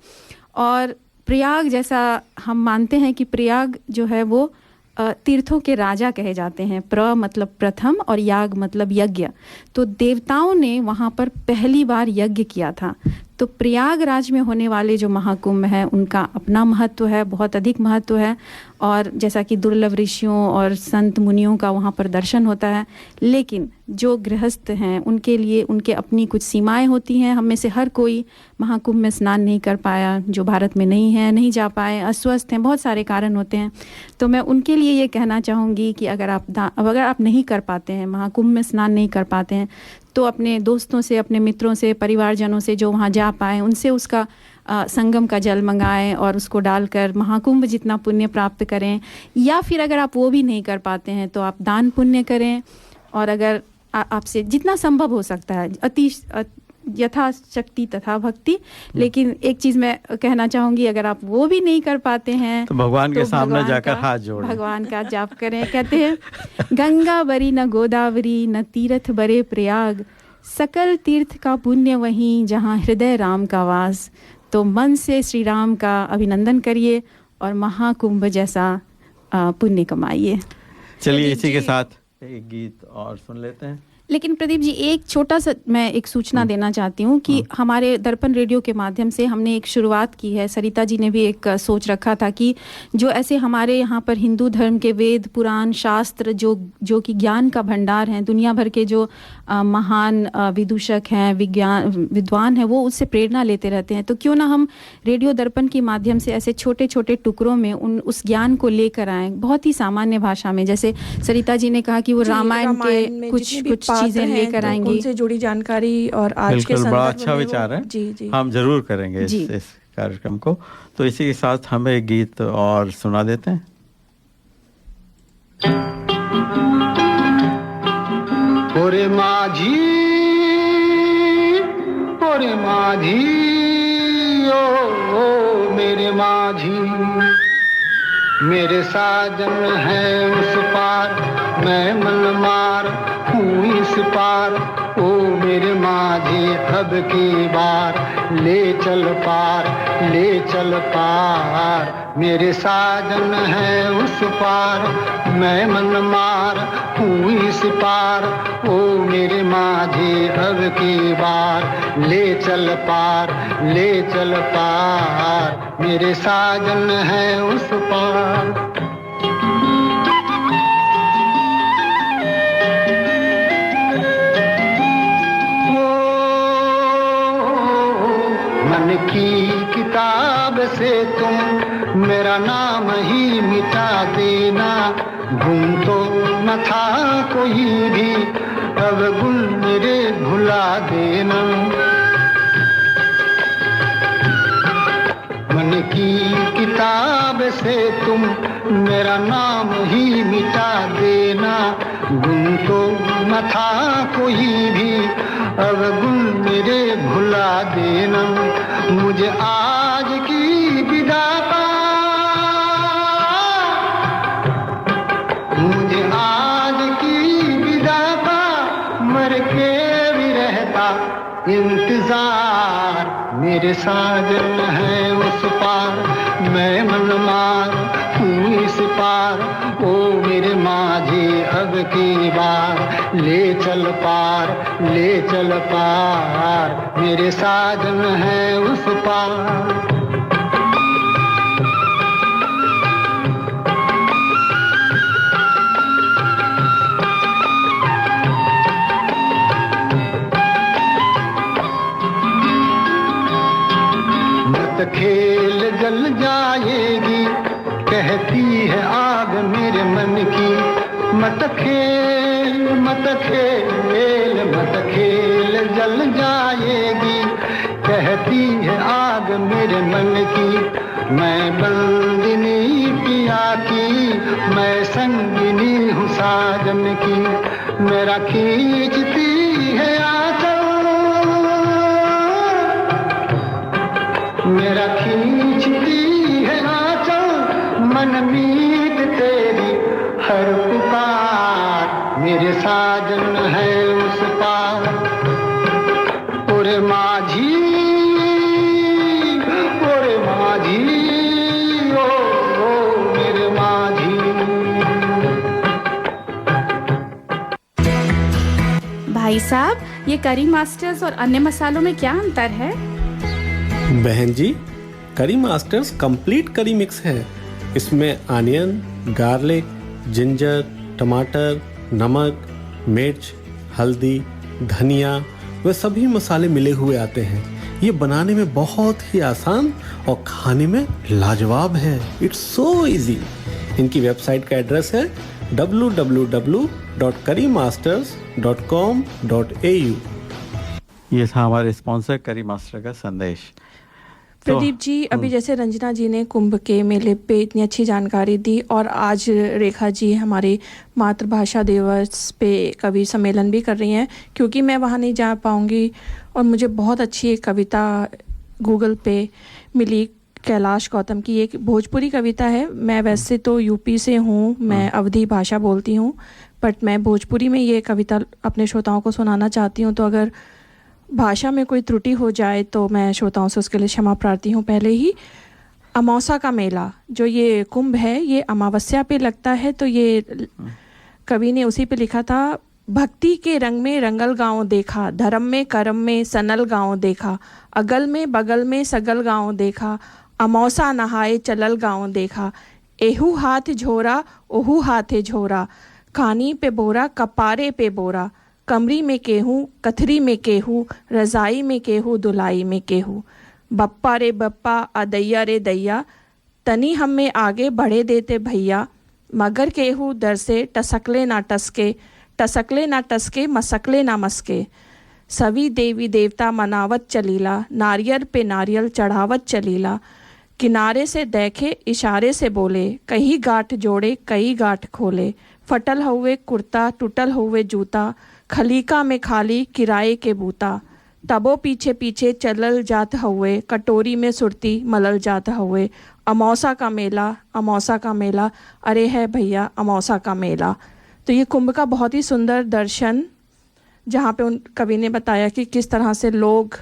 और प्रयाग, जैसा हम मानते हैं कि प्रयाग जो है वो तीर्थों के राजा कहे जाते हैं। प्र मतलब प्रथम और याग मतलब यज्ञ। तो देवताओं ने वहाँ पर पहली बार यज्ञ किया था। तो प्रयागराज में होने वाले जो महाकुंभ है उनका अपना महत्व है, बहुत अधिक महत्व है। और जैसा कि दुर्लभ ऋषियों और संत मुनियों का वहाँ पर दर्शन होता है, लेकिन जो गृहस्थ हैं उनके लिए उनके अपनी कुछ सीमाएं होती हैं। हम में से हर कोई महाकुंभ में स्नान नहीं कर पाया, जो भारत में नहीं है, नहीं जा पाए, अस्वस्थ हैं, बहुत सारे कारण होते हैं। तो मैं उनके लिए ये कहना चाहूँगी कि अगर आप नहीं कर पाते हैं, महाकुंभ में स्नान नहीं कर पाते हैं, तो अपने दोस्तों से, अपने मित्रों से, परिवारजनों से जो वहाँ जा पाएँ उनसे उसका संगम का जल मंगाएं और उसको डालकर महाकुंभ जितना पुण्य प्राप्त करें। या फिर अगर आप वो भी नहीं कर पाते हैं तो आप दान पुण्य करें, और अगर आपसे जितना संभव हो सकता है यथाशक्ति तथा भक्ति। लेकिन एक चीज़ मैं कहना चाहूँगी, अगर आप वो भी नहीं कर पाते हैं तो भगवान के सामने जाकर हाथ जोड़ें, भगवान का जाप करें। कहते हैं गंगा बरी न गोदावरी, न तीर्थ बरे प्रयाग, सकल तीर्थ का पुण्य वहीं जहाँ हृदय राम का वास। तो मन से श्री राम का अभिनंदन करिए और महाकुंभ जैसा पुण्य कमाइए। चलिए इसी के साथ एक गीत और सुन लेते हैं। लेकिन प्रदीप जी, एक छोटा सा मैं एक सूचना देना चाहती हूँ कि हमारे दर्पण रेडियो के माध्यम से हमने एक शुरुआत की है। सरिता जी ने भी एक सोच रखा था कि जो ऐसे हमारे यहाँ पर हिंदू धर्म के वेद, पुराण, शास्त्र जो कि ज्ञान का भंडार हैं, दुनिया भर के जो महान विदूषक हैं, विद्वान हैं, वो उससे प्रेरणा लेते रहते हैं। तो क्यों ना हम रेडियो दर्पण के माध्यम से ऐसे छोटे छोटे टुकड़ों में उस ज्ञान को लेकर आएँ, बहुत ही सामान्य भाषा में। जैसे सरिता जी ने कहा कि वो रामायण के कुछ चीजें लेकर आएंगे, उनसे जुड़ी जानकारी। और आज के बड़ा अच्छा विचार है, जी। हम जरूर करेंगे इस कार्यक्रम को। तो इसी के साथ हम एक गीत और सुना देते हैं। ओरे माझी, ओरे माझी, ओ मेरे माझी, मेरे साजन है उस पार, मैं मन मार हूँ इस पार। ओ मेरे माझी अब की बार, ले चल पार, ले चल पार। मेरे साजन है उस पार, मैं मन मार हूँ इस पार। ओ मेरे माझी अब की बार, ले चल पार, ले चल पार। मेरे साजन है उस पार। मन की किताब से तुम मेरा नाम ही मिटा देना। गुम तो न था कोई भी, अब गुल मेरे भुला देना। मन की किताब से तुम मेरा नाम ही मिटा देना। गुम तो न था कोई भी, अब गुल मेरे भुला देना। मुझे मुझे आज की विदा का मर के भी रहता इंतजार, मेरे साजन है उस पार, मैं मनमार हूँ इस पार, ओ मेरे माझी अब की बार, ले चल पार ले चल पार, मेरे साजन है उस पार। खेल जल जाएगी कहती है आग मेरे मन की, मत खेल मत खेल मत खेल जल जाएगी कहती है आग मेरे मन की। मैं बंदिनी पिया की, मैं संगिनी हूँ साजन की, मेरा खींचती है आंचल, मेरा खींचती है आंचल, मन मीत तेरी हर पुकार, मेरे साजन है उस पार। ओरे माझी ओ मेरे माझी। भाई साहब, ये करी मास्टर्स और अन्य मसालों में क्या अंतर है? बहन जी, करी मास्टर्स कंप्लीट करी मिक्स है। इसमें अनियन, गार्लिक, जिंजर, टमाटर, नमक, मिर्च, हल्दी, धनिया वे सभी मसाले मिले हुए आते हैं। ये बनाने में बहुत ही आसान और खाने में लाजवाब है। It's so easy. इनकी वेबसाइट का एड्रेस है www.currymasters.com.au। ये था हमारे स्पॉन्सर करी मास्टर का संदेश। प्रदीप जी, अभी जैसे रंजना जी ने कुंभ के मेले पे इतनी अच्छी जानकारी दी, और आज रेखा जी हमारे मातृभाषा दिवस पे कवि सम्मेलन भी कर रही हैं। क्योंकि मैं वहाँ नहीं जा पाऊँगी और मुझे बहुत अच्छी एक कविता गूगल पे मिली, कैलाश गौतम की। एक भोजपुरी कविता है। मैं वैसे तो यूपी से हूँ, मैं अवधी भाषा बोलती हूँ, बट मैं भोजपुरी में ये कविता अपने श्रोताओं को सुनाना चाहती हूँ। तो अगर भाषा में कोई त्रुटि हो जाए तो मैं श्रोताओं से उसके लिए क्षमा प्रार्थी हूँ पहले ही। अमावस्या का मेला, जो ये कुंभ है, ये अमावस्या पे लगता है। तो ये कवि ने उसी पे लिखा था, भक्ति के रंग में रंगल गांव देखा, धर्म में कर्म में सनल गांव देखा, अगल में बगल में सगल गांव देखा, अमावस्या नहाए चलल गांव देखा, एहू हाथ झोरा ओहू हाथे झोरा, खानी पे बोरा कपारे पे बोरा, कमरी में केहू कथरी में केहू, रजाई में केहू दुलाई में केहू, बप्पा रे बप्पा अदैया रे दैया, तनी हम में आगे बढ़े देते भैया, मगर केहू दर से टसकले ना टसके, टसकले ना टसके मसकले ना मसके, सभी देवी देवता मनावत चलीला, नारियल पे नारियल चढ़ावत चलीला, किनारे से देखे इशारे से बोले, कहीं गांठ जोड़े कई गांठ खोले, फटल हुए कुर्ता टूटल हुए जूता, खलीका में खाली किराए के बूता, तबो पीछे पीछे चलल जात हुए, कटोरी में सुरती मलल जात हुए, अमावस्या का मेला अमावस्या का मेला, अरे है भैया अमावस्या का मेला। तो ये कुंभ का बहुत ही सुंदर दर्शन, जहाँ पे उन कवि ने बताया कि किस तरह से लोग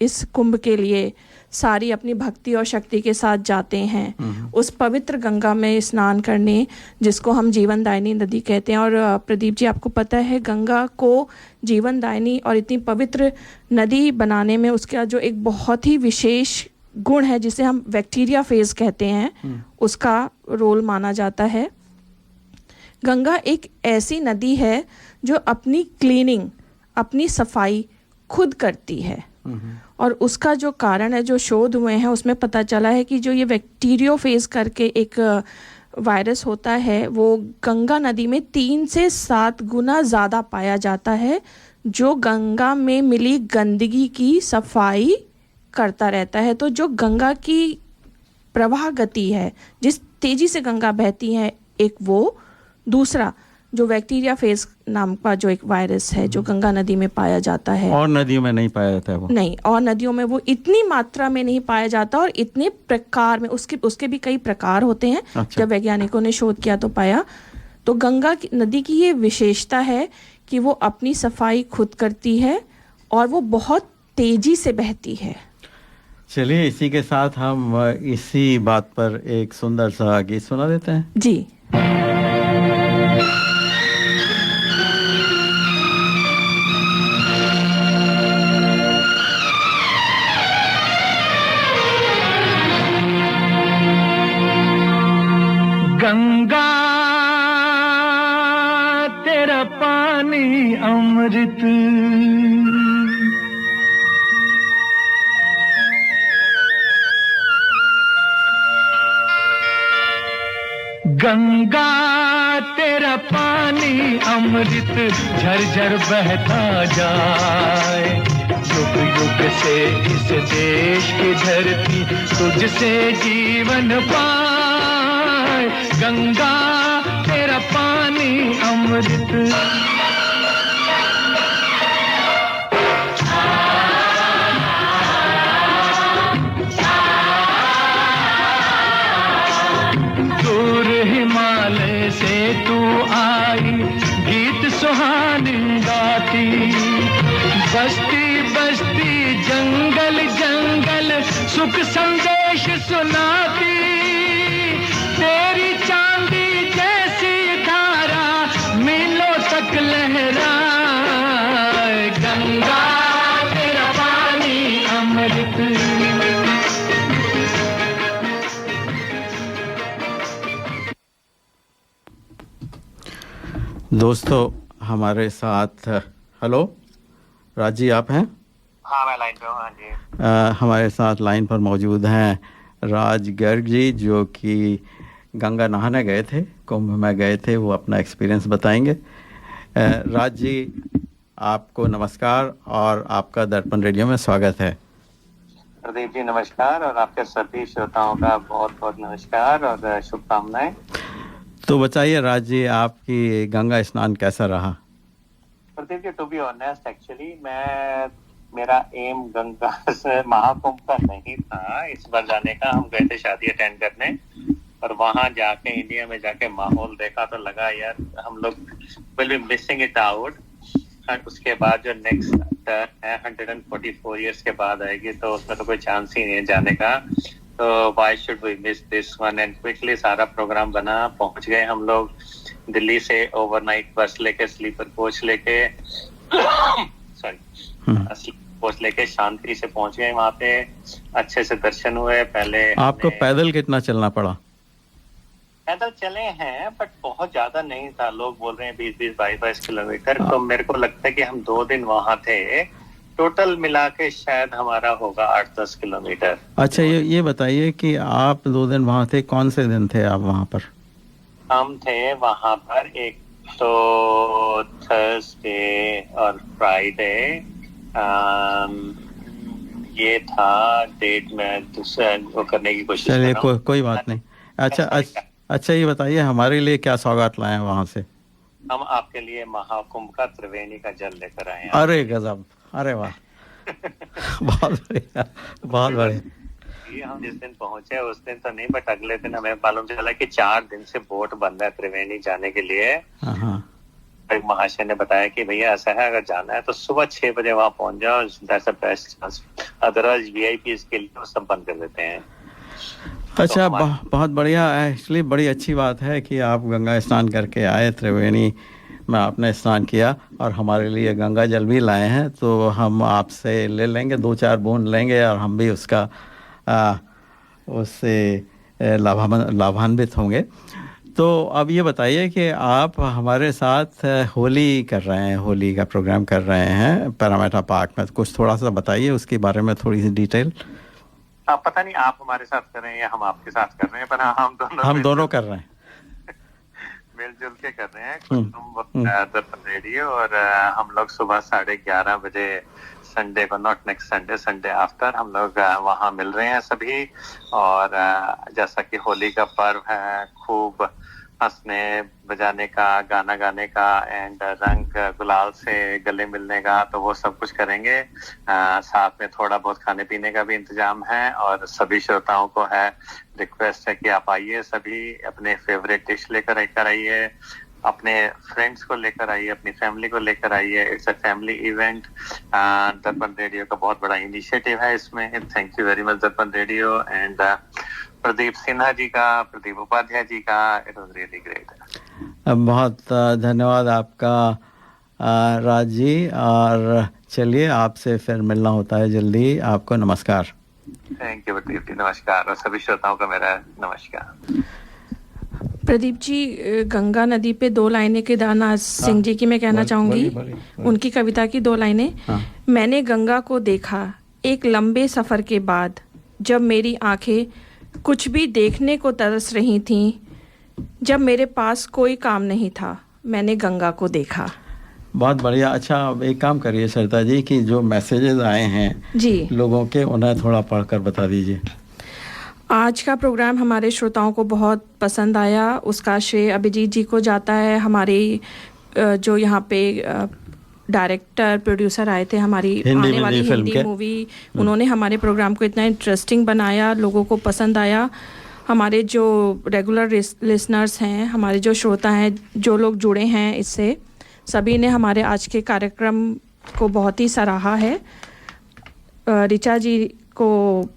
इस कुंभ के लिए सारी अपनी भक्ति और शक्ति के साथ जाते हैं उस पवित्र गंगा में स्नान करने, जिसको हम जीवनदायिनी नदी कहते हैं। और प्रदीप जी, आपको पता है गंगा को जीवनदायिनी और इतनी पवित्र नदी बनाने में उसका जो एक बहुत ही विशेष गुण है, जिसे हम बैक्टीरिया फेज कहते हैं, उसका रोल माना जाता है। गंगा एक ऐसी नदी है जो अपनी क्लीनिंग, अपनी सफाई खुद करती है। और उसका जो कारण है, जो शोध हुए हैं, उसमें पता चला है कि जो ये बैक्टीरियोफेज करके एक वायरस होता है, वो गंगा नदी में 3 से 7 गुना ज़्यादा पाया जाता है, जो गंगा में मिली गंदगी की सफाई करता रहता है। तो जो गंगा की प्रवाह गति है, जिस तेज़ी से गंगा बहती है, एक वो, दूसरा जो बैक्टीरिया फेज नाम का जो एक वायरस है जो गंगा नदी में पाया जाता है, और नदियों में नहीं पाया जाता है वो। नहीं, और नदियों में वो इतनी मात्रा में नहीं पाया जाता, और इतने प्रकार में, उसके भी कई प्रकार होते हैं। अच्छा। जब वैज्ञानिकों ने शोध किया तो पाया। तो गंगा नदी की ये विशेषता है कि वो अपनी सफाई खुद करती है और वो बहुत तेजी से बहती है। चलिए इसी के साथ हम इसी बात पर एक सुंदर सा गीत सुना देते हैं। जी। गंगा तेरा पानी अमृत, गंगा तेरा पानी अमृत झरझर बहता जाए, युग युग से इस देश की धरती तुझसे जीवन पाए। गंगा तेरा पानी अमृत। हिमालय से तू आई गीत सुहानी गाती, बस्ती बस्ती जंगल जंगल सुख संदेश सुनाती, तेरी चांदी जैसी धारा मीलों तक लहराए। गंगा तेरा पानी अमृत। दोस्तों हमारे साथ, हेलो राज जी आप हैं? हाँ मैं लाइन पे हूँ। हाँ जी। हमारे साथ लाइन पर मौजूद हैं राज गर्ग जी, जो कि गंगा नहाने गए थे, कुंभ में गए थे, वो अपना एक्सपीरियंस बताएंगे। राज जी आपको नमस्कार और आपका दर्पण रेडियो में स्वागत है। प्रदीप जी नमस्कार और आपके सभी श्रोताओं का बहुत बहुत नमस्कार और शुभकामनाएं। तो बताइए राज जी आपकी गंगा स्नान कैसा रहा? Pradeep ji to be honest actually मेरा एम गंगा से महाकुंभ का नहीं था इस बार जाने का। हम गए थे शादी अटेंड करने और वहां जाके इंडिया में जाके माहौल देखा तो लगा यार हम लोग will be missing it out. उसके बाद जो नेक्स्ट है 144 इयर्स के बाद आएगी तो उसमें तो कोई चांस ही नहीं है जाने का। तो why should we miss this one? And quickly सारा प्रोग्राम बना, पहुंच गए हम लोग दिल्ली से ओवरनाइट बस लेके, स्लीपर कोच लेके कोच लेके शांति से पहुंच गए वहां पे। अच्छे से दर्शन हुए। पहले आपको पैदल कितना चलना पड़ा? पैदल चले हैं बट बहुत ज्यादा नहीं था। लोग बोल रहे हैं 20-22 किलोमीटर। तो मेरे को लगता है कि हम 2 दिन वहां थे, टोटल मिला के शायद हमारा होगा 8-10 किलोमीटर। अच्छा ये बताइए कि आप 2 दिन वहाँ थे, कौन से दिन थे आप वहाँ पर? हम थे वहाँ पर एक तो थर्सडे और फ्राइडे, ये था डेट में दूसरा वो करने की कोशिश। चलिए कोई बात नहीं। अच्छा ये बताइए हमारे लिए क्या सौगात लाए हैं वहाँ से? हम आपके लिए महाकुंभ का त्रिवेणी का जल लेकर आए हैं। अरे गजब, अरे वाह बहुत बढ़िया, बहुत बढ़िया। ये हम जिस दिन पहुंचे उस दिन तो नहीं बट अगले दिन हमें मालूम चला कि 4 दिन से बोट बंद है त्रिवेणी जाने के लिए। एक महाशय ने बताया कि भैया ऐसा है अगर जाना है तो सुबह 6 बजे वहां पहुंच जाओ, that's the best chance, otherwise VIPs के लिए वो सब बंद कर देते हैं। अच्छा तो बहुत बढ़िया। एक्चुअली बड़ी अच्छी बात है कि आप गंगा स्नान करके आए, त्रिवेणी में आपने स्नान किया और हमारे लिए गंगा जल भी लाए हैं। तो हम आपसे ले लेंगे, 2-4 बूंद लेंगे और हम भी उसका उससे लाभान्वित होंगे। तो अब ये बताइए कि आप हमारे साथ होली कर रहे हैं, होली का प्रोग्राम कर रहे हैं पैरामेटा पार्क में। कुछ थोड़ा सा बताइए उसके बारे में, थोड़ी सी डिटेल। पता नहीं आप हमारे साथ कर रहे हैं या हम आपके साथ कर रहे हैं, पर हम दोनों कर रहे हैं, मिलजुल के कर रहे हैं दर्पण रेडियो। और हम लोग सुबह 11:30 बजे संडे को, not next Sunday, Sunday after, हम लोग वहाँ मिल रहे हैं सभी। और जैसा कि होली का पर्व है, खूब हंसने बजाने का, गाना गाने का एंड रंग गुलाल से गले मिलने का, तो वो सब कुछ करेंगे। साथ में थोड़ा बहुत खाने पीने का भी इंतजाम है। और सभी श्रोताओं को है रिक्वेस्ट है कि आप आइए, सभी अपने फेवरेट डिश लेकर आइए, अपने फ्रेंड्स को लेकर आइए, अपनी फैमिली को लेकर आइए। It's a family event. दर्पण रेडियो का बहुत बड़ा इनिशिएटिव है इसमें। थैंक यू वेरी मच दर्पण रेडियो एंड प्रदीप सिन्हा जी का, प्रदीप उपाध्याय जी का। It was really great. बहुत धन्यवाद आपका राज जी, और चलिए आपसे फिर मिलना होता है जल्दी। आपको नमस्कार। थैंक यू प्रदीप जी, नमस्कार, और सभी श्रोताओं का मेरा नमस्कार। प्रदीप जी, गंगा नदी पे 2 लाइनें केदारनाथ सिंह जी की मैं कहना चाहूँगी। उनकी कविता की 2 लाइनें। मैंने गंगा को देखा एक लंबे सफ़र के बाद, जब मेरी आंखें कुछ भी देखने को तरस रही थीं, जब मेरे पास कोई काम नहीं था, मैंने गंगा को देखा। बहुत बढ़िया। अच्छा, अब एक काम करिए सरिता जी कि जो मैसेजेस आए हैं जी लोगों के, उन्हें थोड़ा पढ़कर बता दीजिए। आज का प्रोग्राम हमारे श्रोताओं को बहुत पसंद आया। उसका श्रेय अभिजीत जी को जाता है। हमारे जो यहाँ पे डायरेक्टर प्रोड्यूसर आए थे हमारी आने वाली हिंदी मूवी, उन्होंने हमारे प्रोग्राम को इतना इंटरेस्टिंग बनाया, लोगों को पसंद आया। हमारे जो रेगुलर लिसनर्स हैं, हमारे जो श्रोता हैं, जो लोग जुड़े हैं इससे, सभी ने हमारे आज के कार्यक्रम को बहुत ही सराहा है। ऋचा जी को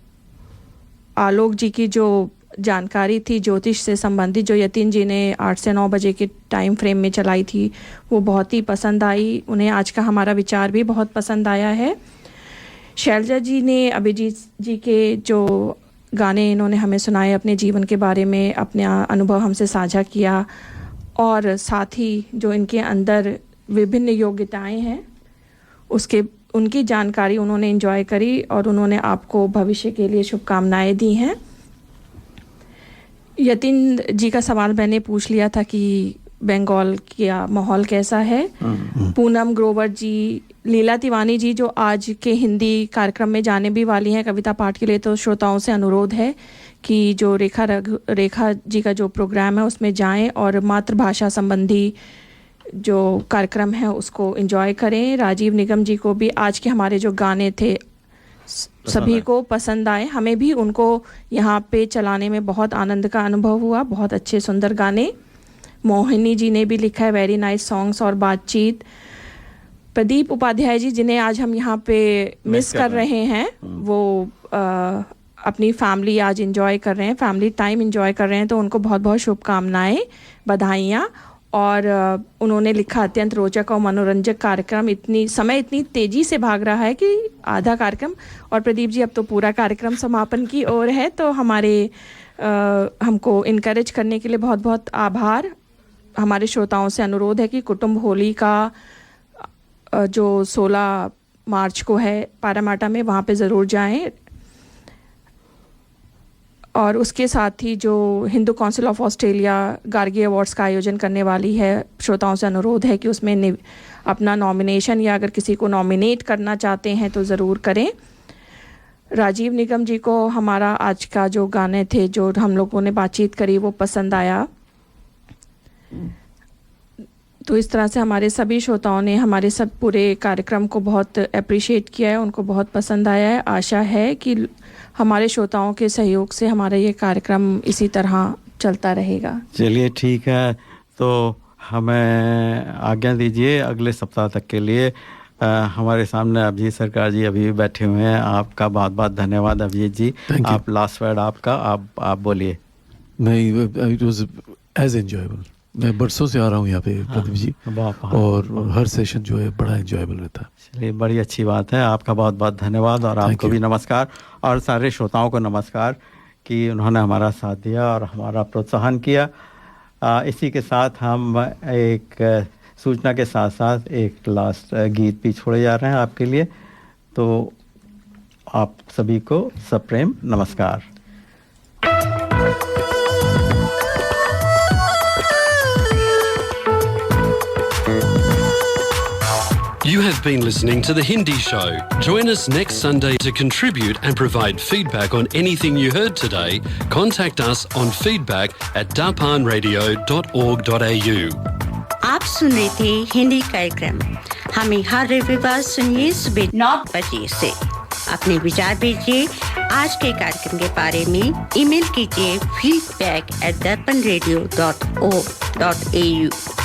आलोक जी की जो जानकारी थी ज्योतिष से संबंधित, जो यतीन जी ने 8 से 9 बजे के टाइम फ्रेम में चलाई थी, वो बहुत ही पसंद आई। उन्हें आज का हमारा विचार भी बहुत पसंद आया है। शैलजा जी ने अभिजीत जी के जो गाने इन्होंने हमें सुनाए, अपने जीवन के बारे में अपना अनुभव हमसे साझा किया, और साथ ही जो इनके अंदर विभिन्न योग्यताएं हैं उनकी जानकारी उन्होंने एंजॉय करी, और उन्होंने आपको भविष्य के लिए शुभकामनाएं दी हैं। यतीन जी का सवाल मैंने पूछ लिया था कि बंगाल का माहौल कैसा है। पूनम ग्रोवर जी, लीला तिवानी जी जो आज के हिंदी कार्यक्रम में जाने भी वाली हैं कविता पाठ के लिए, तो श्रोताओं से अनुरोध है कि जो रेखा जी का जो प्रोग्राम है उसमें जाएं और मातृभाषा संबंधी जो कार्यक्रम है उसको एंजॉय करें। राजीव निगम जी को भी आज के हमारे जो गाने थे सभी को पसंद आए। हमें भी उनको यहाँ पे चलाने में बहुत आनंद का अनुभव हुआ। बहुत अच्छे सुंदर गाने। मोहिनी जी ने भी लिखा है वेरी नाइस सॉन्ग्स और बातचीत। प्रदीप उपाध्याय जी, जिन्हें आज हम यहाँ पे मिस कर रहे हैं, वो अपनी फैमिली आज एंजॉय कर रहे हैं, फैमिली टाइम एंजॉय कर रहे हैं, तो उनको बहुत बहुत शुभकामनाएं, बधाइयाँ। और उन्होंने लिखा अत्यंत रोचक और मनोरंजक कार्यक्रम। इतनी तेज़ी से भाग रहा है कि आधा कार्यक्रम, और प्रदीप जी अब तो पूरा कार्यक्रम समापन की ओर है, तो हमको इनकरेज करने के लिए बहुत बहुत आभार। हमारे श्रोताओं से अनुरोध है कि कुटुंब होली का जो 16 मार्च को है पारामाटा में, वहाँ पे ज़रूर जाएं। और उसके साथ ही जो Hindu council of Australia Gargi awards का आयोजन करने वाली है, श्रोताओं से अनुरोध है कि उसमें अपना नॉमिनेशन या अगर किसी को नॉमिनेट करना चाहते हैं तो ज़रूर करें। राजीव निगम जी को हमारा आज का जो गाने थे, जो हम लोगों ने बातचीत करी, वो पसंद आया। तो इस तरह से हमारे सभी श्रोताओं ने हमारे सब पूरे कार्यक्रम को बहुत अप्रिशिएट किया है, उनको बहुत पसंद आया है। आशा है कि हमारे श्रोताओं के सहयोग से हमारा ये कार्यक्रम इसी तरह चलता रहेगा। चलिए ठीक है, तो हमें आज्ञा दीजिए अगले सप्ताह तक के लिए। हमारे सामने अभिजीत सरकार जी अभी बैठे हुए हैं। आपका बहुत बहुत धन्यवाद अभिजीत जी। आप लास्ट वर्ड आपका, आप बोलिए। नहीं, इट वाज एज एंजॉयबल। मैं बरसों से आ रहा हूँ यहाँ पे प्रदीप जी, और हर सेशन जो है बड़ा एंजॉयबल रहता है। चलिए, बड़ी अच्छी बात है। आपका बहुत बहुत धन्यवाद, और आपको भी नमस्कार, और सारे श्रोताओं को नमस्कार कि उन्होंने हमारा साथ दिया और हमारा प्रोत्साहन किया। इसी के साथ हम एक सूचना के साथ साथ एक लास्ट गीत भी छोड़े जा रहे हैं आपके लिए। तो आप सभी को सप्रेम नमस्कार। You have been listening to The Hindi Show. Join us next Sunday to contribute and provide feedback on anything you heard today. Contact us on feedback@darpanradio.org.au. आप सुन रहे थे हिंदी कार्यक्रम। हमें हर रविवार सुनिए सुबह 9 बजे से। अपने विचार भेजिए आज के कार्यक्रम के बारे में। ईमेल कीजिए feedback@darpanradio.org.au।